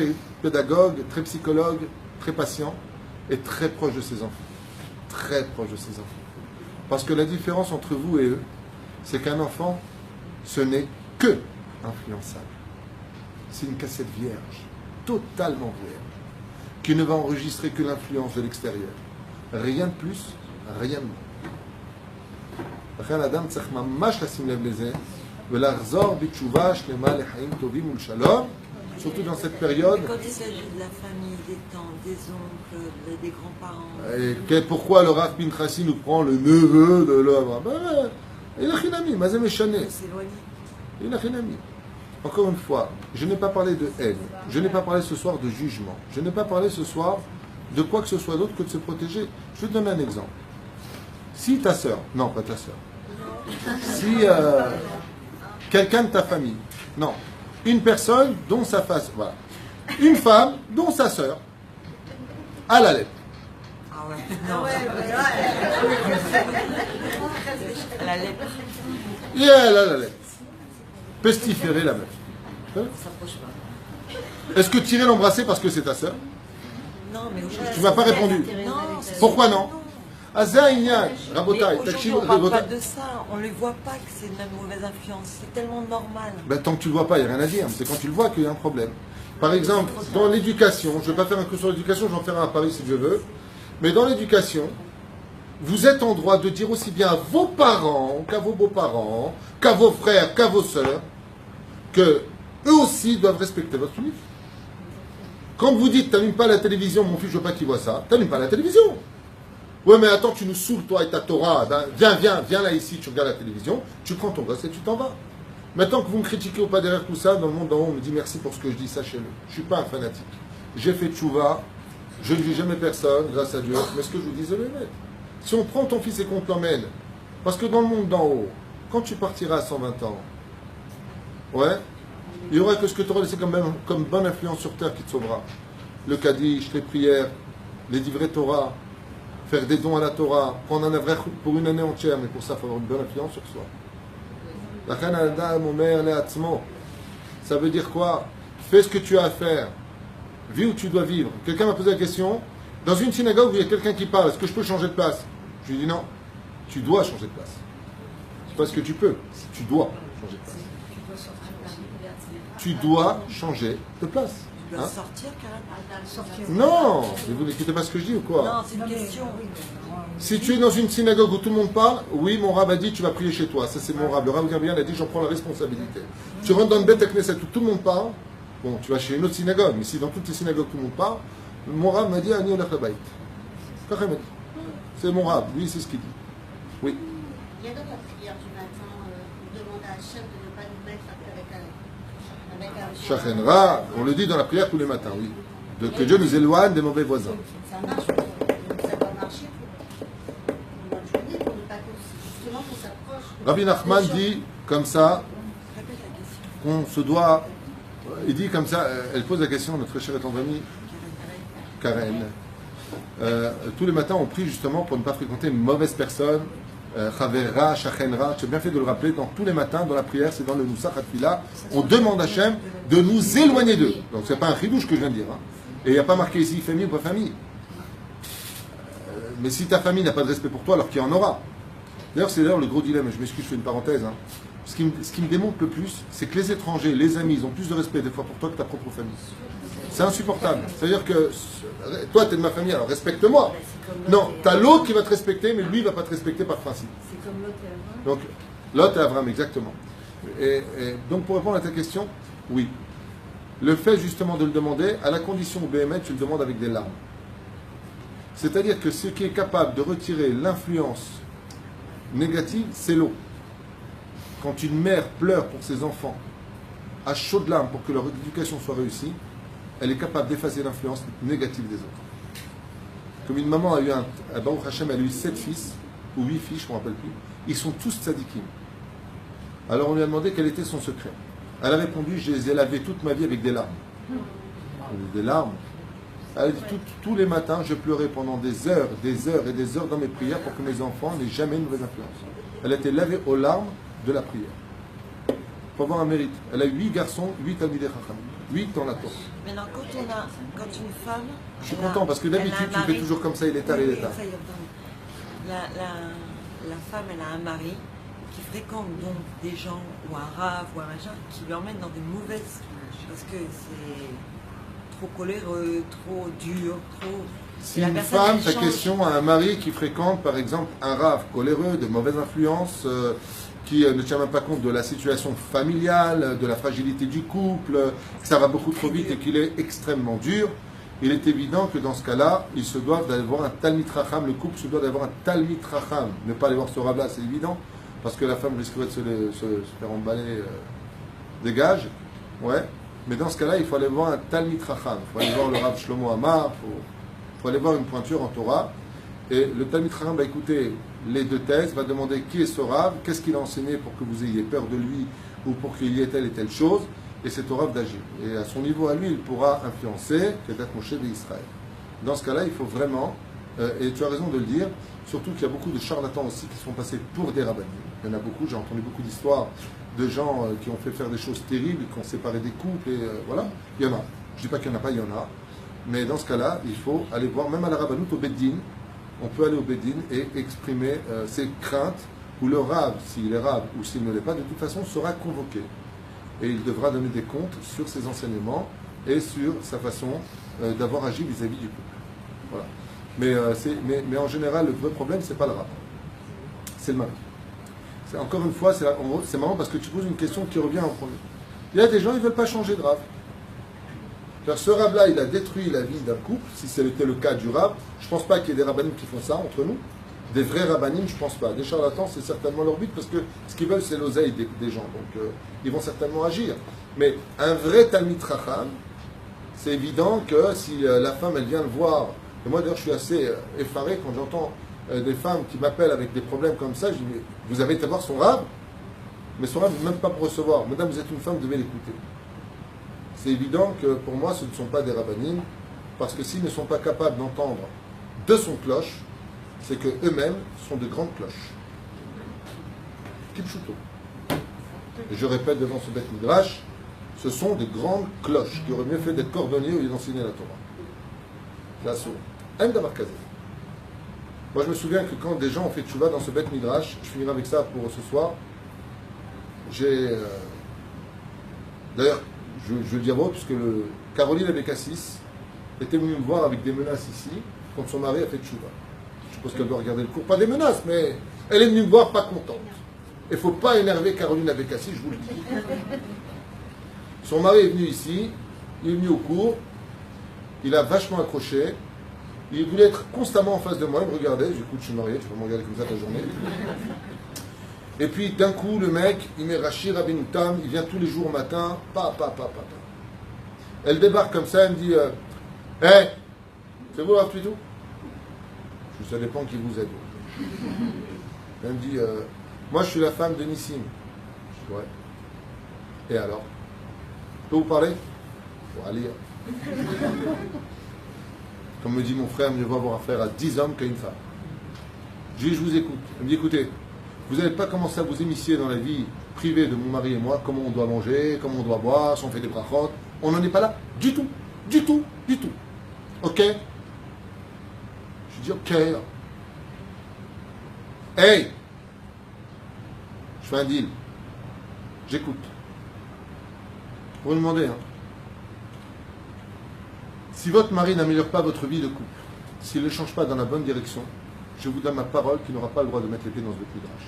pédagogue, très psychologue, très patient et très proche de ses enfants. Très proche de ses enfants. Parce que la différence entre vous et eux, c'est qu'un enfant, ce n'est que influençable. C'est une cassette vierge, totalement vierge, qui ne va enregistrer que l'influence de l'extérieur. Rien de plus, rien de moins. לכן האדם צריך ממש לשים לב לזה ולחזור בתשובה שלמה לחיים טובים ולשלום, surtout dans cette période. Quand il s'agit de la famille, des tantes, des oncles, des grands-parents. Et pourquoi le Rav Pinchasi nous prend le neveu de l'homme? Il a rien ami, mais c'est méchant. Il a rien ami. Encore une fois, je n'ai pas parlé de haine, je n'ai pas parlé ce soir de jugement, je n'ai pas parlé ce soir de quoi que ce soit d'autre que de se protéger. Je vais te donner un exemple. Si ta sœur, non pas ta sœur, si quelqu'un de ta famille, non, une personne dont sa face, voilà, une femme dont sa sœur a la lèpre. Ah ouais, non. La lèpre. Et elle a la lèpre. Pestiférer la meuf. Ça s'approche pas. Est-ce que tu irais l'embrasser parce que c'est ta sœur? Non, mais aujourd'hui. Tu m'as pas répondu. Non, Pourquoi non? Azaïnia, Mais Rabotai, aujourd'hui, on ne parle pas de ça. On ne les voit pas que c'est de la mauvaise influence. C'est tellement normal. Ben, tant que tu ne le vois pas, il n'y a rien à dire. C'est quand tu le vois qu'il y a un problème. Par exemple, dans l'éducation, je ne vais pas faire un cours sur l'éducation, je vais en faire un à Paris si je veux. Mais dans l'éducation, vous êtes en droit de dire aussi bien à vos parents, qu'à vos beaux-parents, qu'à vos frères, qu'à vos sœurs, que eux aussi doivent respecter votre fils. Quand vous dites, t'allumes pas la télévision, mon fils, je veux pas qu'il voit ça, t'allumes pas la télévision. Ouais, mais attends, tu nous saoules, toi et ta Torah. Ben, viens là ici, tu regardes la télévision, tu prends ton gosse et tu t'en vas. Maintenant que vous me critiquez ou pas derrière tout ça, dans le monde d'en haut, on me dit merci pour ce que je dis, sachez-le. Je suis pas un fanatique. J'ai fait tchouva, je ne vis jamais personne, grâce à Dieu, mais ce que je vous dis, je le mets. Si on prend ton fils et qu'on te l'emmène, parce que dans le monde d'en haut, quand tu partiras à 120 ans, ouais, il n'y aura que ce que tu auras laissé comme bonne influence sur terre qui te sauvera. Le Kaddish, les prières, les divrei Torah, faire des dons à la Torah, prendre un avraie pour une année entière, mais pour ça, il faut avoir une bonne influence sur soi. Ça veut dire quoi? Fais ce que tu as à faire. Vis où tu dois vivre. Quelqu'un m'a posé la question, dans une synagogue où il y a quelqu'un qui parle, est-ce que je peux changer de place? Je lui ai dit non, tu dois changer de place. C'est pas ce que tu peux, tu dois changer de place. Tu dois changer de place. Tu dois sortir carrément. Non, vous n'écoutez pas ce que je dis ou quoi? Non, c'est une question. Si tu es dans une synagogue où tout le monde parle, oui, mon rab a dit tu vas prier chez toi. Ça c'est mon rab. Le rab Gabriel a dit j'en prends la responsabilité. Tu rentres dans une bête Knesset où tout le monde parle, bon, tu vas chez une autre synagogue, mais si dans toutes les synagogues tout le monde parle, mon rab m'a dit Ani olach labayit. C'est mon rab, lui c'est ce qu'il dit. Oui. Il y a dans la prière du matin, on demande à Hachem de ne pas nous mettre avec un Shachenra, on le dit dans la prière tous les matins, oui. Que Dieu nous éloigne des mauvais voisins. Ça marche, ça doit marcher pour une bonne journée, pour ne pas Rabbi Nachman dit comme ça, Répète la question. qu'on se doit. Il dit comme ça, elle pose la question, notre chère et tendre amie Karen. Tous les matins, on prie justement pour ne pas fréquenter une mauvaise personne. Chavera, Shachenra. Tu as bien fait de le rappeler. Dans tous les matins, dans la prière, c'est dans le Nusach Hatfila. On demande à Hachem de nous éloigner d'eux. Donc, c'est pas un chidouche que je viens de dire. Hein. Et il n'y a pas marqué ici famille ou pas famille. Mais si ta famille n'a pas de respect pour toi, alors qu'il y en aura. D'ailleurs, c'est le gros dilemme. Je m'excuse, je fais une parenthèse. Hein. Ce qui me démontre le plus, c'est que les étrangers, les amis, ils ont plus de respect des fois pour toi que ta propre famille. C'est insupportable. C'est-à-dire que toi, tu es de ma famille, alors respecte-moi. Non, tu as l'autre qui va te respecter, mais lui, il ne va pas te respecter par principe. C'est comme l'autre et Abraham. Donc, Lot et Avram, exactement. Et donc, pour répondre à ta question, oui. Le fait justement de le demander, à la condition où BML, tu le demandes avec des larmes. C'est-à-dire que ce qui est capable de retirer l'influence négative, c'est l'eau. Quand une mère pleure pour ses enfants, à chaudes larmes pour que leur éducation soit réussie, elle est capable d'effacer l'influence négative des autres. Comme une maman a eu Baruch Hashem, elle a eu 7 fils, ou 8 filles, je ne me rappelle plus, ils sont tous tzadikim. Alors on lui a demandé quel était son secret. Elle a répondu, je les ai lavés toute ma vie avec des larmes. Des larmes. Elle a dit, tous les matins, je pleurais pendant des heures et des heures dans mes prières pour que mes enfants n'aient jamais une mauvaise influence. Elle a été lavée aux larmes de la prière. Pour avoir un mérite. Elle a eu 8 garçons, 8 Talmidei Chacham. 8 dans la Torah. Maintenant, quand une femme. Je suis content parce que d'habitude, tu fais toujours comme ça, il est tard, il est tard. La femme, elle a un mari qui fréquente donc des gens, ou un rave, ou un machin, qui lui emmène dans des mauvaises. Parce que c'est trop coléreux, trop dur, trop. Si une femme, ta question, a un mari qui fréquente par exemple un rave coléreux, de mauvaise influence, qui ne tient même pas compte de la situation familiale, de la fragilité du couple, que ça va beaucoup trop vite et qu'il est extrêmement dur, il est évident que dans ce cas-là, ils se doivent d'avoir un Talmid Chacham, le couple se doit d'avoir un Talmid Chacham. Ne pas aller voir ce rave-là, c'est évident, parce que la femme risquerait de se faire emballer des gages. Ouais. Mais dans ce cas-là, il faut aller voir un Talmid Chacham. Il faut aller voir le Rav Shlomo Amar, il faut aller voir une pointure en Torah. Et le Talmid Chacham va écouter les deux thèses, va demander qui est ce Rav, qu'est-ce qu'il a enseigné pour que vous ayez peur de lui ou pour qu'il y ait telle et telle chose, et c'est au Rav d'agir. Et à son niveau à lui, il pourra influencer Kedat Moshe d'Israël. Dans ce cas-là, il faut vraiment, et tu as raison de le dire, surtout qu'il y a beaucoup de charlatans aussi qui sont passés pour des rabbinim. Il y en a beaucoup, j'ai entendu beaucoup d'histoires de gens qui ont fait faire des choses terribles, qui ont séparé des couples, et voilà, il y en a. Je ne dis pas qu'il n'y en a pas, il y en a. Mais dans ce cas-là, il faut aller voir, même à la Rabbanout, au Beddin, on peut aller au Beddin et exprimer ses craintes, où le Rav, s'il est Rav ou s'il ne l'est pas, de toute façon sera convoqué. Et il devra donner des comptes sur ses enseignements et sur sa façon d'avoir agi vis-à-vis du couple. Voilà. Mais en général, le vrai problème, c'est pas le Rav. C'est le mari. Encore une fois, c'est marrant parce que tu poses une question qui revient en premier. Il y a des gens, ils ne veulent pas changer de Rav. Ce Rav-là, il a détruit la vie d'un couple, si c'était le cas du Rav. Je ne pense pas qu'il y ait des rabbinim qui font ça entre nous. Des vrais rabbinim, je ne pense pas. Des charlatans, c'est certainement leur but, parce que ce qu'ils veulent, c'est l'oseille des gens. Donc, ils vont certainement agir. Mais un vrai Talmid Chacham, c'est évident que si la femme, elle vient le voir, et moi d'ailleurs, je suis assez effaré quand j'entends des femmes qui m'appellent avec des problèmes comme ça, je dis, mais vous avez été voir son Rav? Mais son Rav, même pas pour recevoir. Madame, vous êtes une femme, vous devez l'écouter. C'est évident que pour moi, ce ne sont pas des rabbinim, parce que s'ils ne sont pas capables d'entendre de son cloche, c'est qu'eux-mêmes sont de grandes cloches. Kipchuto. Et je répète devant ce Beth Midrash, ce sont des grandes cloches qui auraient mieux fait d'être cordonniers au lieu d'enseigner la Torah. C'est assaut. Aime d'avoir casé. Moi, je me souviens que quand des gens ont fait tchouva dans ce Beth Midrash, je finirai avec ça pour ce soir, d'ailleurs, je le dis à vous, puisque Caroline Abécassis était venue me voir avec des menaces ici, quand son mari a fait tchouva. Je suppose qu'elle doit regarder le cours. Pas des menaces, mais elle est venue me voir pas contente. Il ne faut pas énerver Caroline Abécassis, je vous le dis. Son mari est venu ici, il est venu au cours, il a vachement accroché, il voulait être constamment en face de moi, il me regardait, j'écoute, je suis marié, tu peux me regarder comme ça ta journée. Et puis d'un coup, le mec, il met Rachir Rabbeinu Tam, il vient tous les jours au matin, pa. Elle débarque comme ça, elle me dit hey, c'est vous Rav Tuitou? Ça dépend qui vous aide. Elle me dit Moi, je suis la femme de Nissim. Ouais. Et alors? Je peux vous parler? Bon, allez. Comme me dit mon frère, mieux vaut avoir affaire à 10 hommes qu'à une femme. Je dis, je vous écoute. Il me dit, écoutez, vous n'avez pas commencé à vous initier dans la vie privée de mon mari et moi, comment on doit manger, comment on doit boire, si on fait des brachot. On n'en est pas là du tout. Du tout. Du tout. Ok? Je dis, ok. Hey! Je fais un deal. J'écoute. Vous me demandez, hein. Si votre mari n'améliore pas votre vie de couple, s'il ne change pas dans la bonne direction, je vous donne ma parole qu'il n'aura pas le droit de mettre les pieds dans ce midrash.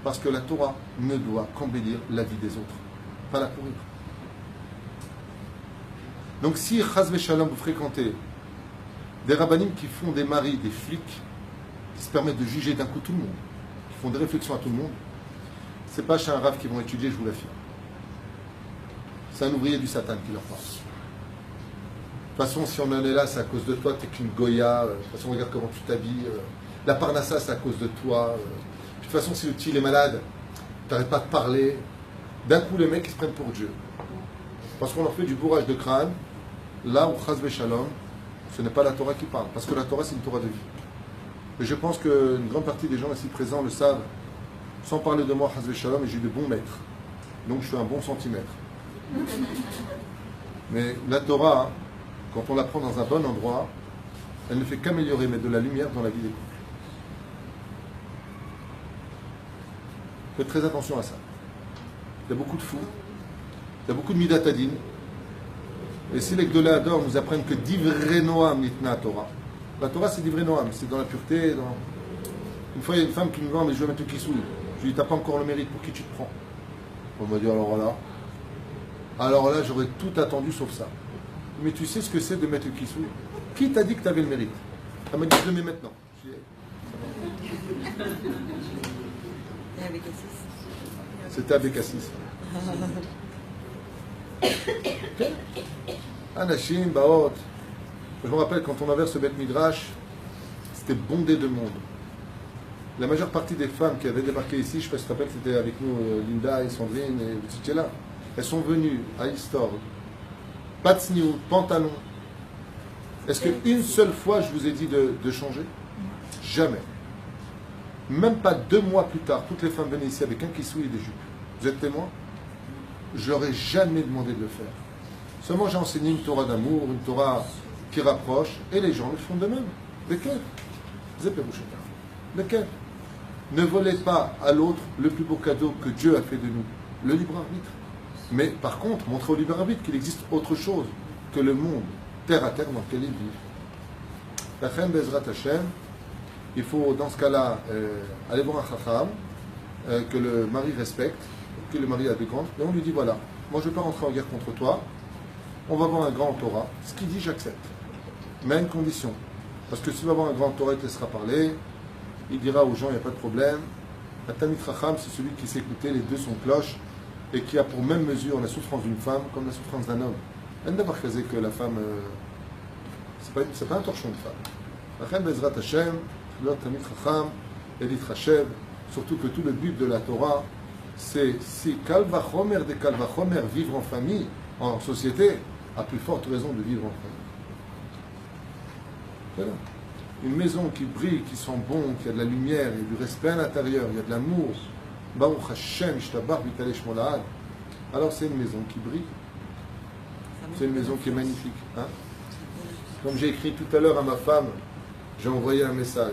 Parce que la Torah ne doit qu'embellir la vie des autres, pas la pourrir. Donc si, chas v'shalom, vous fréquentez des rabbanim qui font des maris, des flics, qui se permettent de juger d'un coup tout le monde, qui font des réflexions à tout le monde, c'est pas chez un rav qui vont étudier, je vous l'affirme. C'est un ouvrier du Satan qui leur parle. De toute façon, si on en est là, c'est à cause de toi, t'es qu'une goya. De toute façon, regarde comment tu t'habilles. La parnassa, c'est à cause de toi. De toute façon, si le petit est malade, t'arrêtes pas de parler. D'un coup, les mecs, ils se prennent pour Dieu. Parce qu'on leur fait du bourrage de crâne, là où chas v'shalom, ce n'est pas la Torah qui parle. Parce que la Torah, c'est une Torah de vie. Et je pense qu'une grande partie des gens ici présents le savent. Sans parler de moi, chas v'shalom, et j'ai de bons maîtres. Donc, je suis un bon centimètre. Mais la Torah, hein, quand on la prend dans un bon endroit, elle ne fait qu'améliorer, mettre de la lumière dans la vie des couples. Faites très attention à ça. Il y a beaucoup de fous, il y a beaucoup de midatadine. Et si les Gdolei Hador nous apprennent que divrei noam nitna Torah, la Torah c'est divrei noam, c'est dans la pureté. Une fois il y a une femme qui me dit, mais je vais mettre le kissoui. Je lui dis, t'as pas encore le mérite, pour qui tu te prends? On m'a dit, alors là j'aurais tout attendu sauf ça. Mais tu sais ce que c'est de mettre le kissou? Qui t'a dit que tu avais le mérite? Elle m'a dit, je le mets maintenant. Et avec Assis? C'était avec Assis. Anashim, Baot. Je me rappelle quand on avait ce Beth Midrash, c'était bondé de monde. La majeure partie des femmes qui avaient débarqué ici, je ne sais pas si tu te rappelles, c'était avec nous Linda et Sandrine et vous étiez là. Elles sont venues à Istor. Pas de sniout, pantalon. Est-ce qu'une seule fois je vous ai dit de changer? Jamais. Même pas 2 mois plus tard, toutes les femmes venaient ici avec un kissou et des jupes. Vous êtes témoin? Je n'aurais jamais demandé de le faire. Seulement j'ai enseigné une Torah d'amour, une Torah qui rapproche, et les gens le font de même. Lequel? Lequel? Ne volez pas à l'autre le plus beau cadeau que Dieu a fait de nous, le libre arbitre. Mais par contre, montrez au libre arbitre qu'il existe autre chose que le monde, terre à terre, dans lequel ils vivent. La fin Bezrat Hashem, il faut dans ce cas-là aller voir un chacham, que le mari respecte, que le mari a des grandes, et on lui dit voilà, moi je ne vais pas rentrer en guerre contre toi, on va avoir un grand Torah. Ce qu'il dit, j'accepte. Mais à une condition. Parce que s'il va avoir un grand Torah, il te laissera parler, il dira aux gens, il n'y a pas de problème. Un Talmid Chacham, c'est celui qui sait écouter les deux sons cloches et qui a pour même mesure la souffrance d'une femme comme la souffrance d'un homme. Elle n'a pas casé que la femme, c'est pas un torchon de femme. Lachem Bezrat Hashem, le Talmid Chacham, Elit Hashem, surtout que tout le but de la Torah, c'est si Kal Vachomer de Kal Vachomer, vivre en famille, en société, à plus forte raison de vivre en famille. Voilà. Une maison qui brille, qui sent bon, qui a de la lumière, il y a du respect à l'intérieur, il y a de l'amour. Baruch Hashem, Ishtabar, Vitale Shmolahad. Alors c'est une maison qui brille. C'est une maison qui est magnifique. Hein? Comme j'ai écrit tout à l'heure à ma femme, j'ai envoyé un message.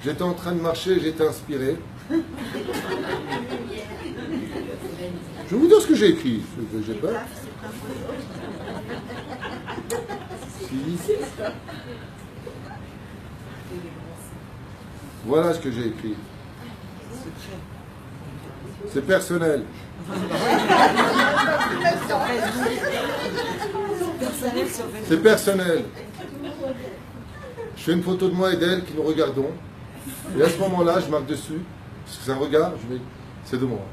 J'étais en train de marcher, j'étais inspiré. Je vais vous dire ce que j'ai écrit. J'ai peur. Voilà ce que j'ai écrit. C'est personnel. C'est personnel. Je fais une photo de moi et d'elle qui nous regardons. Et à ce moment-là, je marque dessus, parce que c'est un regard, je vais, c'est de moi.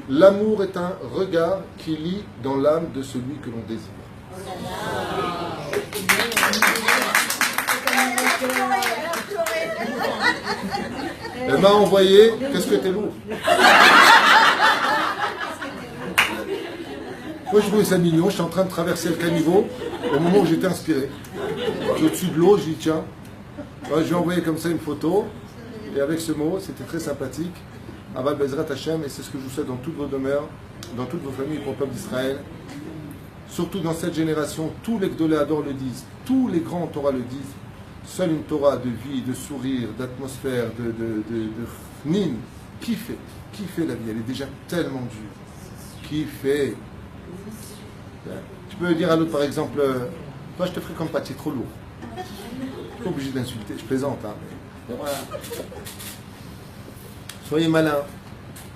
L'amour est un regard qui lit dans l'âme de celui que l'on désire. Elle m'a envoyé, qu'est-ce que t'es lourd. Moi je trouvais ça mignon, j'étais en train de traverser le caniveau au moment où j'étais inspiré. Je suis au-dessus de l'eau, je dis tiens. Ouais, je lui ai envoyé comme ça une photo, et avec ce mot, c'était très sympathique. Aval Bezrat Hashem, et c'est ce que je vous souhaite dans toutes vos demeures, dans toutes vos familles pour le peuple d'Israël. Surtout dans cette génération, tous les Gdoléadors le disent, tous les grands Torah le disent. Seule une Torah de vie, de sourire, d'atmosphère, de fnin, kiffer la vie, elle est déjà tellement dure. Kiffer. Tu peux dire à l'autre par exemple, toi je te ferai comme pas, tu es trop lourd. Je suis pas obligé d'insulter, je plaisante. Hein, mais voilà. Soyez malin.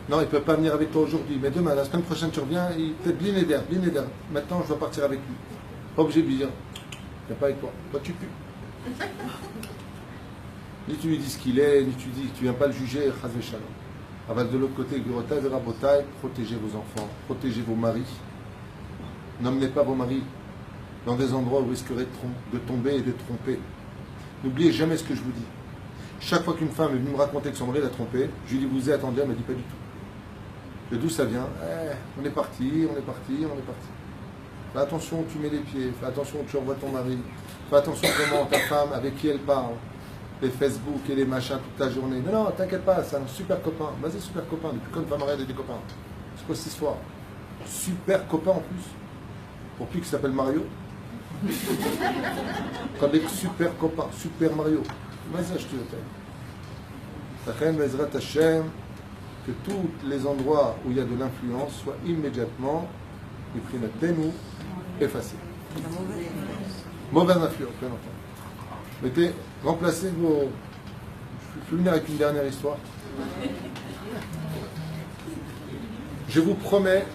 Non, il ne peut pas venir avec toi aujourd'hui, mais demain, la semaine prochaine, tu reviens, il peut-être blinéder. Maintenant, je dois partir avec lui. Pas obligé de lui dire, il n'est pas avec toi. Toi, tu pues. Ni tu lui dis ce qu'il est, ni tu dis que tu ne viens pas le juger, chazve shalom. Aval de l'autre côté, Gurotay, Verabotai, protégez vos enfants, protégez vos maris. N'emmenez pas vos maris dans des endroits où vous risquerez de tomber et d'être trompés. N'oubliez jamais ce que je vous dis. Chaque fois qu'une femme est venue me raconter que son mari l'a trompée, je lui dis, vous êtes attendu, elle ne me dit pas du tout. De d'où ça vient? On est parti. Fais attention où tu mets les pieds, fais attention où tu envoies ton mari, fais attention comment ta femme, avec qui elle parle, les Facebook et les machins toute la journée. Mais non, t'inquiète pas, c'est un super copain. Vas-y, super copain, depuis quand une femme mariée a des copains? C'est quoi cette histoire? Super copain en plus. Pour plus qu'il s'appelle Mario. Quand des super copains, super Mario. Vas-y, je te le fais. Tachem Bezrat Hashem, que tous les endroits où il y a de l'influence soient immédiatement, les primatenu, effacés. Mauvaise influence, bien entendu. Mettez, remplacez vos. Je vais finir avec une dernière histoire. Je vous promets,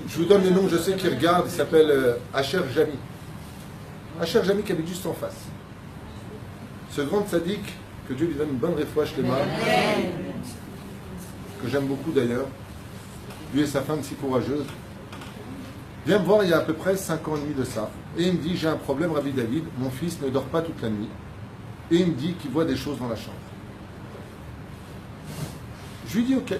je vous donne le nom, je sais qu'il regarde, il s'appelle Asher Jami. Asher Jami qui habite juste en face. Ce grand tzaddik, que Dieu lui donne une bonne réfouache les mains, que j'aime beaucoup d'ailleurs, lui et sa femme si courageuse, vient me voir il y a à peu près 5 ans et demi de ça, et il me dit, j'ai un problème, Rabbi David, mon fils ne dort pas toute la nuit, et il me dit qu'il voit des choses dans la chambre. Je lui dis, ok,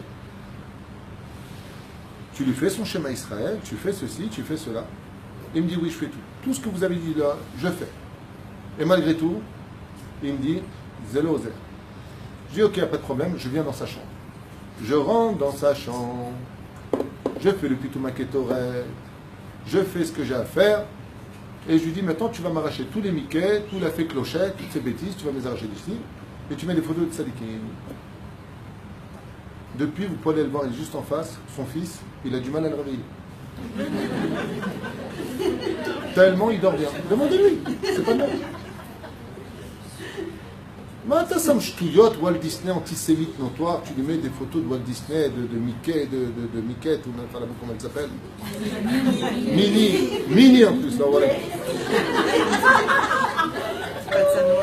tu lui fais son schéma Israël, tu fais ceci, tu fais cela. Il me dit, oui, je fais tout. Tout ce que vous avez dit là, je fais. Et malgré tout, il me dit, zélo zéro. Je dis, ok, pas de problème, je viens dans sa chambre. Je rentre dans sa chambre, je fais le pitou maquetoret, je fais ce que j'ai à faire, et je lui dis, maintenant tu vas m'arracher tous les Mickey, tout la fée clochette, toutes ces bêtises, tu vas me les arracher d'ici, et tu mets des photos de Sadikim. Depuis, vous pouvez aller le voir, il est juste en face, son fils, il a du mal à le réveiller. Tellement il dort bien. Demandez-lui, c'est pas mal. Maintenant, ça me ch'touillote, Walt Disney antisémite notoire, tu lui mets des photos de Walt Disney, de Mickey, de Mickey, ou enfin, comment elle s'appelle? Mini en plus, là, voilà.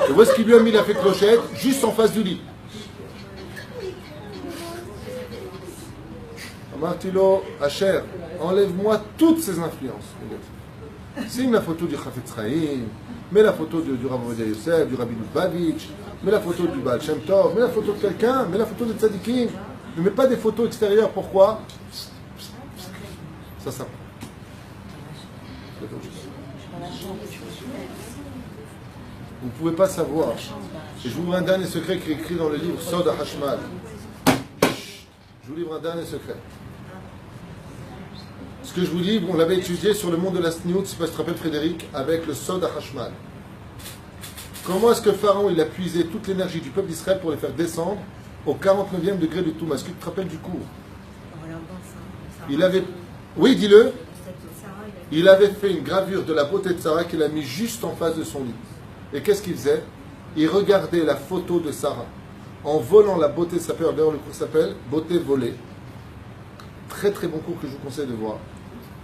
Et voici ce qu'il lui a mis la fée clochette, juste en face du lit. Martilo, Asher, enlève-moi toutes ces influences. Signe la photo du Chafetz Chaim, mets la photo du Rav Ovadia Yosef, du Rabbi Lubavitch, mets la photo du Baal Shem Tov, mets la photo de quelqu'un, mets la photo de Tzadikim. Ne mets pas des photos extérieures, pourquoi? Ça s'apprend. Vous ne pouvez pas savoir. Et je vous livre un dernier secret qui est écrit dans le livre Sod HaHashmal. Je vous livre un dernier secret. Ce que je vous livre, on l'avait étudié sur le monde de la Sniout, si tu te rappelles Frédéric, avec le Sod HaHashmal. Comment est-ce que Pharaon il a puisé toute l'énergie du peuple d'Israël pour les faire descendre au 49e degré du Touma? Est-ce que tu te rappelles du cours? Il avait... Oui, dis-le. Il avait fait une gravure de la beauté de Sarah qu'il a mis juste en face de son lit. Et qu'est-ce qu'il faisait? Il regardait la photo de Sarah en volant la beauté de sa peur. D'ailleurs, le cours s'appelle Beauté volée. Très très bon cours que je vous conseille de voir.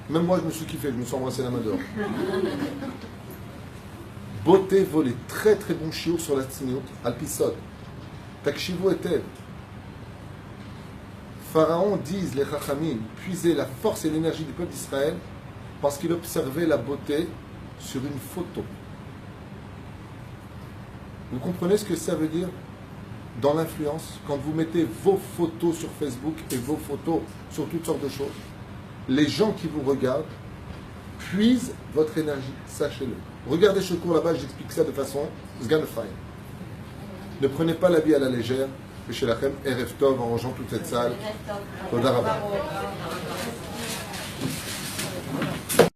Même moi, je me suis kiffé, je me suis embrassé la main dehors. Beauté volée. Très très bon chiour sur la Tzniut, Alpisod. Takshivu etev. Pharaon, disent les Chachamim, puisait la force et l'énergie du peuple d'Israël parce qu'il observait la beauté sur une photo. Vous comprenez ce que ça veut dire dans l'influence? Quand vous mettez vos photos sur Facebook et vos photos sur toutes sortes de choses, les gens qui vous regardent puisent votre énergie, sachez-le. Regardez ce cours là-bas, j'explique ça de façon fine. Ne prenez pas la vie à la légère. Chez Lachem, Erev Tov, en rangeant toute cette salle. Toda Rabba.